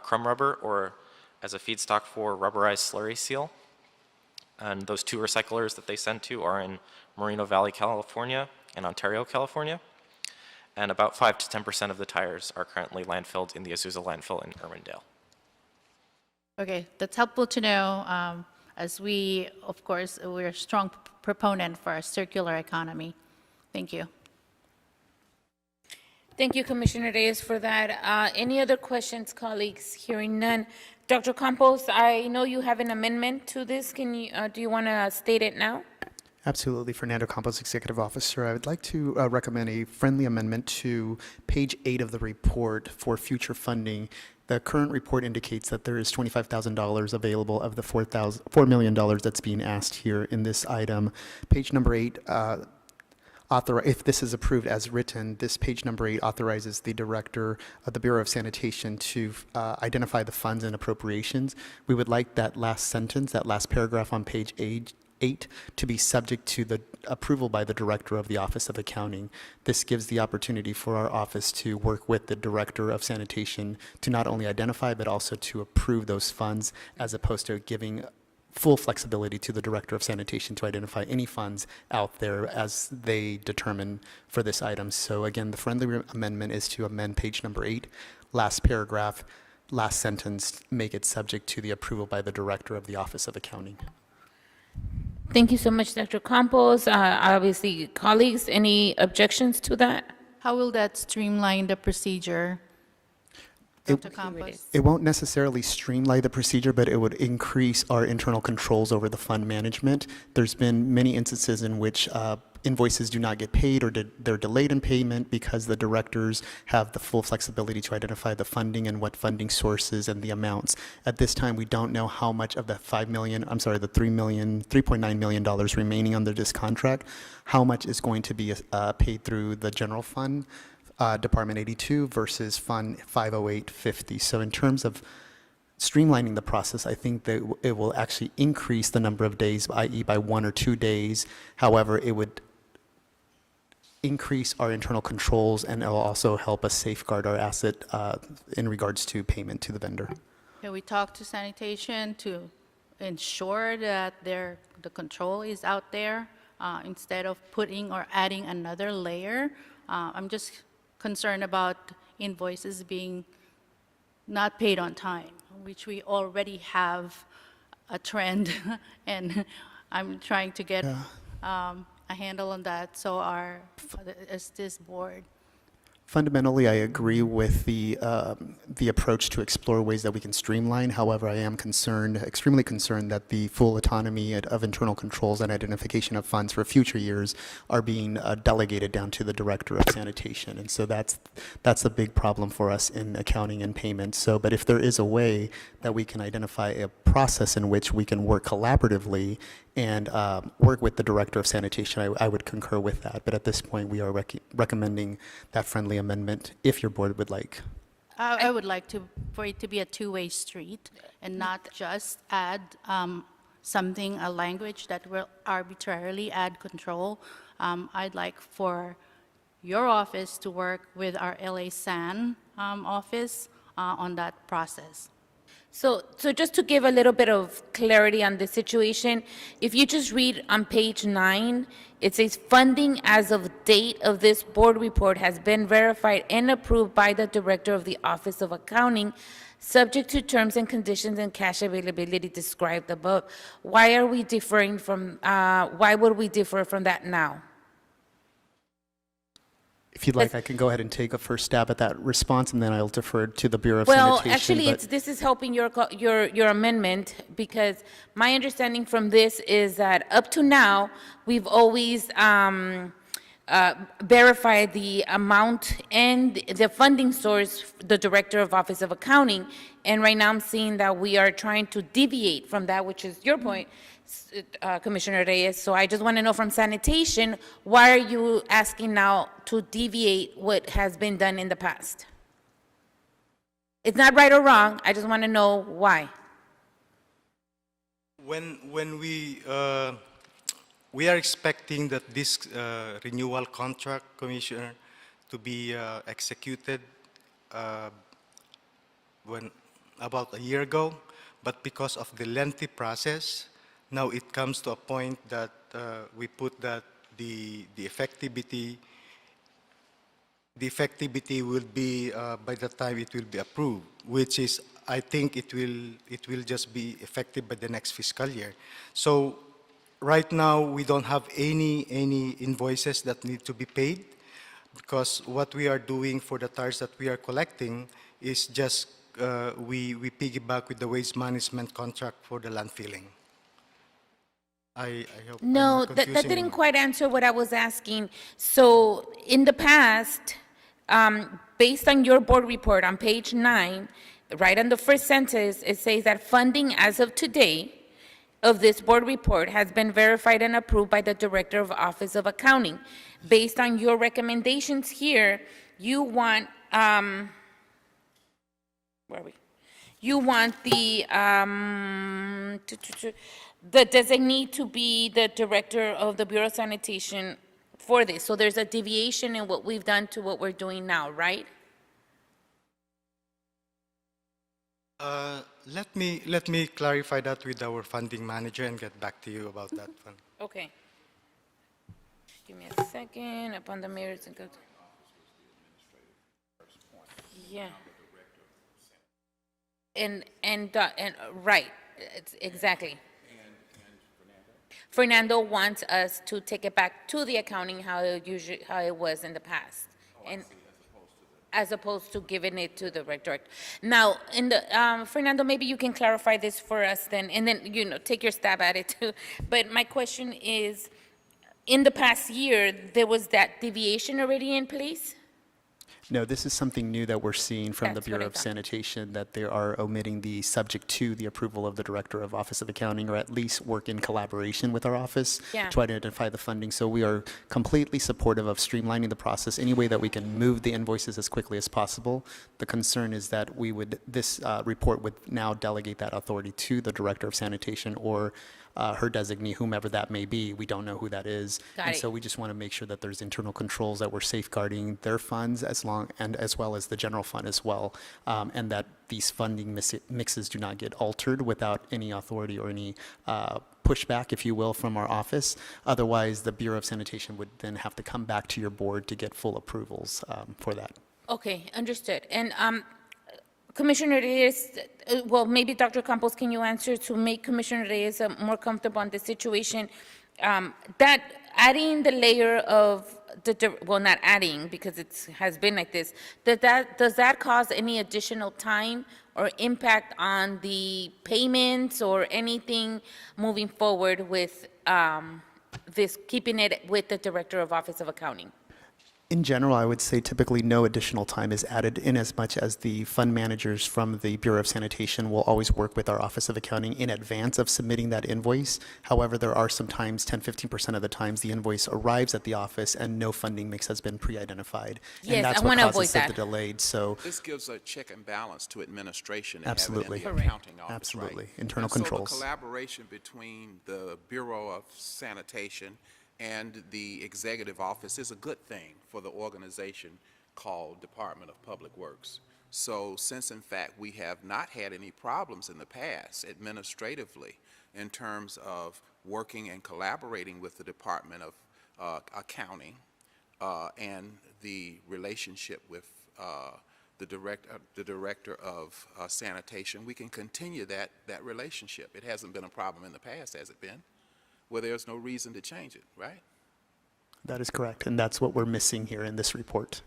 S22: crumb rubber, or as a feedstock for rubberized slurry seal. And those 2 recyclers that they send to are in Moreno Valley, California, and Ontario, California. And about 5 to 10% of the tires are currently landfilled in the Azusa landfill in Irwindale.
S16: Okay, that's helpful to know, as we, of course, we're a strong proponent for a circular economy. Thank you.
S5: Thank you, Commissioner Reyes, for that. Any other questions, colleagues? Hearing none. Dr. Campos, I know you have an amendment to this. Can you, do you want to state it now?
S2: Absolutely. Fernando Campos, Executive Officer. I would like to recommend a friendly amendment to page 8 of the report for future funding. The current report indicates that there is $25,000 available of the $4 million that's being asked here in this item. Page number 8, if this is approved as written, this page number 8 authorizes the Director of the Bureau of Sanitation to identify the funds and appropriations. We would like that last sentence, that last paragraph on page 8, to be subject to the approval by the Director of the Office of Accounting. This gives the opportunity for our office to work with the Director of Sanitation to not only identify but also to approve those funds, as opposed to giving full flexibility to the Director of Sanitation to identify any funds out there as they determine for this item. So again, the friendly amendment is to amend page number 8, last paragraph, last sentence, make it subject to the approval by the Director of the Office of Accounting.
S5: Thank you so much, Dr. Campos. Obviously, colleagues, any objections to that?
S16: How will that streamline the procedure? Dr. Campos?
S2: It won't necessarily streamline the procedure, but it would increase our internal controls over the fund management. There's been many instances in which invoices do not get paid, or they're delayed in payment because the directors have the full flexibility to identify the funding and what funding sources and the amounts. At this time, we don't know how much of the $3.9 million remaining under this contract, how much is going to be paid through the general fund, Department 82 versus Fund 50850. So in terms of streamlining the process, I think that it will actually increase the number of days, i.e. by 1 or 2 days. However, it would increase our internal controls, and it will also help us safeguard our asset in regards to payment to the vendor.
S16: Can we talk to sanitation to ensure that the control is out there instead of putting or adding another layer? I'm just concerned about invoices being not paid on time, which we already have a trend, and I'm trying to get a handle on that. So as this board.
S2: Fundamentally, I agree with the approach to explore ways that we can streamline. However, I am extremely concerned that the full autonomy of internal controls and identification of funds for future years are being delegated down to the Director of Sanitation. And so that's a big problem for us in accounting and payments. So, but if there is a way that we can identify a process in which we can work collaboratively and work with the Director of Sanitation, I would concur with that. But at this point, we are recommending that friendly amendment, if your board would like.
S16: I would like for it to be a two-way street and not just add something, a language that will arbitrarily add control. I'd like for your office to work with our LA SAN office on that process.
S5: So just to give a little bit of clarity on the situation, if you just read on page 9, it says funding as of date of this board report has been verified and approved by the Director of the Office of Accounting, subject to terms and conditions and cash availability described above. Why are we differing from, why would we differ from that now?
S2: If you'd like, I can go ahead and take a first stab at that response, and then I'll defer to the Bureau of
S5: Well,
S2: Sanitation.
S5: actually, this is helping your amendment, because my understanding from this is that up to now, we've always verified the amount and the funding source, the Director of Office of Accounting, and right now I'm seeing that we are trying to deviate from that, which is your point, Commissioner Reyes. So I just want to know from sanitation, why are you asking now to deviate what has been done in the past? It's not right or wrong. I just want to know why.
S6: When we are expecting that this renewal contract, Commissioner, to be executed about a year ago, but because of the lengthy process, Now it comes to a point that we put that the effectivity will be by the time it will be approved, which is, I think it will just be effective by the next fiscal year. So right now, we don't have any invoices that need to be paid, because what we are doing for the tires that we are collecting is just we piggyback with the waste management contract for the landfilling. I hope I'm
S5: No,
S6: not
S5: that
S6: confusing
S5: didn't
S6: you.
S5: quite answer what I was asking. So in the past, based on your board report on page 9, right on the first sentence, it says that funding as of today of this board report has been verified and approved by the Director of Office of Accounting. Based on your recommendations here, you want, where are we? You want the designee to be the Director of the Bureau of Sanitation for this. So there's a deviation in what we've done to what we're doing now, right?
S6: Let me clarify that with our funding manager and get back to you about that one.
S5: Okay. Give me a second, upon the merits and good. Yeah. And right, it's exactly. Fernando wants us to take it back to the accounting how it was in the past. And as opposed to giving it to the director. Now, Fernando, maybe you can clarify this for us then, and then, take your stab at it too. But my question is, in the past year, there was that deviation already in place?
S2: No, this is something new that we're seeing from the
S5: That's what
S2: Bureau
S5: I
S2: of
S5: thought.
S2: Sanitation, that they are omitting the subject to the approval of the Director of Office of Accounting, or at least work in collaboration with our office
S5: Yeah.
S2: to identify the funding. So we are completely supportive of streamlining the process any way that we can move the invoices as quickly as possible. The concern is that this report would now delegate that authority to the Director of Sanitation or her designee, whomever that may be. We don't know who that is.
S5: Got
S2: And
S5: it.
S2: so we just want to make sure that there's internal controls, that we're safeguarding their funds as well as the general fund as well, and that these funding mixes do not get altered without any authority or any pushback, if you will, from our office. Otherwise, the Bureau of Sanitation would then have to come back to your board to get full approvals for that.
S5: Okay, understood. And Commissioner Reyes, well, maybe Dr. Campos, can you answer to make Commissioner Reyes more comfortable on the situation? That adding the layer of well, not adding, because it has been like this, does that cause any additional time or impact on the payments or anything moving forward with this, keeping it with the Director of Office of Accounting?
S2: In general, I would say typically no additional time is added, in as much as the fund managers from the Bureau of Sanitation will always work with our Office of Accounting in advance of submitting that invoice. However, there are some times, 10-15% of the times, the invoice arrives at the office and no funding mix has been pre-identified.
S5: Yes,
S2: And that's
S5: I
S2: what
S5: wanna avoid
S2: causes
S5: that.
S2: the delayed. So
S14: This gives a check and balance to administration and
S2: Absolutely.
S14: have it in the accounting office,
S2: Absolutely.
S14: right?
S2: Internal
S14: And
S2: controls.
S14: So the collaboration between the Bureau of Sanitation and the executive office is a good thing for the organization called Department of Public Works. So since in fact we have not had any problems in the past administratively in terms of working and collaborating with the Department of Accounting and the relationship with the director of sanitation, we can continue that relationship. It hasn't been a problem in the past, has it been? Where there's no reason to change it, right?
S2: that is correct, and that's what we're missing here in this report.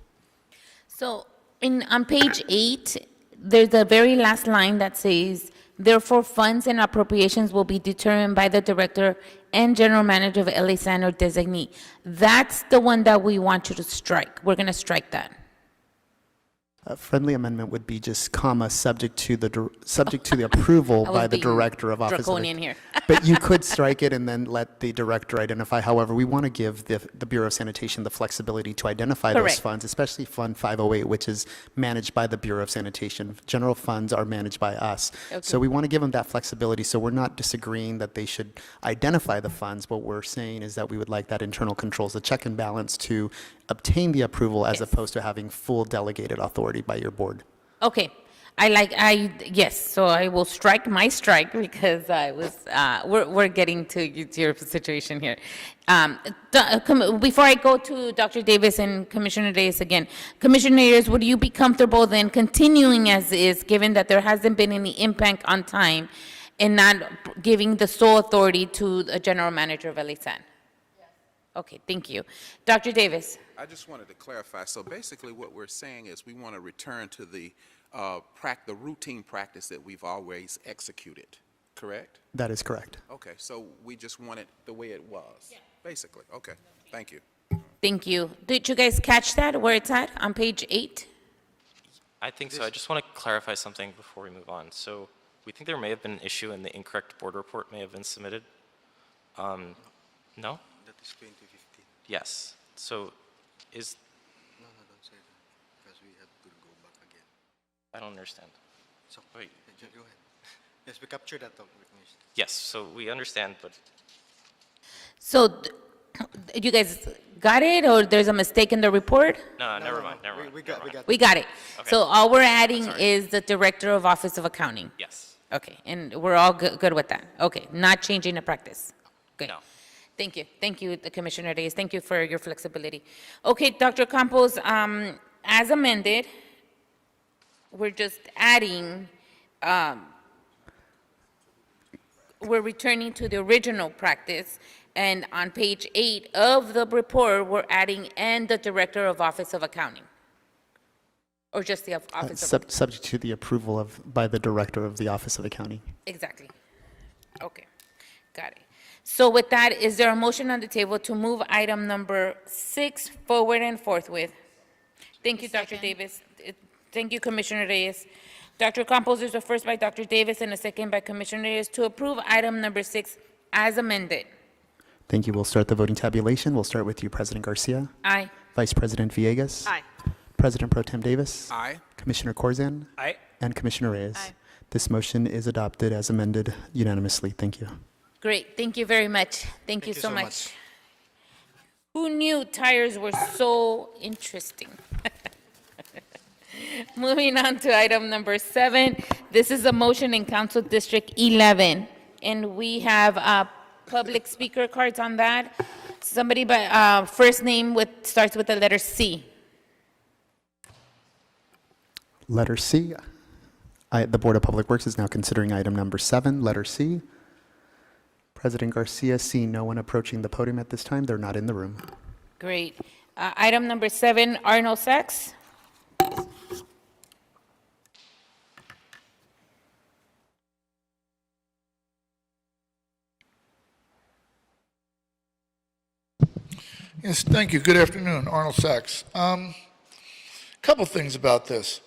S5: So on page 8, there's a very last line that says, therefore, funds and appropriations will be determined by the director and general manager of LASAN or designee. That's the one that we want you to strike. We're going to strike that.
S2: A friendly amendment would be just comma, subject to the approval
S5: I was
S2: by the
S5: being
S2: Director of Office of
S5: draconian here.
S2: But you could strike it and then let the director identify. However, we want to give the Bureau of Sanitation the flexibility to identify those
S5: Correct.
S2: funds, especially Fund 508, which is managed by the Bureau of Sanitation. General funds are managed by us.
S5: Okay.
S2: So we want to give them that flexibility. So we're not disagreeing that they should identify the funds. What we're saying is that we would like that internal controls, the check and balance, to obtain the approval as
S5: Yes.
S2: opposed to having full delegated authority by your board.
S5: Okay. Yes, so I will strike my strike because we're getting to your situation here. Before I go to Dr. Davis and Commissioner Reyes again, Commissioner Reyes, would you be comfortable then continuing as is, given that there hasn't been any impact on time and not giving the sole authority to the general manager of LA San? Okay, thank you. Dr. Davis?
S14: I just wanted to clarify. So basically what we're saying is we want to return to the routine practice that we've always executed, correct?
S2: That is correct.
S14: Okay, so we just want it the way it was, basically. Okay, thank you.
S5: Thank you. Did you guys catch that, where it's at, on page 8?
S22: I think so. I just want to clarify something before we move on. So we think there may have been an issue and the incorrect board report may have been submitted. No?
S6: That is 2015.
S22: Yes. So is,
S6: No, don't say that, because we have to go back again.
S22: I don't understand.
S6: So,
S22: Wait.
S6: go ahead. Yes, we captured that, Commissioner.
S22: Yes, so we understand, but
S5: So, you guys got it, or there's a mistake in the report?
S22: no, never mind, never mind.
S6: We got
S5: We got it.
S22: Okay.
S5: So all we're adding
S22: Sorry.
S5: is the Director of Office of Accounting.
S22: Yes.
S5: Okay, and we're all good with that? Okay, not changing the practice? Good.
S22: No.
S5: Thank you. Thank you, the Commissioner Reyes. Thank you for your flexibility. Okay, Dr. Campos, as amended, we're just adding, we're returning to the original practice, and on page 8 of the report, we're adding "and the Director of Office of Accounting." Or just the Office of...
S2: Subject to the approval by the Director of the Office of Accounting.
S5: Exactly. Okay, got it. So with that, is there a motion on the table to move item number 6 forward and forthwith? Thank you, Dr. Davis. Thank you, Commissioner Reyes. Dr. Campos, there's a first by Dr. Davis and a second by Commissioner Reyes to approve item number 6 as amended.
S2: Thank you. We'll start the voting tabulation. We'll start with you, President Garcia.
S5: Aye.
S2: Vice President Villegas.
S8: Aye.
S2: President Pro Tem Davis.
S14: Aye.
S2: Commissioner Corzan.
S18: Aye.
S2: And Commissioner Reyes. This motion is adopted as amended unanimously. Thank you.
S5: Great, thank you very much. Thank you so much. Who knew tires were so interesting? Moving on to item number 7. This is a motion in Council District 11, and we have public speaker cards on that. Somebody by first name starts with the letter C.
S2: Letter C. The Board of Public Works is now considering item number 7, letter C. President Garcia, seeing no one approaching the podium at this time, they're not in the room.
S5: Great. Item number 7, Arnold Sachs.
S3: Yes, thank you. Good afternoon, Arnold Sachs. Couple things about this.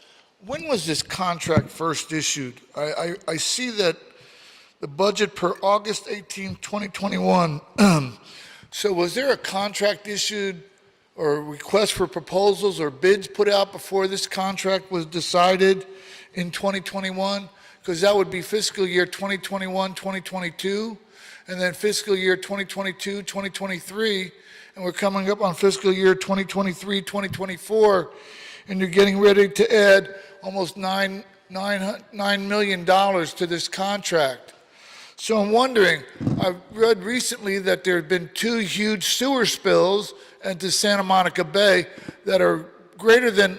S3: When was this contract first issued? I see that the budget per August 18, 2021. So was there a contract issued or a request for proposals or bids put out before this contract was decided in 2021? Because that would be fiscal year 2021, 2022, and then fiscal year 2022, 2023, and we're coming up on fiscal year 2023, 2024, and you're getting ready to add almost $9 million to this contract. So I'm wondering, I've read recently that there have been 2 huge sewer spills into Santa Monica Bay that are greater than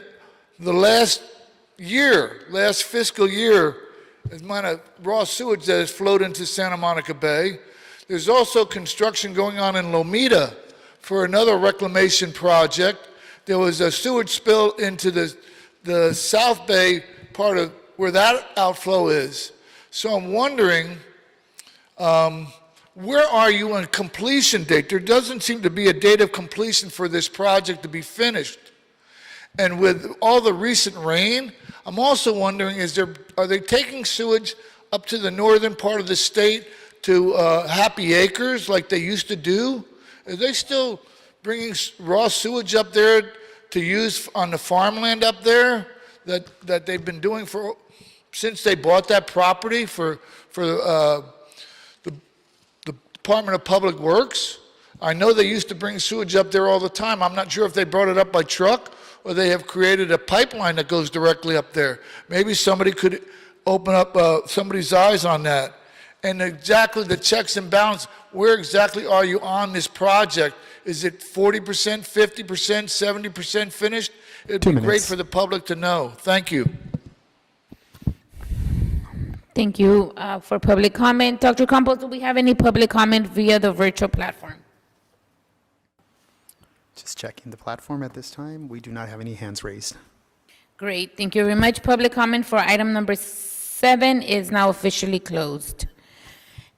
S3: the last fiscal year, the amount of raw sewage that has flowed into Santa Monica Bay. There's also construction going on in Lomita for another reclamation project. There was a sewage spill into the South Bay part of where that outflow is. So I'm wondering, where are you on completion date? There doesn't seem to be a date of completion for this project to be finished. And with all the recent rain, I'm also wondering, are they taking sewage up to the northern part of the state to Happy Acres like they used to do? Are they still bringing raw sewage up there to use on the farmland up there that they've been doing since they bought that property for the Department of Public Works? I know they used to bring sewage up there all the time. I'm not sure if they brought it up by truck or they have created a pipeline that goes directly up there. Maybe somebody could open up somebody's eyes on that. And exactly the checks and balance, where exactly are you on this project? Is it 40%, 50%, 70% finished? It'd
S2: 2
S3: be great
S2: minutes.
S3: for the public to know. Thank you.
S5: Thank you for public comment. Dr. Campos, do we have any public comment via the virtual platform?
S2: Just checking the platform at this time. We do not have any hands raised.
S5: Great, thank you very much. Public comment for item number 7 is now officially closed.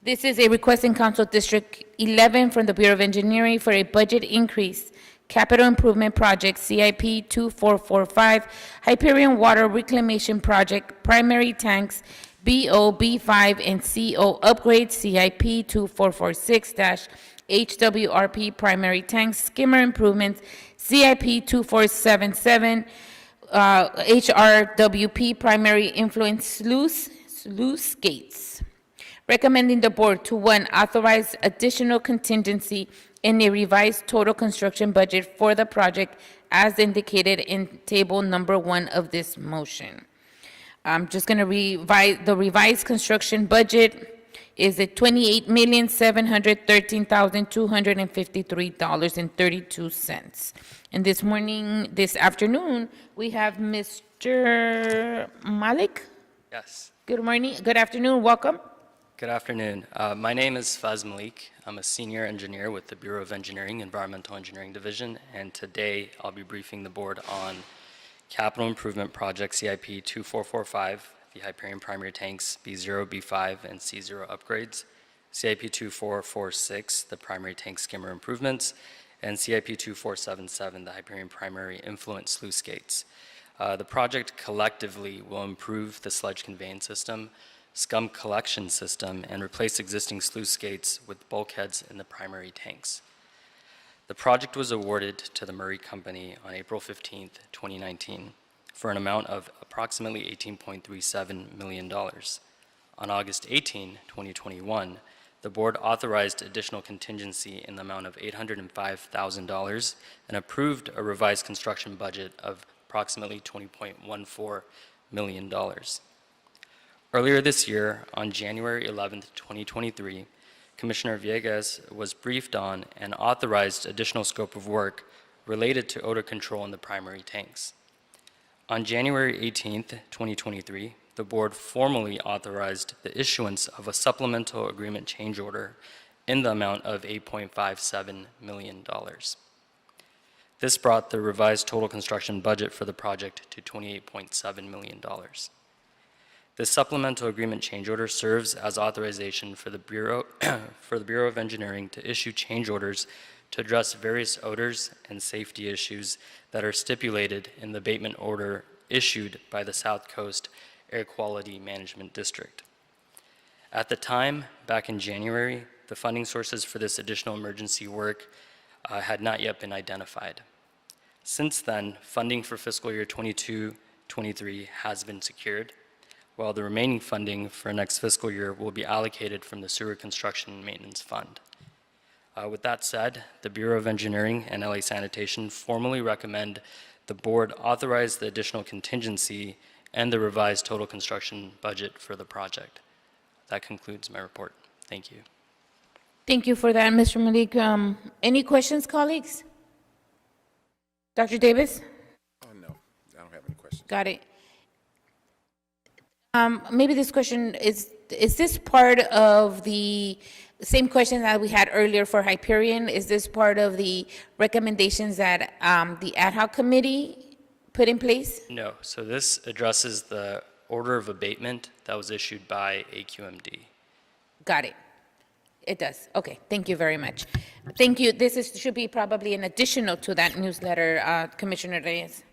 S5: This is a request in Council District 11 from the Bureau of Engineering for a budget increase, capital improvement project CIP 2445, Hyperion Water Reclamation Project, primary tanks, BO, B5, and CO upgrades, CIP 2446-HWRP, primary tanks, skimmer improvements, CIP 2477, HRWP, primary influence sluice gates. Recommending the board to, 1, authorize additional contingency in a revised total construction budget for the project as indicated in table number 1 of this motion. I'm just going to revise, the revised construction budget is at $28,713,253.32. And this afternoon, we have Mr. Malik.
S4: Yes.
S5: Good morning, good afternoon, welcome.
S4: Good afternoon. My name is Faz Malik. I'm a senior engineer with the Bureau of Engineering, Environmental Engineering Division, and today I'll be briefing the board on Capital Improvement Project CIP 2445, the Hyperion primary tanks B0, B5, and C0 upgrades, CIP 2446, the primary tank skimmer improvements, and CIP 2477, the Hyperion primary influence sluice gates. The project collectively will improve the sludge conveyance system, scum collection system, and replace existing sluice gates with bulkheads in the primary tanks. The project was awarded to the Murray Company on April 15, 2019, for an amount of approximately $18.37 million. On August 18, 2021, the board authorized additional contingency in the amount of $805,000 and approved a revised construction budget of approximately $20.14 million. Earlier this year, on January 11, 2023, Commissioner Villegas was briefed on and authorized additional scope of work related to odor control in the primary tanks. On January 18, 2023, the board formally authorized the issuance of a supplemental agreement change order in the amount of $8.57 million. This brought the revised total construction budget for the project to $28.7 million. This supplemental agreement change order serves as authorization for the Bureau of Engineering to issue change orders to address various odors and safety issues that are stipulated in the abatement order issued by the South Coast Air Quality Management District. At the time, back in January, the funding sources for this additional emergency work had not yet been identified. Since then, funding for fiscal year 22-23 has been secured, while the remaining funding for next fiscal year will be allocated from the Sewer Construction and Maintenance Fund. With that said, the Bureau of Engineering and LA Sanitation formally recommend the board authorize the additional contingency and the revised total construction budget for the project. That concludes my report. Thank you.
S5: Thank you for that, Mr. Malik. Any questions, colleagues? Dr. Davis?
S14: Oh, no, I don't have any questions.
S5: Got it. Maybe this question is this part of the same question that we had earlier for Hyperion? Is this part of the recommendations that the ad hoc committee put in place?
S4: No, so this addresses the order of abatement that was issued by AQMD.
S5: Got it. It does. Okay, thank you very much. Thank you. Should be probably an additional to that newsletter, Commissioner Reyes.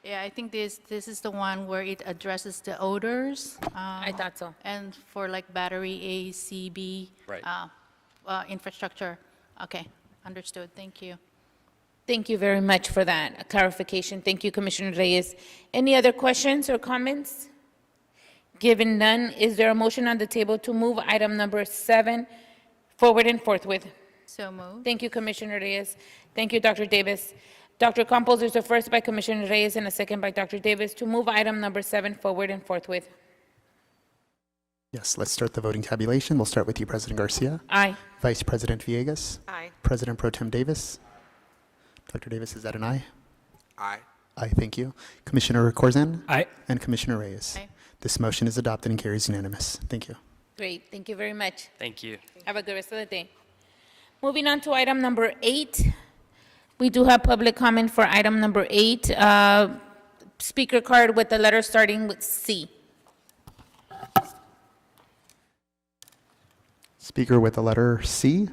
S16: Yeah, I think this is the one where it addresses the odors.
S5: I thought so.
S16: And for like battery A, C, B.
S4: Right.
S16: Infrastructure. Okay, understood. Thank you.
S5: Thank you very much for that clarification. Thank you, Commissioner Reyes. Any other questions or comments? Given none, is there a motion on the table to move item number 7 forward and forthwith?
S16: So moved.
S5: Thank you, Commissioner Reyes. Thank you, Dr. Davis. Dr. Campos, there's a first by Commissioner Reyes and a second by Dr. Davis to move item number 7 forward and forthwith.
S2: Yes, let's start the voting tabulation. We'll start with you, President Garcia.
S5: Aye.
S2: Vice President Villegas.
S8: Aye.
S2: President Pro Tem Davis. Dr. Davis, is that an aye?
S14: Aye.
S2: Aye, thank you. Commissioner Corzine?
S11: Aye.
S2: And Commissioner Reyes?
S5: Aye.
S2: This motion is adopted and carries unanimous. Thank you.
S5: Great, thank you very much.
S4: Thank you.
S5: Have a good rest of the day. Moving on to item number 8. We do have public comment for item number 8. Speaker card with the letter starting with C.
S2: Speaker with the letter C.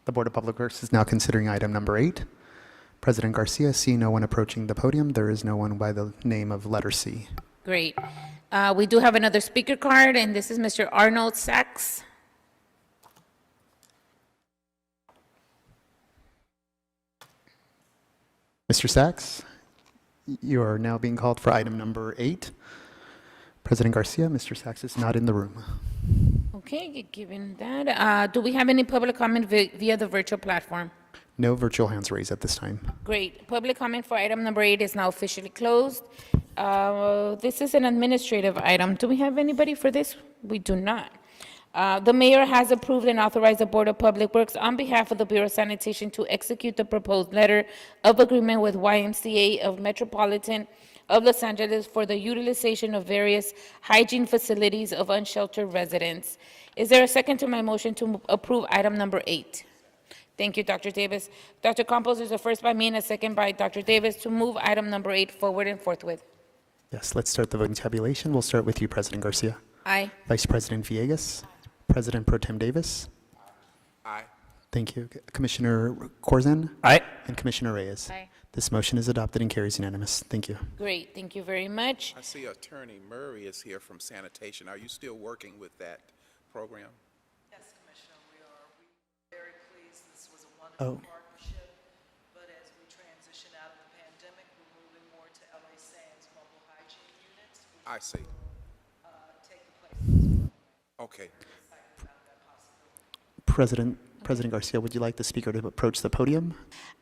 S2: The Board of Public Works is now considering item number 8. President Garcia, see no one approaching the podium. There is no one by the name of letter C.
S5: Great. We do have another speaker card, and this is Mr. Arnold Sachs.
S2: Mr. Sachs, you are now being called for item number 8. President Garcia, Mr. Sachs is not in the room.
S5: Okay, given that, do we have any public comment via the virtual platform?
S2: No virtual hands raised at this time.
S5: Great. Public comment for item number 8 is now officially closed. This is an administrative item. Do we have anybody for this? We do not. The mayor has approved and authorized the Board of Public Works on behalf of the Bureau of Sanitation to execute the proposed letter of agreement with YMCA of Metropolitan of Los Angeles for the utilization of various hygiene facilities of unsheltered residents. Is there a second to my motion to approve item number 8? Thank you, Dr. Davis. Dr. Campos, there's a first by me and a second by Dr. Davis to move item number 8 forward and forthwith.
S2: Yes, let's start the voting tabulation. We'll start with you, President Garcia.
S5: Aye.
S2: Vice President Villegas. President Pro Tem Davis.
S14: Aye.
S2: Thank you. Commissioner Corzine.
S11: Aye.
S2: And Commissioner Reyes.
S5: Aye.
S2: This motion is adopted and carries unanimous. Thank you.
S5: Great, thank you very much.
S14: I see Attorney Murray is here from sanitation. Are you still working with that program?
S1: Yes, Commissioner, we are. We're very pleased. This was a wonderful partnership, but as we transition out of the pandemic, we're moving more to LA Sands mobile hygiene units.
S14: I see.
S1: Take the place.
S14: Okay.
S2: President Garcia, would you like the speaker to approach the podium?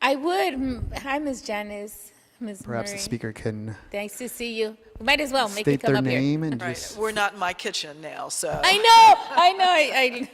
S5: I would. Hi, Ms. Janice, Ms.
S2: Perhaps the
S5: Murray.
S2: speaker can
S5: Nice to see you. We might as well make you
S2: state
S5: come
S2: their
S5: up here.
S2: name and
S1: Right,
S2: just...
S1: we're not in my kitchen now, so.
S5: I know,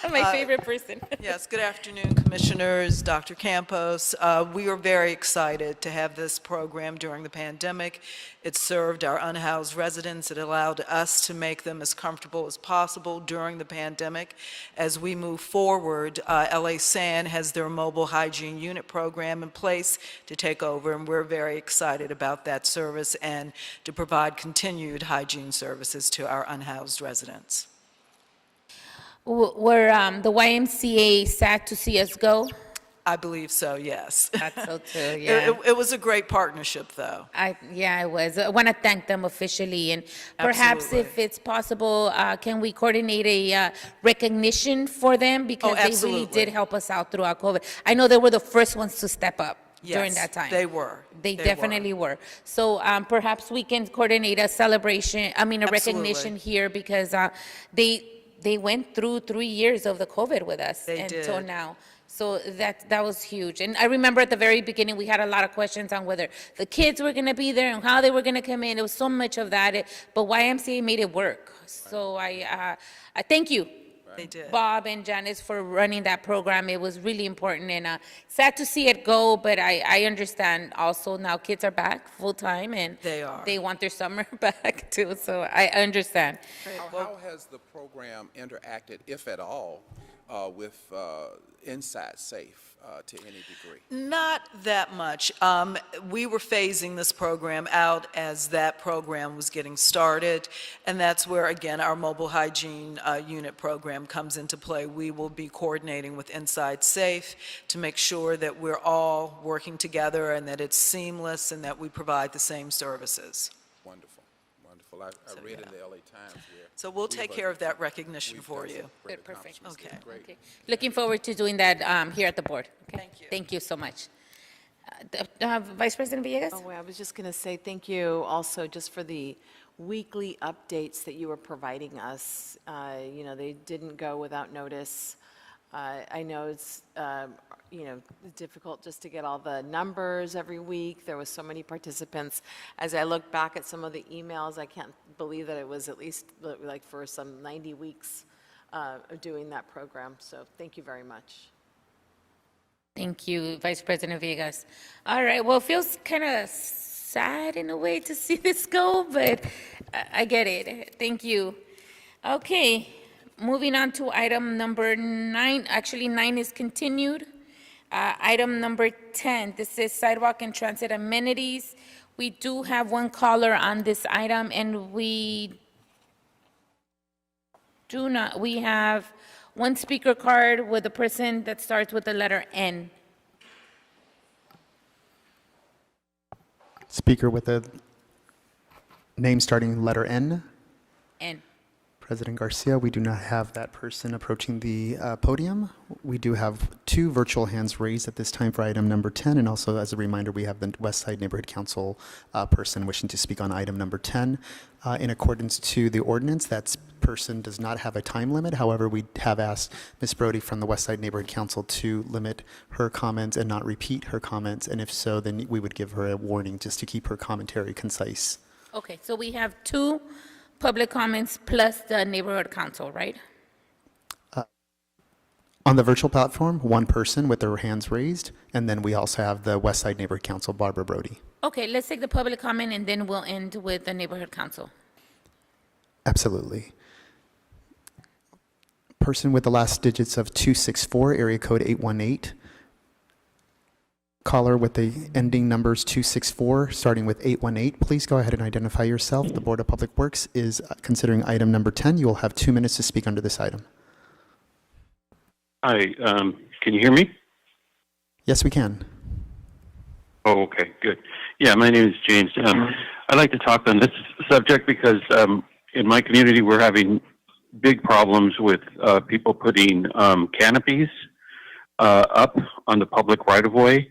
S5: my favorite person.
S1: Yes, good afternoon, Commissioners, Dr. Campos. We are very excited to have this program during the pandemic. It served our unhoused residents. It allowed us to make them as comfortable as possible during the pandemic. As we move forward, LA San has their mobile hygiene unit program in place to take over, and we're very excited about that service and to provide continued hygiene services to our unhoused residents.
S5: Were the YMCA sad to see us go?
S1: I believe so, yes.
S5: That's so too, yeah.
S1: It was a great partnership, though.
S5: Yeah, it was. I want to thank them officially, and perhaps
S1: Absolutely.
S5: if it's possible, can we coordinate a recognition for them? Because they really
S1: absolutely.
S5: did help us out throughout COVID. I know they were the first ones to step up during
S1: Yes,
S5: that time.
S1: they were.
S5: They
S1: They
S5: definitely were. So perhaps we can coordinate a celebration, a
S1: Absolutely.
S5: recognition here, because they went through 3 years of the COVID with us
S1: They
S5: until
S1: did.
S5: now. So that was huge. And I remember at the very beginning, we had a lot of questions on whether the kids were going to be there and how they were going to come in. There was so much of that, but YMCA made it work. So I thank you.
S1: They did.
S5: Bob and Janice for running that program. It was really important, and sad to see it go, but I understand also now kids are back full-time, and
S1: They are.
S5: they want their summer back too, so I understand.
S14: How has the program interacted, if at all, with Inside Safe to any degree?
S1: Not that much. We were phasing this program out as that program was getting started, and that's where, again, our mobile hygiene unit program comes into play. We will be coordinating with Inside Safe to make sure that we're all working together and that it's seamless and that we provide the same services.
S14: Wonderful, wonderful. I read in the LA Times where...
S1: So we'll take care of that recognition for you.
S5: Good, perfect.
S1: Okay.
S5: Okay. Looking forward to doing that here at the board. Okay?
S1: Thank you.
S5: Thank you so much. Vice President Villegas?
S8: Oh, I was just going to say thank you also just for the weekly updates that you were providing us. You know, they didn't go without notice. I know it's, difficult just to get all the numbers every week. There was so many participants. As I look back at some of the emails, I can't believe that it was at least like for some 90 weeks of doing that program. So thank you very much.
S5: Thank you, Vice President Villegas. All right, well, it feels kind of sad in a way to see this go, but I get it. Thank you. Okay, moving on to item number 9. Actually, 9 is continued. Item number 10, this is sidewalk and transit amenities. We do have one caller on this item, and we have one speaker card with a person that starts with the letter N.
S2: Speaker with a name starting letter N.
S5: N.
S2: President Garcia, we do not have that person approaching the podium. We do have 2 virtual hands raised at this time for item number 10, and also as a reminder, we have the West Side Neighborhood Council person wishing to speak on item number 10. In accordance to the ordinance, that person does not have a time limit. However, we have asked Ms. Brody from the West Side Neighborhood Council to limit her comments and not repeat her comments, and if so, then we would give her a warning just to keep her commentary concise.
S5: Okay, so we have 2 public comments plus the neighborhood council, right?
S2: On the virtual platform, 1 person with their hands raised, and then we also have the West Side Neighborhood Council, Barbara Brody.
S5: Okay, let's take the public comment and then we'll end with the neighborhood council.
S2: Absolutely. Person with the last digits of 264, area code 818. Caller with the ending numbers 264, starting with 818. Please go ahead and identify yourself. The Board of Public Works is considering item number 10. You will have 2 minutes to speak under this item.
S7: Hi, can you hear me?
S2: Yes, we can.
S7: Oh, okay, good. Yeah, my name is James. I'd like to talk on this subject because in my community we're having big problems with people putting canopies up on the public right-of-way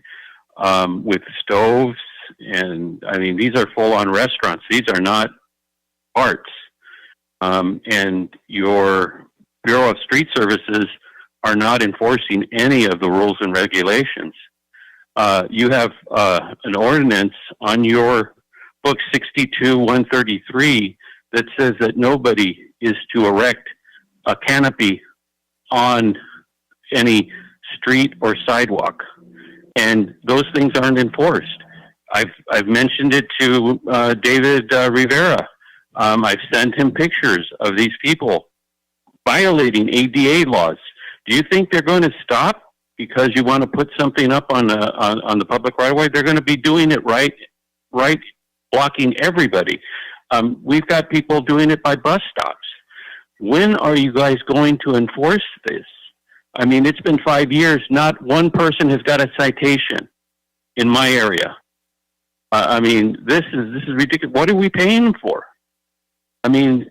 S7: with stoves, and I mean, these are full-on restaurants. These are not arts. And your Bureau of Street Services are not enforcing any of the rules and regulations. You have an ordinance on your book 62-133 that says that nobody is to erect a canopy on any street or sidewalk, and those things aren't enforced. I've mentioned it to David Rivera. I've sent him pictures of these people violating ADA laws. Do you think they're going to stop because you want to put something up on the public right of way? They're going to be doing it right, blocking everybody. We've got people doing it by bus stops. When are you guys going to enforce this? I mean, it's been 5 years. Not one person has got a citation in my area. I mean, this is ridiculous. What are we paying them for? I mean,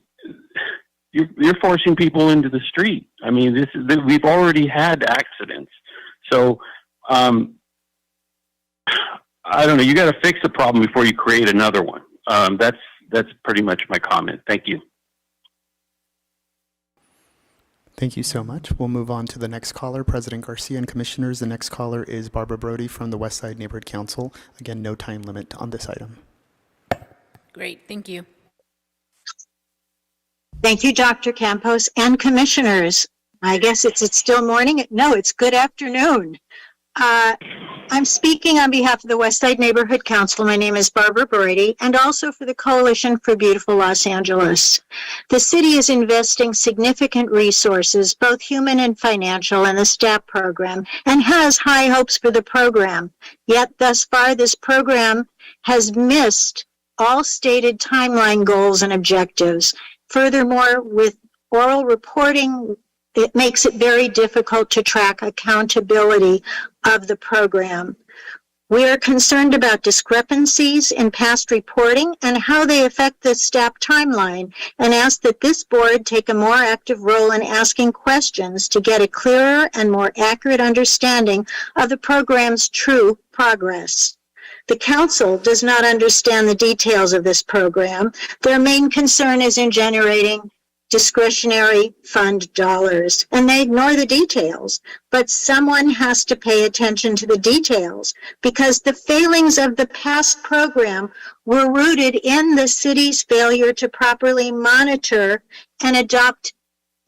S7: you're forcing people into the street. I mean, we've already had accidents. So, I don't know. You got to fix the problem before you create another one. That's pretty much my comment. Thank you.
S2: Thank you so much. We'll move on to the next caller, President Garcia and Commissioners. The next caller is Barbara Brody from the West Side Neighborhood Council. Again, no time limit on this item.
S5: Great, thank you.
S10: Thank you, Dr. Campos and Commissioners. I guess it's still morning. No, it's good afternoon. I'm speaking on behalf of the West Side Neighborhood Council. My name is Barbara Brody, and also for the Coalition for Beautiful Los Angeles. The city is investing significant resources, both human and financial, in the STAP program and has high hopes for the program. Yet thus far, this program has missed all stated timeline goals and objectives. Furthermore, with oral reporting, it makes it very difficult to track accountability of the program. We are concerned about discrepancies in past reporting and how they affect the STAP timeline, and ask that this board take a more active role in asking questions to get a clearer and more accurate understanding of the program's true progress. The council does not understand the details of this program. Their main concern is in generating discretionary fund dollars, and they ignore the details. But someone has to pay attention to the details, because the failings of the past program were rooted in the city's failure to properly monitor and adopt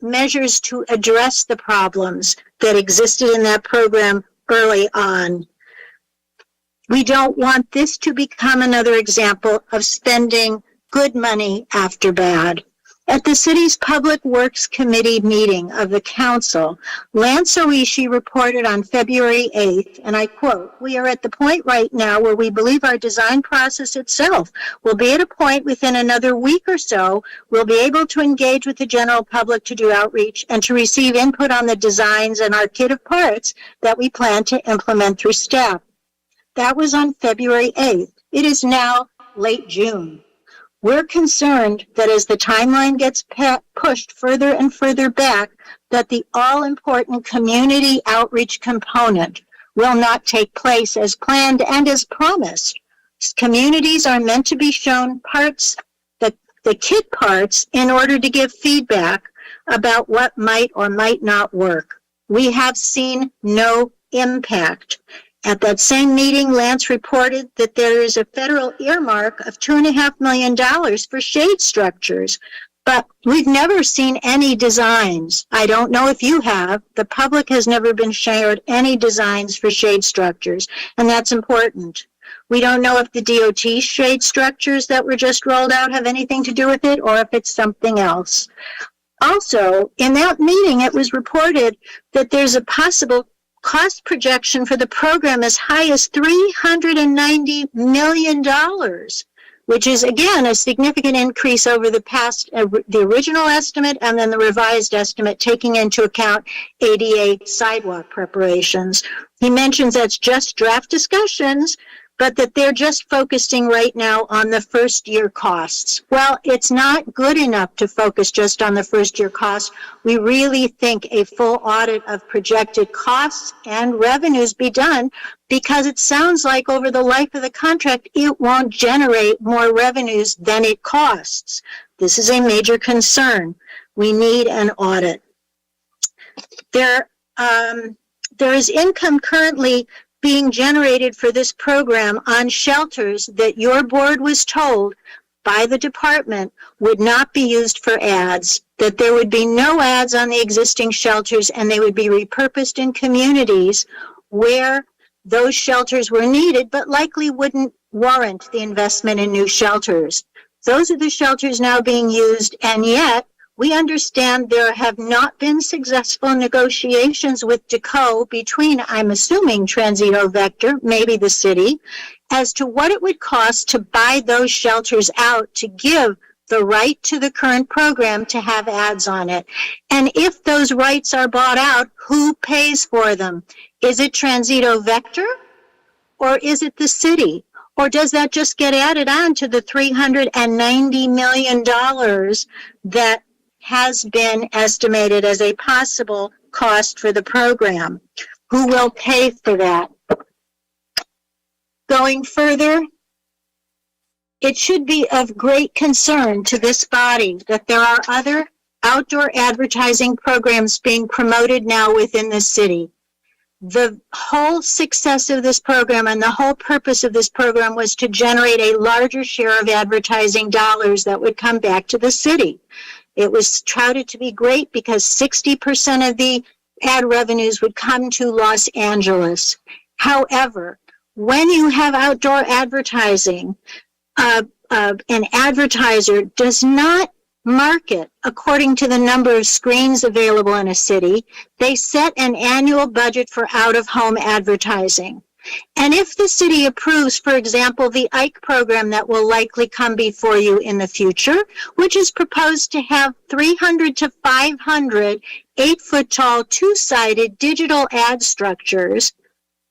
S10: measures to address the problems that existed in that program early on. We don't want this to become another example of spending good money after bad. At the city's Public Works Committee meeting of the council, Lance Oishi reported on February 8th, and I quote, "We are at the point right now where we believe our design process itself will be at a point within another week or so we'll be able to engage with the general public to do outreach and to receive input on the designs and our kit of parts that we plan to implement through staff." That was on February 8th. It is now late June. We're concerned that as the timeline gets pushed further and further back, that the all-important community outreach component will not take place as planned and as promised. Communities are meant to be shown parts, the kit parts, in order to give feedback about what might or might not work. We have seen no impact. At that same meeting, Lance reported that there is a federal earmark of $2.5 million for shade structures, but we've never seen any designs. I don't know if you have. The public has never been shared any designs for shade structures, and that's important. We don't know if the DOT shade structures that were just rolled out have anything to do with it, or if it's something else. Also, in that meeting, it was reported that there's a possible cost projection for the program as high as $390 million, which is, again, a significant increase over the past, the original estimate and then the revised estimate, taking into account ADA sidewalk preparations. He mentions that's just draft discussions, but that they're just focusing right now on the first year costs. Well, it's not good enough to focus just on the first year costs. We really think a full audit of projected costs and revenues be done, because it sounds like over the life of the contract, it won't generate more revenues than it costs. This is a major concern. We need an audit. There is income currently being generated for this program on shelters that your board was told by the department would not be used for ads, that there would be no ads on the existing shelters, and they would be repurposed in communities where those shelters were needed, but likely wouldn't warrant the investment in new shelters. Those are the shelters now being used, and yet we understand there have not been successful negotiations with DECO between, I'm assuming, Transito Vector, maybe the city, as to what it would cost to buy those shelters out to give the right to the current program to have ads on it. And if those rights are bought out, who pays for them? Is it Transito Vector, or is it the city? Or does that just get added on to the $390 million that has been estimated as a possible cost for the program? Who will pay for that? Going further, it should be of great concern to this body that there are other outdoor advertising programs being promoted now within the city. The whole success of this program and the whole purpose of this program was to generate a larger share of advertising dollars that would come back to the city. It was touted to be great because 60% of the ad revenues would come to Los Angeles. However, when you have outdoor advertising, an advertiser does not market according to the number of screens available in a city. They set an annual budget for out-of-home advertising. And if the city approves, for example, the IKE program that will likely come before you in the future, which is proposed to have 300 to 500 8-foot-tall, two-sided digital ad structures,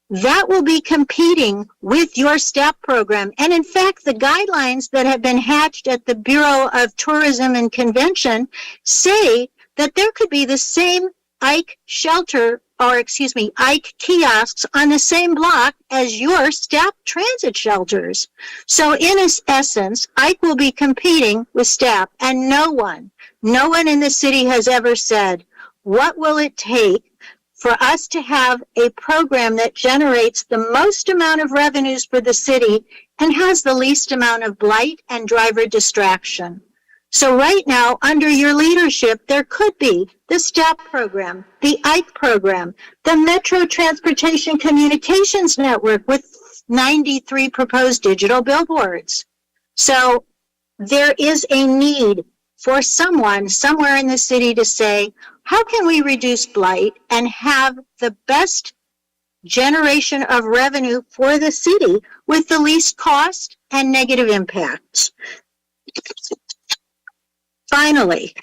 S10: that will be competing with your STEP program. And in fact, the guidelines that have been hatched at the Bureau of Tourism and Convention say that there could be the same IKE shelter, or IKE kiosks on the same block as your STEP transit shelters. So in essence, IKE will be competing with STEP, and no one no one in the city has ever said, what will it take for us to have a program that generates the most amount of revenues for the city and has the least amount of blight and driver distraction? So right now, under your leadership, there could be the STEP program, the IKE program, the Metro Transportation Communications Network with 93 proposed digital billboards. So there is a need for someone somewhere in the city to say, how can we reduce blight and have the best generation of revenue for the city with the least cost and negative impacts? Finally,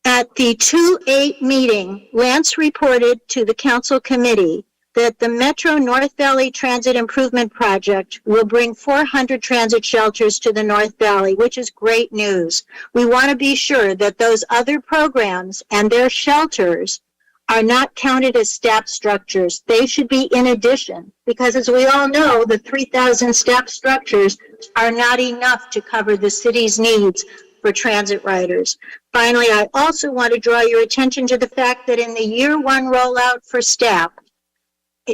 S10: at the 2/8 meeting, Lance reported to the council committee that the Metro North Valley Transit Improvement Project will bring 400 transit shelters to the North Valley, which is great news. We want to be sure that those other programs and their shelters are not counted as STAP structures. They should be in addition, because as we all know, the 3,000 STAP structures are not enough to cover the city's needs for transit riders. Finally, I also want to draw your attention to the fact that in the year one rollout for STAP,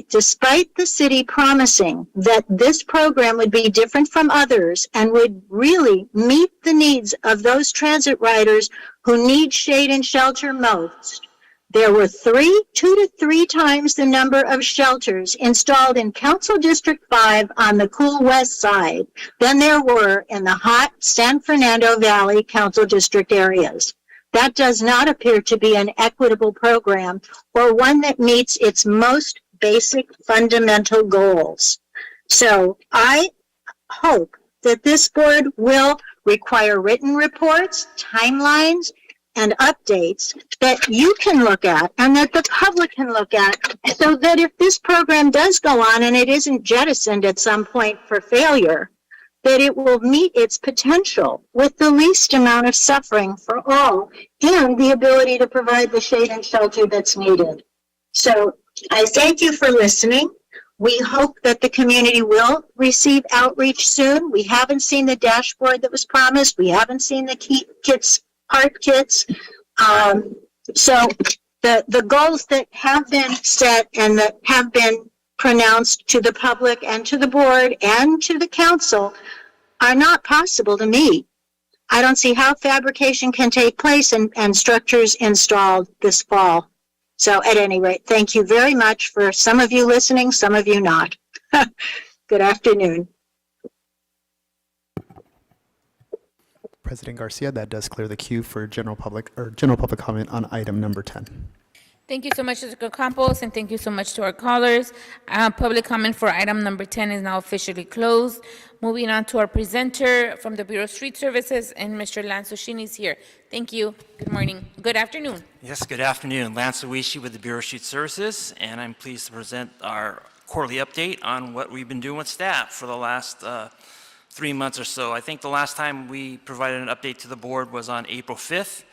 S10: despite the city promising that this program would be different from others and would really meet the needs of those transit riders who need shade and shelter most, there were 2 to 3 times the number of shelters installed in Council District 5 on the cool west side than there were in the hot San Fernando Valley Council District areas. That does not appear to be an equitable program or one that meets its most basic fundamental goals. So I hope that this board will require written reports, timelines, and updates that you can look at and that the public can look at, so that if this program does go on and it isn't jettisoned at some point for failure, that it will meet its potential with the least amount of suffering for all and the ability to provide the shade and shelter that's needed. So I thank you for listening. We hope that the community will receive outreach soon. We haven't seen the dashboard that was promised. We haven't seen the part kits. So the goals that have been set and that have been pronounced to the public and to the board and to the council are not possible to meet. I don't see how fabrication can take place and structures installed this fall. So at any rate, thank you very much for some of you listening, some of you not. Good afternoon.
S2: President Garcia, that does clear the queue for general public comment on item number 10.
S5: Thank you so much, Mr. Campos, and thank you so much to our callers. Public comment for item number 10 is now officially closed. Moving on to our presenter from the Bureau of Street Services, and Mr. Lance Oshini is here. Thank you. Good morning. Good afternoon.
S18: Yes, good afternoon. Lance Owishi with the Bureau of Street Services, and I'm pleased to present our quarterly update on what we've been doing with staff for the last 3 months or so. I think the last time we provided an update to the board was on April 5th.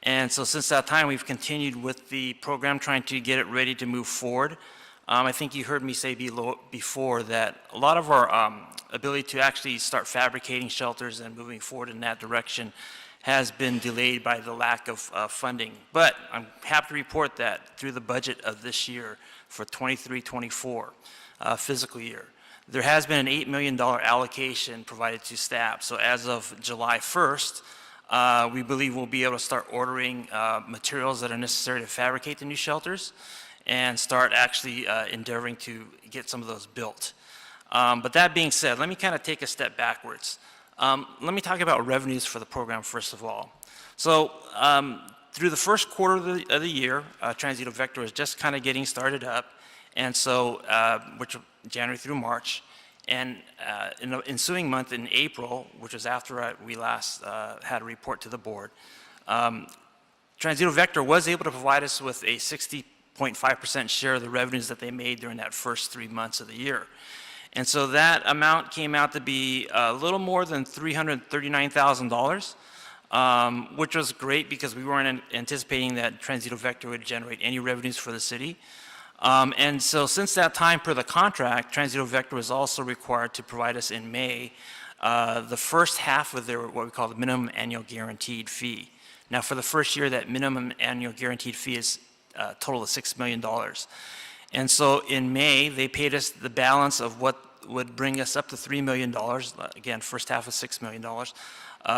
S18: And so since that time, we've continued with the program, trying to get it ready to move forward. I think you heard me say before that a lot of our ability to actually start fabricating shelters and moving forward in that direction has been delayed by the lack of funding. But I'm happy to report that through the budget of this year for 23-24 fiscal year, there has been an $8 million allocation provided to staff. So as of July 1st, we believe we'll be able to start ordering materials that are necessary to fabricate the new shelters and start actually endeavoring to get some of those built. But that being said, let me kind of take a step backwards. Let me talk about revenues for the program first of all. So through the first quarter of the year, Transito Vector is just kind of getting started up, and so which January through March. And in the ensuing month in April, which was after we last had a report to the board, Transito Vector was able to provide us with a 60.5% share of the revenues that they made during that first 3 months of the year. And so that amount came out to be a little more than $339,000, which was great because we weren't anticipating that Transito Vector would generate any revenues for the city. And so since that time, per the contract, Transito Vector was also required to provide us in May the first half of their, what we call the minimum annual guaranteed fee, Now, for the first year, that minimum annual guaranteed fee is a total of $6 million. And so in May, they paid us the balance of what would bring us up to $3 million. Again, first half of $6 million.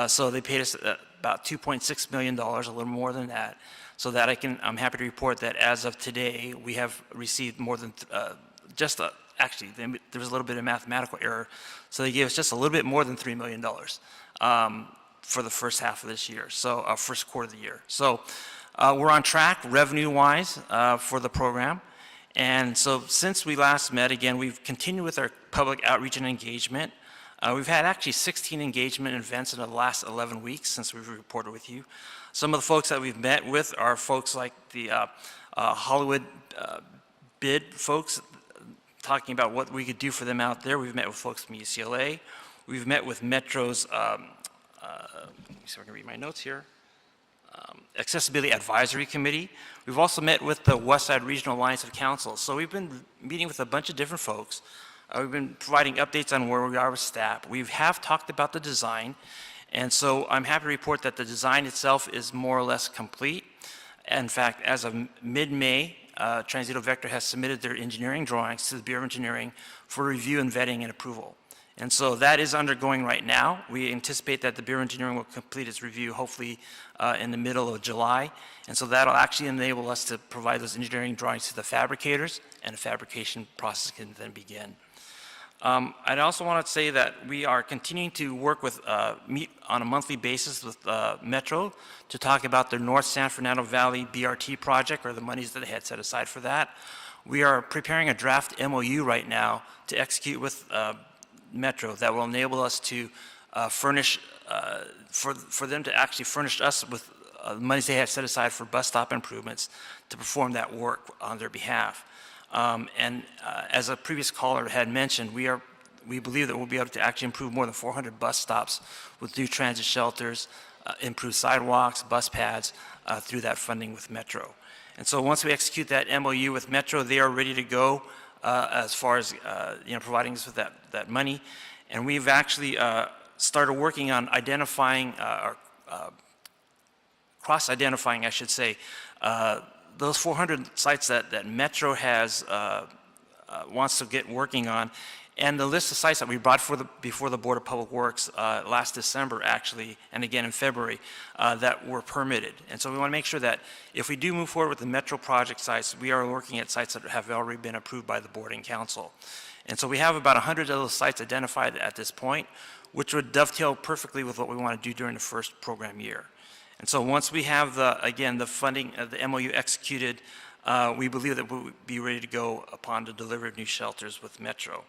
S18: So they paid us about $2.6 million, a little more than that. So that I'm happy to report that as of today, we have received more than actually, there was a little bit of mathematical error. So they gave us just a little bit more than $3 million for the first half of this year, so first quarter of the year. So we're on track revenue-wise for the program. And so since we last met, again, we've continued with our public outreach and engagement. We've had actually 16 engagement events in the last 11 weeks since we've reported with you. Some of the folks that we've met with are folks like the Hollywood bid folks, talking about what we could do for them out there. We've met with folks from UCLA. We've met with Metro's, let me see if I can read my notes here, Accessibility Advisory Committee. We've also met with the Westside Regional Alliance of Councils. So we've been meeting with a bunch of different folks. We've been providing updates on where we are with staff. We have talked about the design, and so I'm happy to report that the design itself is more or less complete. In fact, as of mid-May, Transito Vector has submitted their engineering drawings to the Bureau of Engineering for review and vetting and approval. And so that is undergoing right now. We anticipate that the Bureau of Engineering will complete its review hopefully in the middle of July. And so that'll actually enable us to provide those engineering drawings to the fabricators, and the fabrication process can then begin. I'd also want to say that we are continuing to work with, meet on a monthly basis with Metro to talk about their North San Fernando Valley BRT project, or the monies that they had set aside for that. We are preparing a draft MOU right now to execute with Metro that will enable us to furnish, for them to actually furnish us with monies they have set aside for bus stop improvements to perform that work on their behalf. As a previous caller had mentioned, we believe that we'll be able to actually improve more than 400 bus stops with new transit shelters, improve sidewalks, bus pads through that funding with Metro. And so once we execute that MOU with Metro, they are ready to go as far as providing us with that money. And we've actually started working on identifying, or cross-identifying, I should say, those 400 sites that Metro has wants to get working on, and the list of sites that we brought before the Board of Public Works last December, actually, and again in February, that were permitted. And so we want to make sure that if we do move forward with the Metro project sites, we are looking at sites that have already been approved by the Board and Council. And so we have about 100 of those sites identified at this point, which would dovetail perfectly with what we want to do during the first program year. And so once we have the funding of the MOU executed, we believe that we'll be ready to go upon the delivery of new shelters with Metro.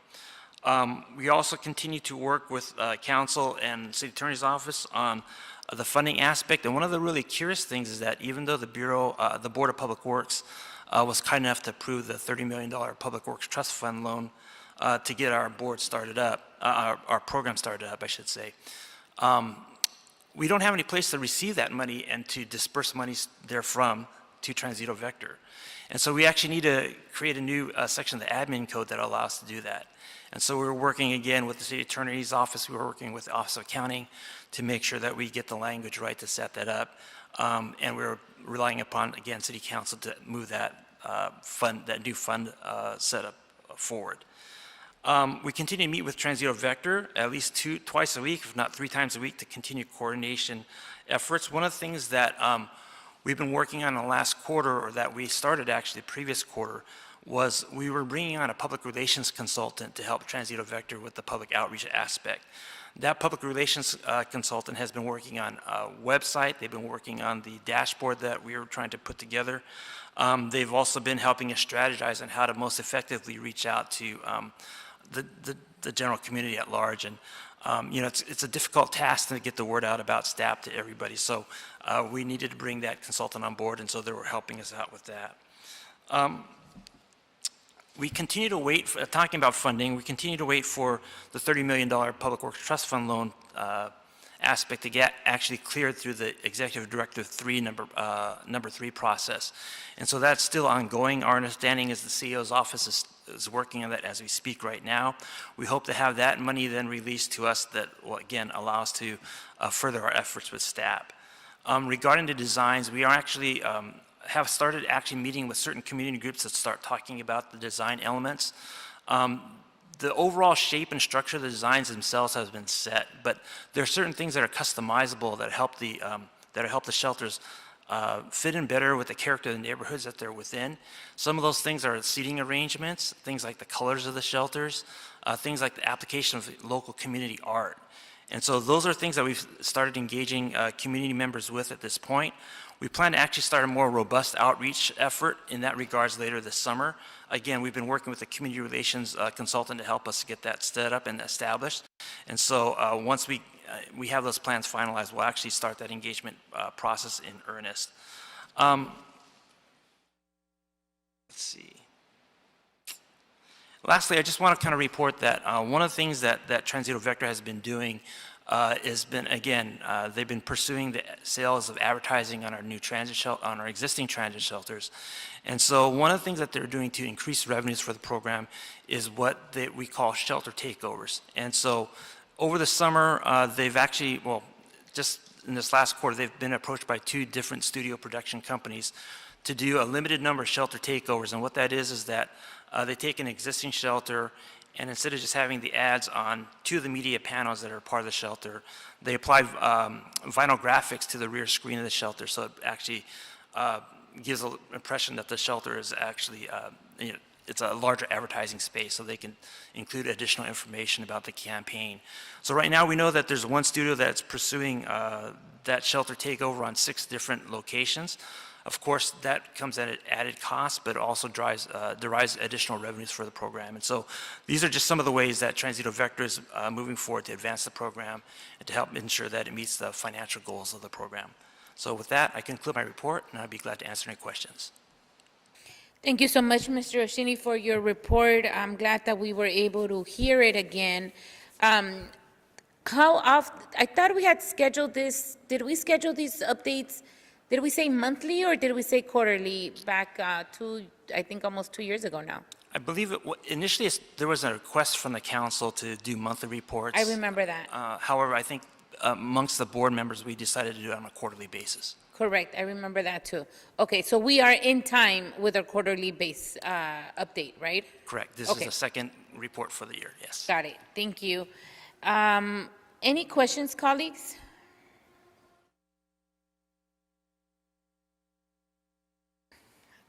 S18: We also continue to work with Council and City Attorney's Office on the funding aspect. And one of the really curious things is that even though the Board of Public Works was kind enough to approve the $30 million Public Works Trust Fund loan to get our board started up, our program started up, I should say. We don't have any place to receive that money and to disperse monies therefrom to Transito Vector. And so we actually need to create a new section of the admin code that allows us to do that. And so we're working again with the City Attorney's Office, we're working with the Office of Accounting to make sure that we get the language right to set that up. And we're relying upon, again, City Council to move that new fund setup forward. We continue to meet with Transito Vector at least twice a week, if not 3 times a week, to continue coordination efforts. One of the things that we've been working on in the last quarter, or that we started actually the previous quarter, was we were bringing on a public relations consultant to help Transito Vector with the public outreach aspect. That public relations consultant has been working on a website. They've been working on the dashboard that we were trying to put together. They've also been helping us strategize on how to most effectively reach out to the general community at large. And it's a difficult task to get the word out about STAP to everybody. So we needed to bring that consultant on board, and so they were helping us out with that. We continue to wait, talking about funding, we continue to wait for the $30 million Public Works Trust Fund loan aspect to get actually cleared through the Executive Directive 3, number 3 process. And so that's still ongoing. Our understanding is the CEO's office is working on that as we speak right now. We hope to have that money then released to us that will again allow us to further our efforts with STAP. Regarding the designs, we are actually have started actually meeting with certain community groups that start talking about the design elements. The overall shape and structure of the designs themselves has been set, but there are certain things that are customizable that help the shelters fit in better with the character of the neighborhoods that they're within. Some of those things are seating arrangements, things like the colors of the shelters, things like the application of local community art. And so those are things that we've started engaging community members with at this point. We plan to actually start a more robust outreach effort in that regards later this summer. Again, we've been working with the community relations consultant to help us get that set up and established. And so once we have those plans finalized, we'll actually start that engagement process in earnest. Let's see. Lastly, I just want to kind of report that one of the things that Transito Vector has been doing has been, again, they've been pursuing the sales of advertising on our new on our existing transit shelters. And so one of the things that they're doing to increase revenues for the program is what we call shelter takeovers. And so over the summer, they've actually, well, just in this last quarter, they've been approached by 2 different studio production companies to do a limited number of shelter takeovers. And what that is that they take an existing shelter, and instead of just having the ads on 2 of the media panels that are part of the shelter, they apply vinyl graphics to the rear screen of the shelter, so it actually gives an impression that the shelter is actually, it's a larger advertising space, so they can include additional information about the campaign. So right now we know that there's one studio that's pursuing that shelter takeover on 6 different locations. Of course, that comes at an added cost, but also derives additional revenues for the program. And so these are just some of the ways that Transito Vector is moving forward to advance the program and to help ensure that it meets the financial goals of the program. So with that, I conclude my report, and I'd be glad to answer any questions.
S5: Thank you so much, Mr. Oshini, for your report. I'm glad that we were able to hear it again. How often, I thought we had scheduled this, did we schedule these updates? Did we say monthly or did we say quarterly back I think almost 2 years ago now?
S18: I believe initially there was a request from the council to do monthly reports.
S5: I remember that.
S18: However, I think amongst the board members, we decided to do it on a quarterly basis.
S5: Correct, I remember that too. Okay, so we are in time with our quarterly base update, right?
S18: Correct. This is the second report for the year, yes.
S5: Got it, thank you. Any questions, colleagues?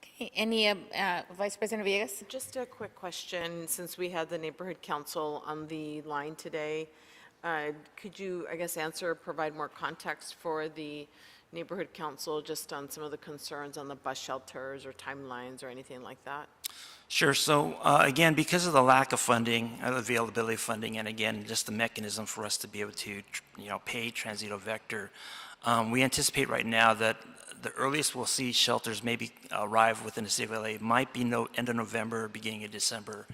S5: Okay, any, Vice President Villegas?
S8: Just a quick question, since we had the Neighborhood Council on the line today. Could you, I guess, provide more context for the Neighborhood Council just on some of the concerns on the bus shelters or timelines or anything like that?
S18: Sure. So again, because of the lack of funding, availability of funding, and again, just the mechanism for us to be able to, pay Transito Vector, we anticipate right now that the earliest we'll see shelters maybe arrive within the city of LA might be end of November, beginning of December.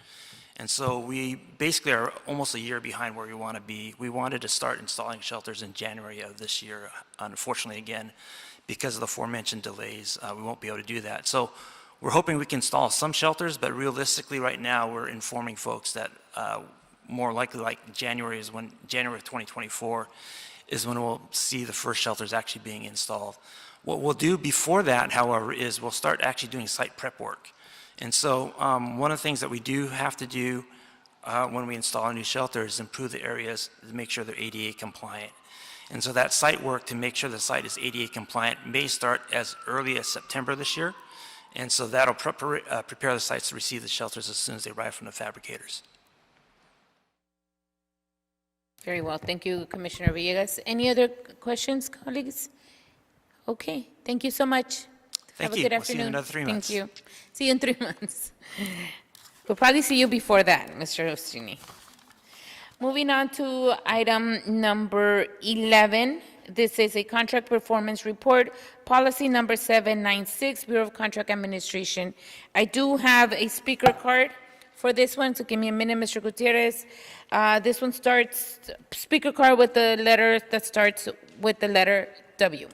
S18: And so we basically are almost a year behind where we want to be. We wanted to start installing shelters in January of this year. Unfortunately, again, because of the aforementioned delays, we won't be able to do that. So we're hoping we can install some shelters, but realistically right now we're informing folks that more likely like January of 2024 is when we'll see the first shelters actually being installed. What we'll do before that, however, is we'll start actually doing site prep work. And so one of the things that we do have to do when we install a new shelter is improve the areas to make sure they're ADA compliant. And so that site work to make sure the site is ADA compliant may start as early as September this year. And so that'll prepare the sites to receive the shelters as soon as they arrive from the fabricators.
S5: Very well, thank you, Commissioner Villegas. Any other questions, colleagues? Okay, thank you so much.
S18: Thank
S5: Have
S18: you.
S5: a good
S18: We'll see you in
S5: afternoon.
S18: another 3 months.
S5: Thank you. See you in 3 months. We'll probably see you before that, Mr. Ostrini. Moving on to item number 11. This is a contract performance report, policy number 796, Bureau of Contract Administration. I do have a speaker card for this one, so give me a minute, Mr. Gutierrez. This one starts, speaker card with the letter that starts with the letter W.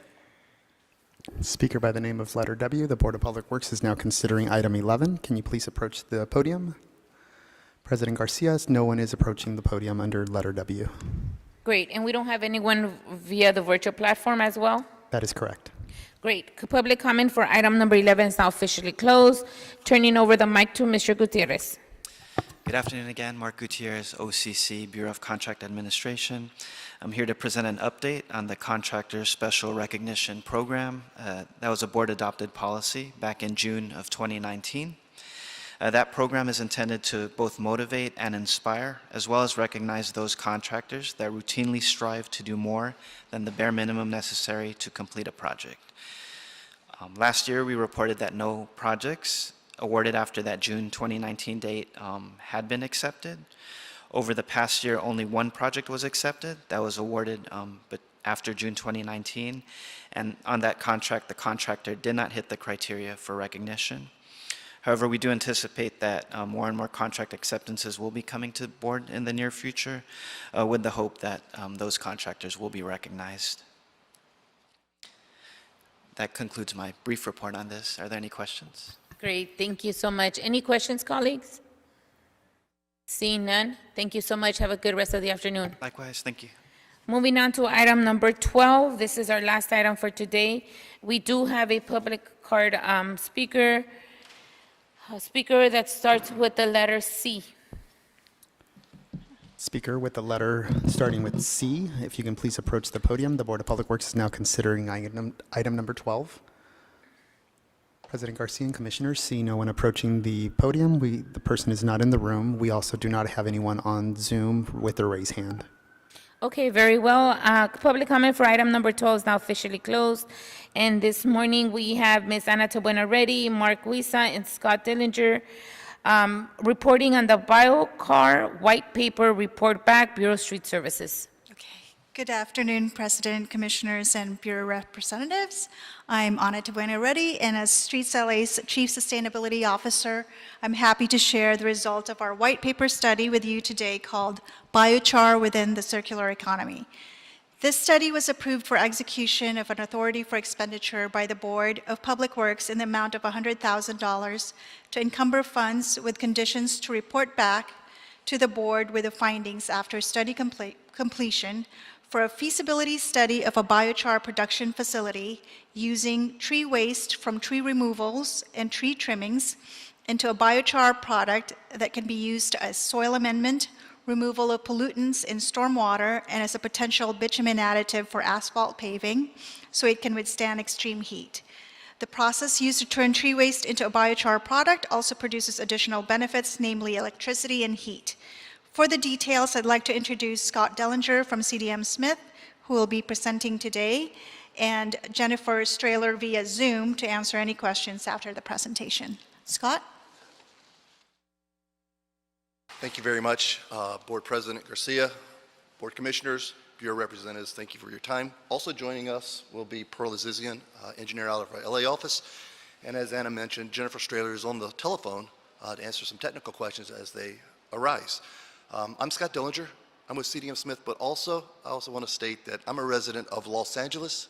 S2: Speaker by the name of letter W, the Board of Public Works is now considering item 11. Can you please approach the podium? President Garcia, no one is approaching the podium under letter W.
S5: Great, and we don't have anyone via the virtual platform as well?
S2: That is correct.
S5: Great. Public comment for item number 11 is now officially closed. Turning over the mic to Mr. Gutierrez.
S21: Good afternoon again. Mark Gutierrez, OCC, Bureau of Contract Administration. I'm here to present an update on the Contractor Special Recognition Program. That was a board-adopted policy back in June of 2019. That program is intended to both motivate and inspire, as well as recognize those contractors that routinely strive to do more than the bare minimum necessary to complete a project. Last year, we reported that no projects awarded after that June 2019 date had been accepted. Over the past year, only one project was accepted that was awarded but after June 2019. And on that contract, the contractor did not hit the criteria for recognition. However, we do anticipate that more and more contract acceptances will be coming to the board in the near future with the hope that those contractors will be recognized. That concludes my brief report on this. Are there any questions?
S5: Great. Thank you so much. Any questions, colleagues? Seeing none, thank you so much. Have a good rest of the afternoon.
S21: Likewise, thank you.
S5: Moving on to item number 12. This is our last item for today. We do have a public card speaker that starts with the letter C.
S2: Speaker with the letter starting with C, if you can please approach the podium. The Board of Public Works is now considering item number 12. President Garcia and Commissioners, see no one approaching the podium. The person is not in the room. We also do not have anyone on Zoom with a raised hand.
S5: Okay, very well. Public comment for item number 12 is now officially closed. And this morning, we have Ms. Ana Tabuena Reddy, Mark Huiza, and Scott Dillinger reporting on the BioCar White Paper Report Back, Bureau of Street Services.
S13: Good afternoon, President, Commissioners, and Bureau representatives. I'm Ana Tabuena Reddy, and as Streets LA's Chief Sustainability Officer, I'm happy to share the result of our white paper study with you today called Biochar Within the Circular Economy. This study was approved for execution of an authority for expenditure by the Board of Public Works in the amount of $100,000 to encumber funds with conditions to report back to the board with the findings after study completion for a feasibility study of a biochar production facility using tree waste from tree removals and tree trimmings into a biochar product that can be used as soil amendment, removal of pollutants in stormwater, and as a potential bitumen additive for asphalt paving so it can withstand extreme heat. The process used to turn tree waste into a biochar product also produces additional benefits, namely electricity and heat. For the details, I'd like to introduce Scott Dillinger from CDM Smith, who will be presenting today, and Jennifer Strahler via Zoom to answer any questions after the presentation. Scott?
S15: Thank you very much, Board President Garcia, Board Commissioners, Bureau representatives, thank you for your time. Also joining us will be Pearl Azizian, engineer out of our LA office, and as Anna mentioned, Jennifer Strahler is on the telephone to answer some technical questions as they arise. I'm Scott Dillinger. I'm with CDM Smith, but I also want to state that I'm a resident of Los Angeles,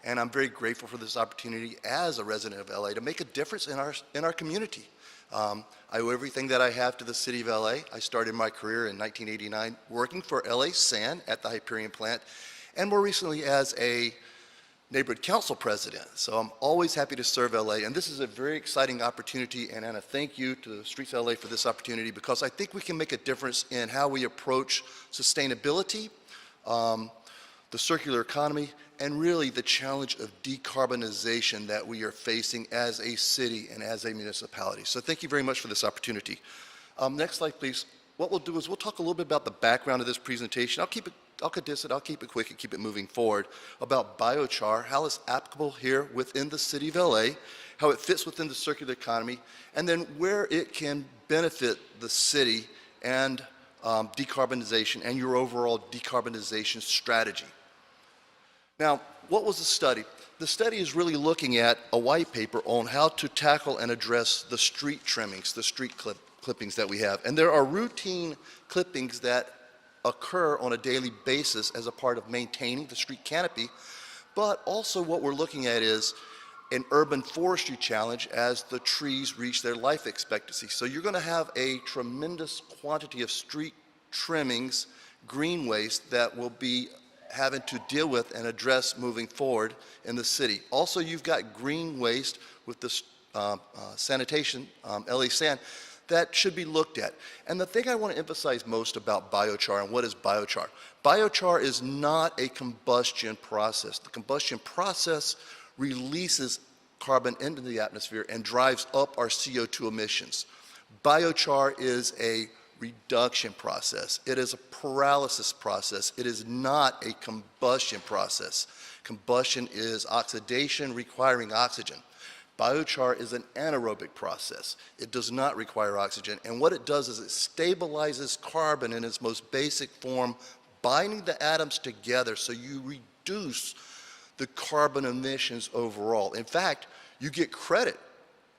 S15: and I'm very grateful for this opportunity as a resident of LA to make a difference in our community. I owe everything that I have to the city of LA. I started my career in 1989 working for LA Sand at the Hyperion plant, and more recently as a neighborhood council president. So I'm always happy to serve LA, and this is a very exciting opportunity, and Anna, thank you to the Streets LA for this opportunity, because I think we can make a difference in how we approach sustainability, the circular economy, and really the challenge of decarbonization that we are facing as a city and as a municipality. So thank you very much for this opportunity. Next slide, please. What we'll do is we'll talk a little bit about the background of this presentation. I'll condense it, I'll keep it quick and keep it moving forward, about biochar, how it's applicable here within the city of LA, how it fits within the circular economy, and then where it can benefit the city and decarbonization and your overall decarbonization strategy. Now, what was the study? The study is really looking at a white paper on how to tackle and address the street trimmings, the street clippings that we have. And there are routine clippings that occur on a daily basis as a part of maintaining the street canopy, but also what we're looking at is an urban forestry challenge as the trees reach their life expectancy. So you're going to have a tremendous quantity of street trimmings, green waste that will be having to deal with and address moving forward in the city. Also, you've got green waste with this sanitation, LA San, that should be looked at. And the thing I want to emphasize most about biochar and what is biochar. Biochar is not a combustion process. The combustion process releases carbon into the atmosphere and drives up our CO2 emissions. Biochar is a reduction process. It is a pyrolysis process. It is not a combustion process. Combustion is oxidation requiring oxygen. Biochar is an anaerobic process. It does not require oxygen, and what it does is it stabilizes carbon in its most basic form, binding the atoms together so you reduce the carbon emissions overall. In fact, you get credit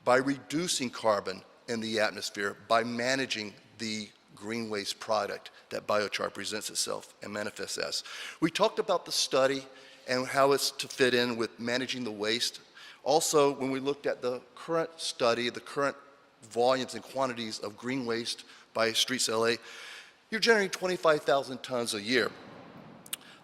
S15: by reducing carbon in the atmosphere by managing the green waste product that biochar presents itself and manifests as. We talked about the study and how it's to fit in with managing the waste. Also, when we looked at the current study, the current volumes and quantities of green waste by Streets LA, you're generating 25,000 tons a year.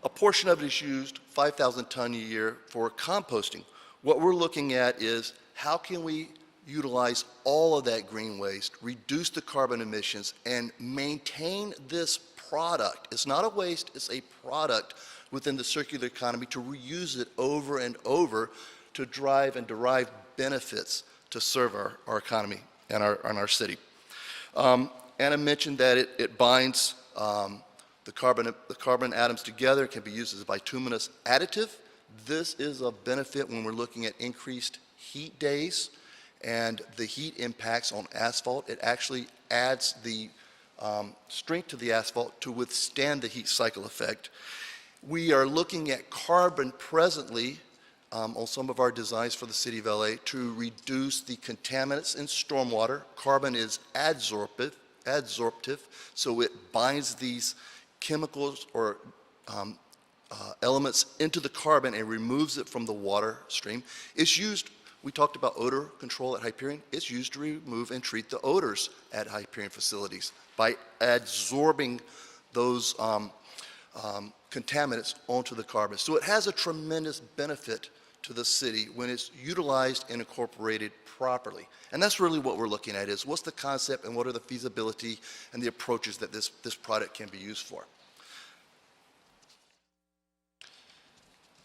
S15: A portion of it is used, 5,000 tons a year, for composting. What we're looking at is how can we utilize all of that green waste, reduce the carbon emissions, and maintain this product. It's not a waste, it's a product within the circular economy to reuse it over and over to drive and derive benefits to serve our economy and our city. Anna mentioned that it binds the carbon atoms together. It can be used as a bituminous additive. This is a benefit when we're looking at increased heat days and the heat impacts on asphalt. It actually adds the strength to the asphalt to withstand the heat cycle effect. We are looking at carbon presently on some of our designs for the City of LA to reduce the contaminants in stormwater. Carbon is adsorptive, so it binds these chemicals or elements into the carbon and removes it from the water stream. It's used, we talked about odor control at Hyperion, it's used to remove and treat the odors at Hyperion facilities by adsorbing those contaminants onto the carbon. So it has a tremendous benefit to the city when it's utilized and incorporated properly. And that's really what we're looking at is what's the concept and what are the feasibility and the approaches that this product can be used for.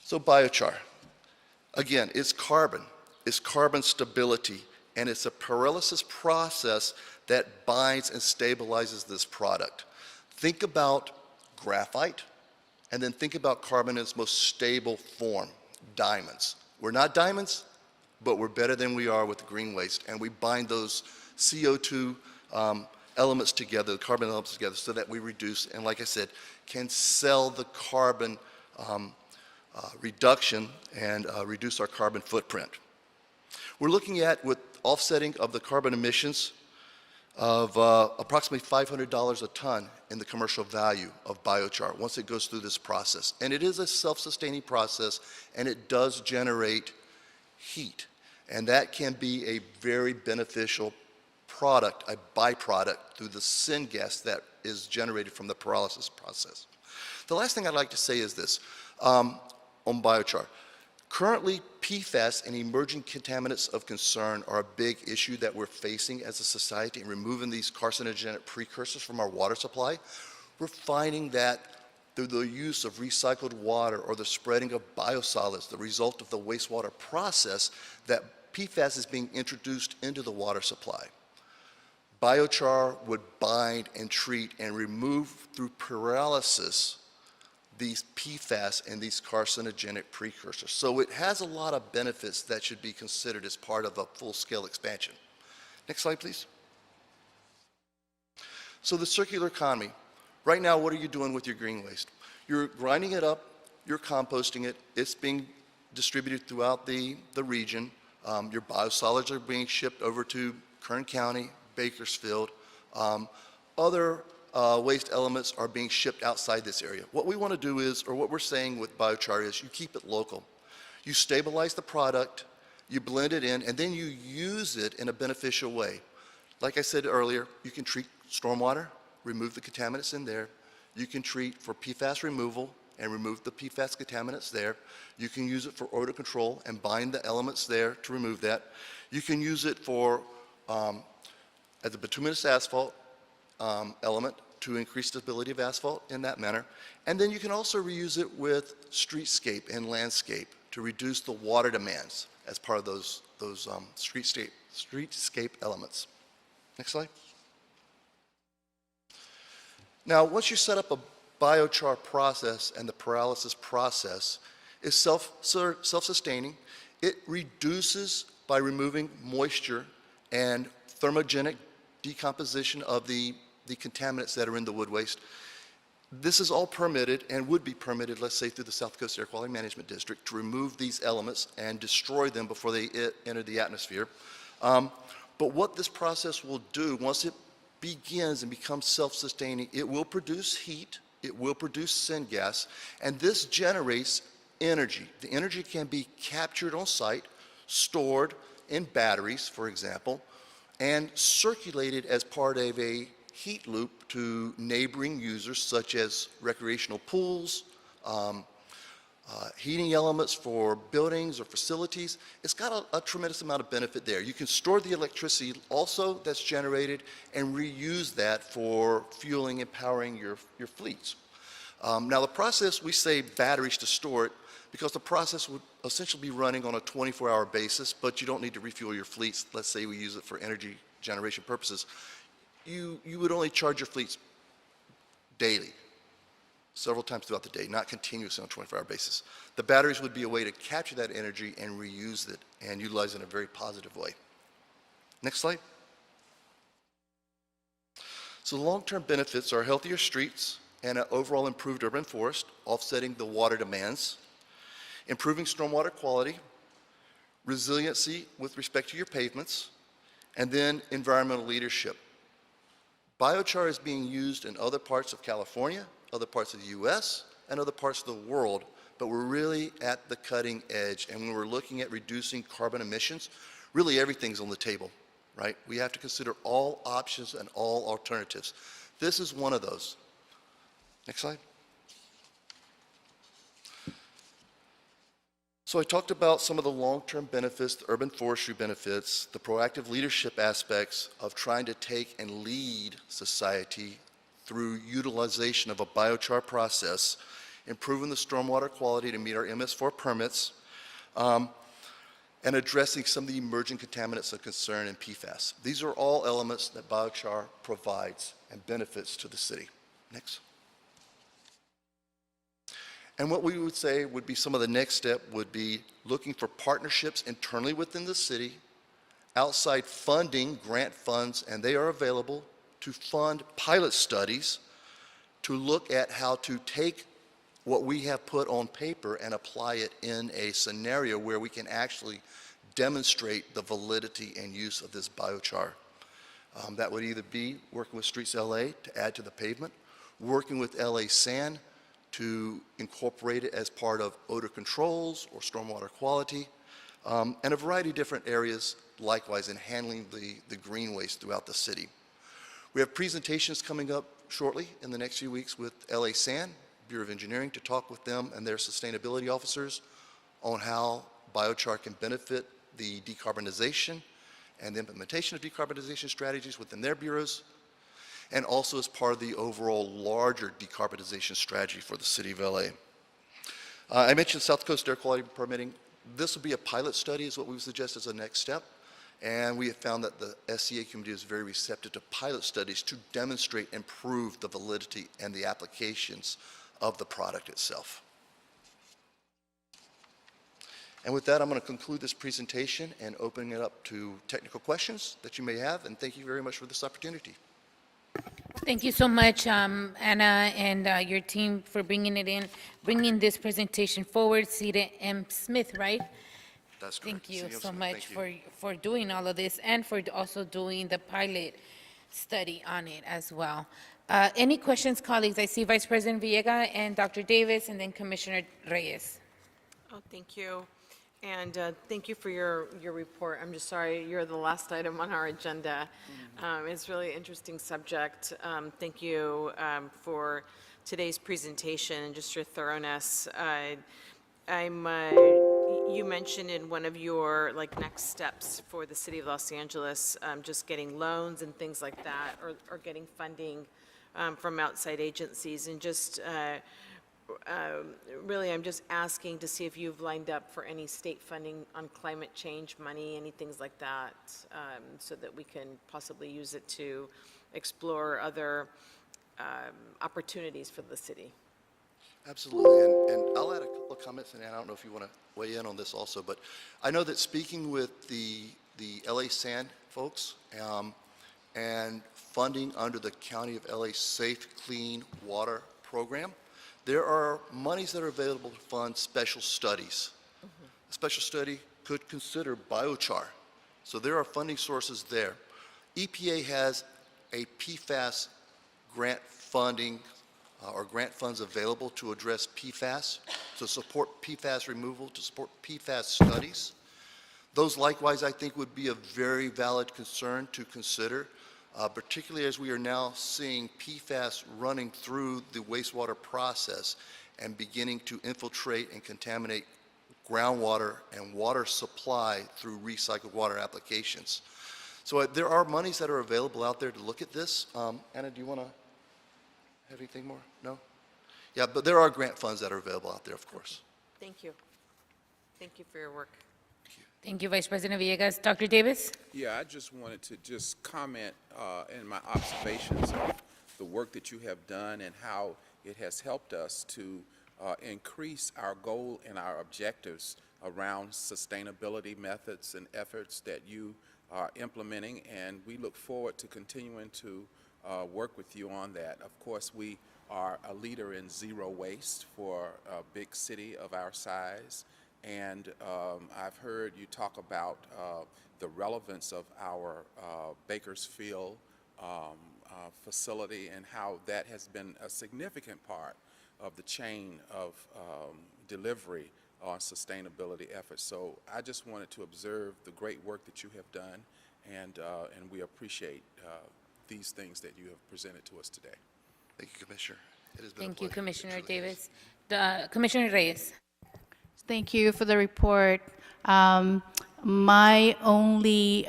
S15: So biochar, again, it's carbon stability, and it's a pyrolysis process that binds and stabilizes this product. Think about graphite, and then think about carbon in its most stable form, diamonds. We're not diamonds, but we're better than we are with green waste, and we bind those CO2 elements together, the carbon elements together, so that we reduce, and like I said, can sell the carbon reduction and reduce our carbon footprint. We're looking at, with offsetting of the carbon emissions, of approximately $500 a ton in the commercial value of biochar once it goes through this process. And it is a self-sustaining process, and it does generate heat. And that can be a very beneficial product, a byproduct through the syngas that is generated from the pyrolysis process. The last thing I'd like to say is this on biochar. Currently, PFAS and emerging contaminants of concern are a big issue that we're facing as a society in removing these carcinogenic precursors from our water supply. We're finding that through the use of recycled water or the spreading of biosolids, the result of the wastewater process, that PFAS is being introduced into the water supply. Biochar would bind and treat and remove through pyrolysis these PFAS and these carcinogenic precursors. So it has a lot of benefits that should be considered as part of a full-scale expansion. Next slide, please. So the circular economy. Right now, what are you doing with your green waste? You're grinding it up, you're composting it, it's being distributed throughout the region. Your biosolids are being shipped over to Kern County, Bakersfield. Other waste elements are being shipped outside this area. What we want to do is, or what we're saying with biochar is, you keep it local. You stabilize the product, you blend it in, and then you use it in a beneficial way. Like I said earlier, you can treat stormwater, remove the contaminants in there. You can treat for PFAS removal and remove the PFAS contaminants there. You can use it for odor control and bind the elements there to remove that. You can use it for, as a bituminous asphalt element to increase stability of asphalt in that manner. And then you can also reuse it with streetscape and landscape to reduce the water demands as part of those streetscape elements. Next slide. Now, once you set up a biochar process, and the pyrolysis process is self-sustaining, it reduces by removing moisture and thermogenic decomposition of the contaminants that are in the wood waste. This is all permitted and would be permitted, let's say, through the South Coast Air Quality Management District to remove these elements and destroy them before they enter the atmosphere. But what this process will do, once it begins and becomes self-sustaining, it will produce heat, it will produce syngas, and this generates energy. The energy can be captured on site, stored in batteries, for example, and circulated as part of a heat loop to neighboring users such as recreational pools, heating elements for buildings or facilities. It's got a tremendous amount of benefit there. You can store the electricity also that's generated and reuse that for fueling and powering your fleets. Now the process, we say batteries to store it because the process would essentially be running on a 24-hour basis, but you don't need to refuel your fleets. Let's say we use it for energy generation purposes. You would only charge your fleets daily, several times throughout the day, not continuously on a 24-hour basis. The batteries would be a way to capture that energy and reuse it and utilize it in a very positive way. Next slide. So the long-term benefits are healthier streets and an overall improved urban forest, offsetting the water demands, improving stormwater quality, resiliency with respect to your pavements, and then environmental leadership. Biochar is being used in other parts of California, other parts of the US, and other parts of the world, but we're really at the cutting edge. And when we're looking at reducing carbon emissions, really everything's on the table, right? We have to consider all options and all alternatives. This is one of those. Next slide. So I talked about some of the long-term benefits, the urban forestry benefits, the proactive leadership aspects of trying to take and lead society through utilization of a biochar process, improving the stormwater quality to meet our MS4 permits, and addressing some of the emerging contaminants of concern in PFAS. These are all elements that biochar provides and benefits to the city. Next. And what we would say would be some of the next step would be looking for partnerships internally within the city, outside funding, grant funds, and they are available to fund pilot studies to look at how to take what we have put on paper and apply it in a scenario where we can actually demonstrate the validity and use of this biochar. That would either be working with Streets LA to add to the pavement, working with LA Sand to incorporate it as part of odor controls or stormwater quality, and a variety of different areas likewise in handling the green waste throughout the city. We have presentations coming up shortly in the next few weeks with LA Sand, Bureau of Engineering, to talk with them and their sustainability officers on how biochar can benefit the decarbonization and the implementation of decarbonization strategies within their bureaus, and also as part of the overall larger decarbonization strategy for the city of LA. I mentioned South Coast Air Quality Permitting. This will be a pilot study is what we would suggest as a next step. And we have found that the SCA community is very receptive to pilot studies to demonstrate and prove the validity and the applications of the product itself. And with that, I'm going to conclude this presentation and open it up to technical questions that you may have. And thank you very much for this opportunity.
S5: Thank you so much, Anna, and your team for bringing this presentation forward. Cita M. Smith, right?
S15: That's correct.
S5: Thank you
S15: CM
S5: so
S15: Smith,
S5: much
S15: thank you.
S5: for doing all of this and for also doing the pilot study on it as well. Any questions, colleagues? I see Vice President Villegas and Dr. Davis, and then Commissioner Reyes.
S8: Oh, thank you. And thank you for your report. I'm just sorry, you're the last item on our agenda. It's really interesting subject. Thank you for today's presentation and just your thoroughness. You mentioned in one of your next steps for the city of Los Angeles, just getting loans and things like that, or getting funding from outside agencies, and just really, I'm just asking to see if you've lined up for any state funding on climate change money, any things like that, so that we can possibly use it to explore other opportunities for the city.
S15: Absolutely, and I'll add a couple of comments, and Ann, I don't know if you want to weigh in on this also, but I know that speaking with the LA Sand folks and funding under the County of LA Safe Clean Water Program, there are monies that are available to fund special studies. A special study could consider biochar, so there are funding sources there. EPA has a PFAS grant funding or grant funds available to address PFAS, to support PFAS removal, to support PFAS studies. Those likewise, I think, would be a very valid concern to consider, particularly as we are now seeing PFAS running through the wastewater process and beginning to infiltrate and contaminate groundwater and water supply through recycled water applications. So there are monies that are available out there to look at this. Anna, do you want to have anything more? No? Yeah, but there are grant funds that are available out there, of course.
S8: Thank you. Thank you for your work.
S5: Thank you, Vice President Villegas. Dr. Davis?
S14: Yeah, I just wanted to just comment in my observations of the work that you have done and how it has helped us to increase our goal and our objectives around sustainability methods and efforts that you are implementing, and we look forward to continuing to work with you on that. Of course, we are a leader in zero waste for a big city of our size, and I've heard you talk about the relevance of our Bakersfield facility and how that has been a significant part of the chain of delivery on sustainability efforts. So I just wanted to observe the great work that you have done, and we appreciate these things that you have presented to us today.
S15: Thank you, Commissioner. It has been
S5: Thank
S15: a
S5: you,
S15: pleasure.
S5: Commissioner
S15: It truly
S5: Davis. Commissioner Reyes?
S12: Thank you for the report. My only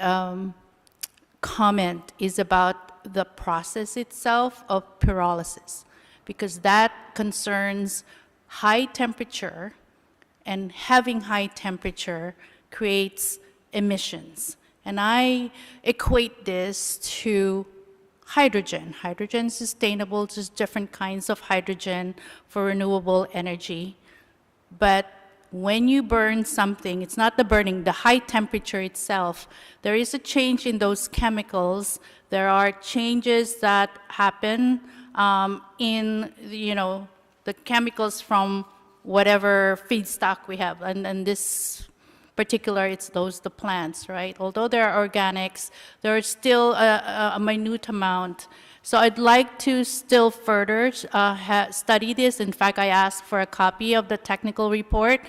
S12: comment is about the process itself of pyrolysis, because that concerns high temperature, and having high temperature creates emissions. And I equate this to hydrogen. Hydrogen is sustainable, just different kinds of hydrogen for renewable energy. But when you burn something, it's not the burning, the high temperature itself, there is a change in those chemicals. There are changes that happen in, the chemicals from whatever feedstock we have. And this particular, it's the plants, right? Although there are organics, there is still a minute amount. So I'd like to still further study this. In fact, I asked for a copy of the technical report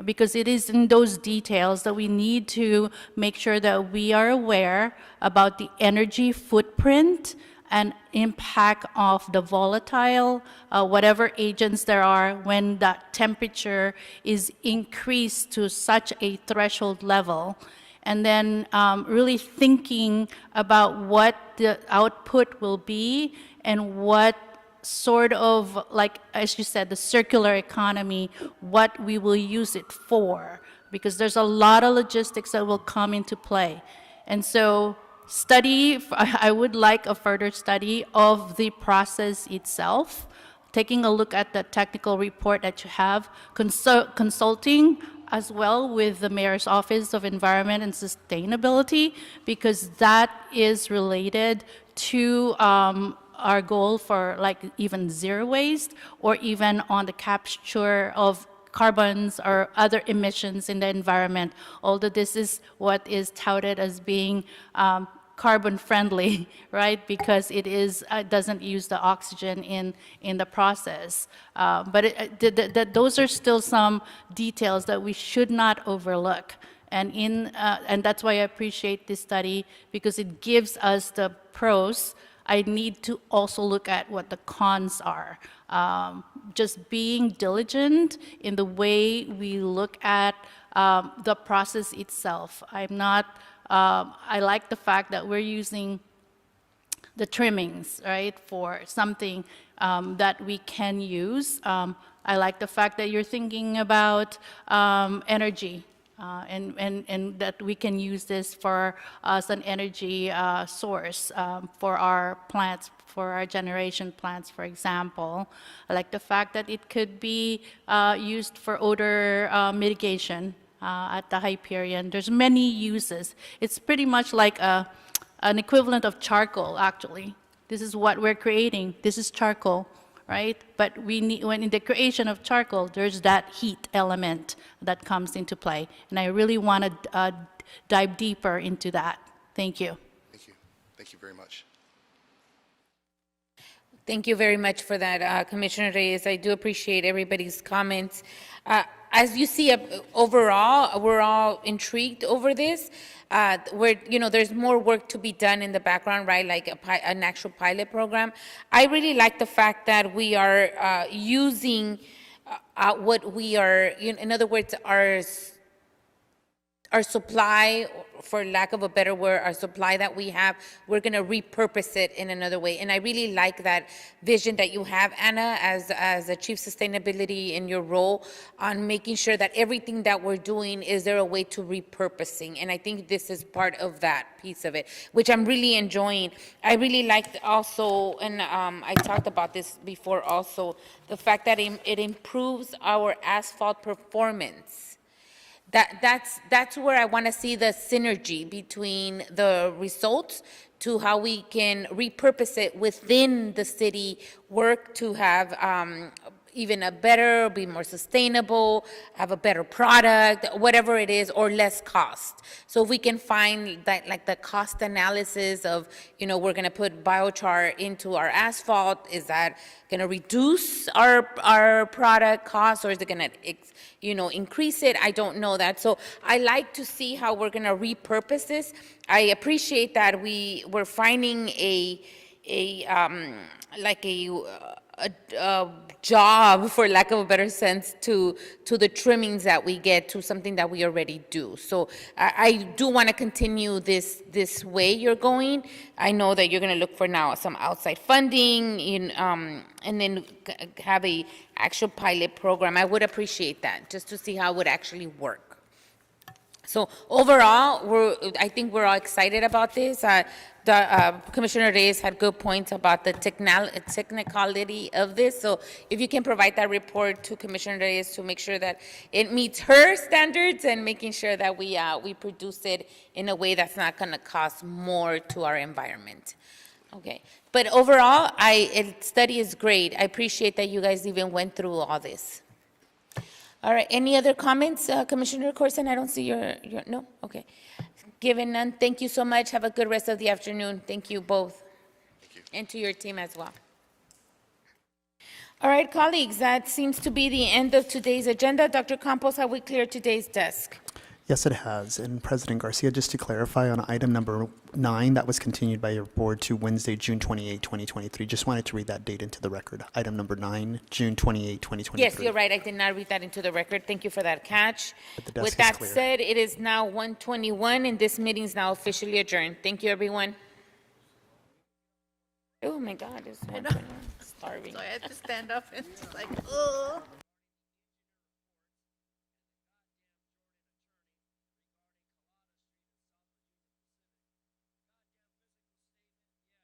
S12: because it is in those details that we need to make sure that we are aware about the energy footprint and impact of the volatile, whatever agents there are when that temperature is increased to such a threshold level. And then really thinking about what the output will be and what sort of, like, as you said, the circular economy, what we will use it for, because there's a lot of logistics that will come into play. And so I would like a further study of the process itself, taking a look at the technical report that you have, consulting as well with the Mayor's Office of Environment and Sustainability, because that is related to our goal for even zero waste, or even on the capture of carbons or other emissions in the environment, although this is what is touted as being carbon friendly, right? Because it doesn't use the oxygen in the process. But those are still some details that we should not overlook. And that's why I appreciate this study, because it gives us the pros I need to also look at what the cons are. Just being diligent in the way we look at the process itself. I like the fact that we're using the trimmings, right, for something that we can use. I like the fact that you're thinking about energy and that we can use this for as an energy source for our plants, for our generation plants, for example. I like the fact that it could be used for odor mitigation at the Hyperion. There's many uses. It's pretty much like an equivalent of charcoal, actually. This is what we're creating. This is charcoal, right? But we need, when in the creation of charcoal, there's that heat element that comes into play. And I really want to dive deeper into that. Thank you.
S15: Thank you. Thank you very much.
S5: Thank you very much for that, Commissioner Reyes. I do appreciate everybody's comments. As you see, overall, we're all intrigued over this. There's more work to be done in the background, right? Like an actual pilot program. I really like the fact that we are using what we are, in other words, our supply, for lack of a better word, our supply that we have, we're going to repurpose it in another way. And I really like that vision that you have, Anna, as a Chief Sustainability in your role, on making sure that everything that we're doing, is there a way to repurposing? And I think this is part of that piece of it, which I'm really enjoying. I really liked also, and I talked about this before also, the fact that it improves our asphalt performance. That's where I want to see the synergy between the results to how we can repurpose it within the city, work to have even a better, be more sustainable, have a better product, whatever it is, or less cost. So if we can find that, like the cost analysis of, we're going to put biochar into our asphalt, is that going to reduce our product cost, or is it going to, increase it? I don't know that. So I like to see how we're going to repurpose this. I appreciate that we're finding a job, for lack of a better sense, to the trimmings that we get, to something that we already do. So I do want to continue this way you're going. I know that you're going to look for now some outside funding, and then have a actual pilot program. I would appreciate that, just to see how it would actually work. So overall, I think we're all excited about this. Commissioner Reyes had good points about the technicality of this. So if you can provide that report to Commissioner Reyes to make sure that it meets her standards, and making sure that we produce it in a way that's not going to cost more to our environment. Okay. But overall, study is great. I appreciate that you guys even went through all this. All right, any other comments, Commissioner Corson? I don't see your, no? Okay. Given none, thank you so much. Have a good rest of the afternoon. Thank you both.
S15: Thank you.
S5: And to your team as well. All right, colleagues, that seems to be the end of today's agenda. Dr. Campos, have we cleared today's desk?
S2: Yes, it has. And President Garcia, just to clarify on item number 9, that was continued by your board to Wednesday, June 28, 2023. Just wanted to read that date into the record. Item number 9, June 28, 2023.
S5: Yes, you're right. I did not read that into the record. Thank you for that catch. With that said, it is now 1:21, and this meeting is now officially adjourned. Thank you, everyone. Oh my God, it's 1:21. Starving.
S12: So I had to stand up and like, oh.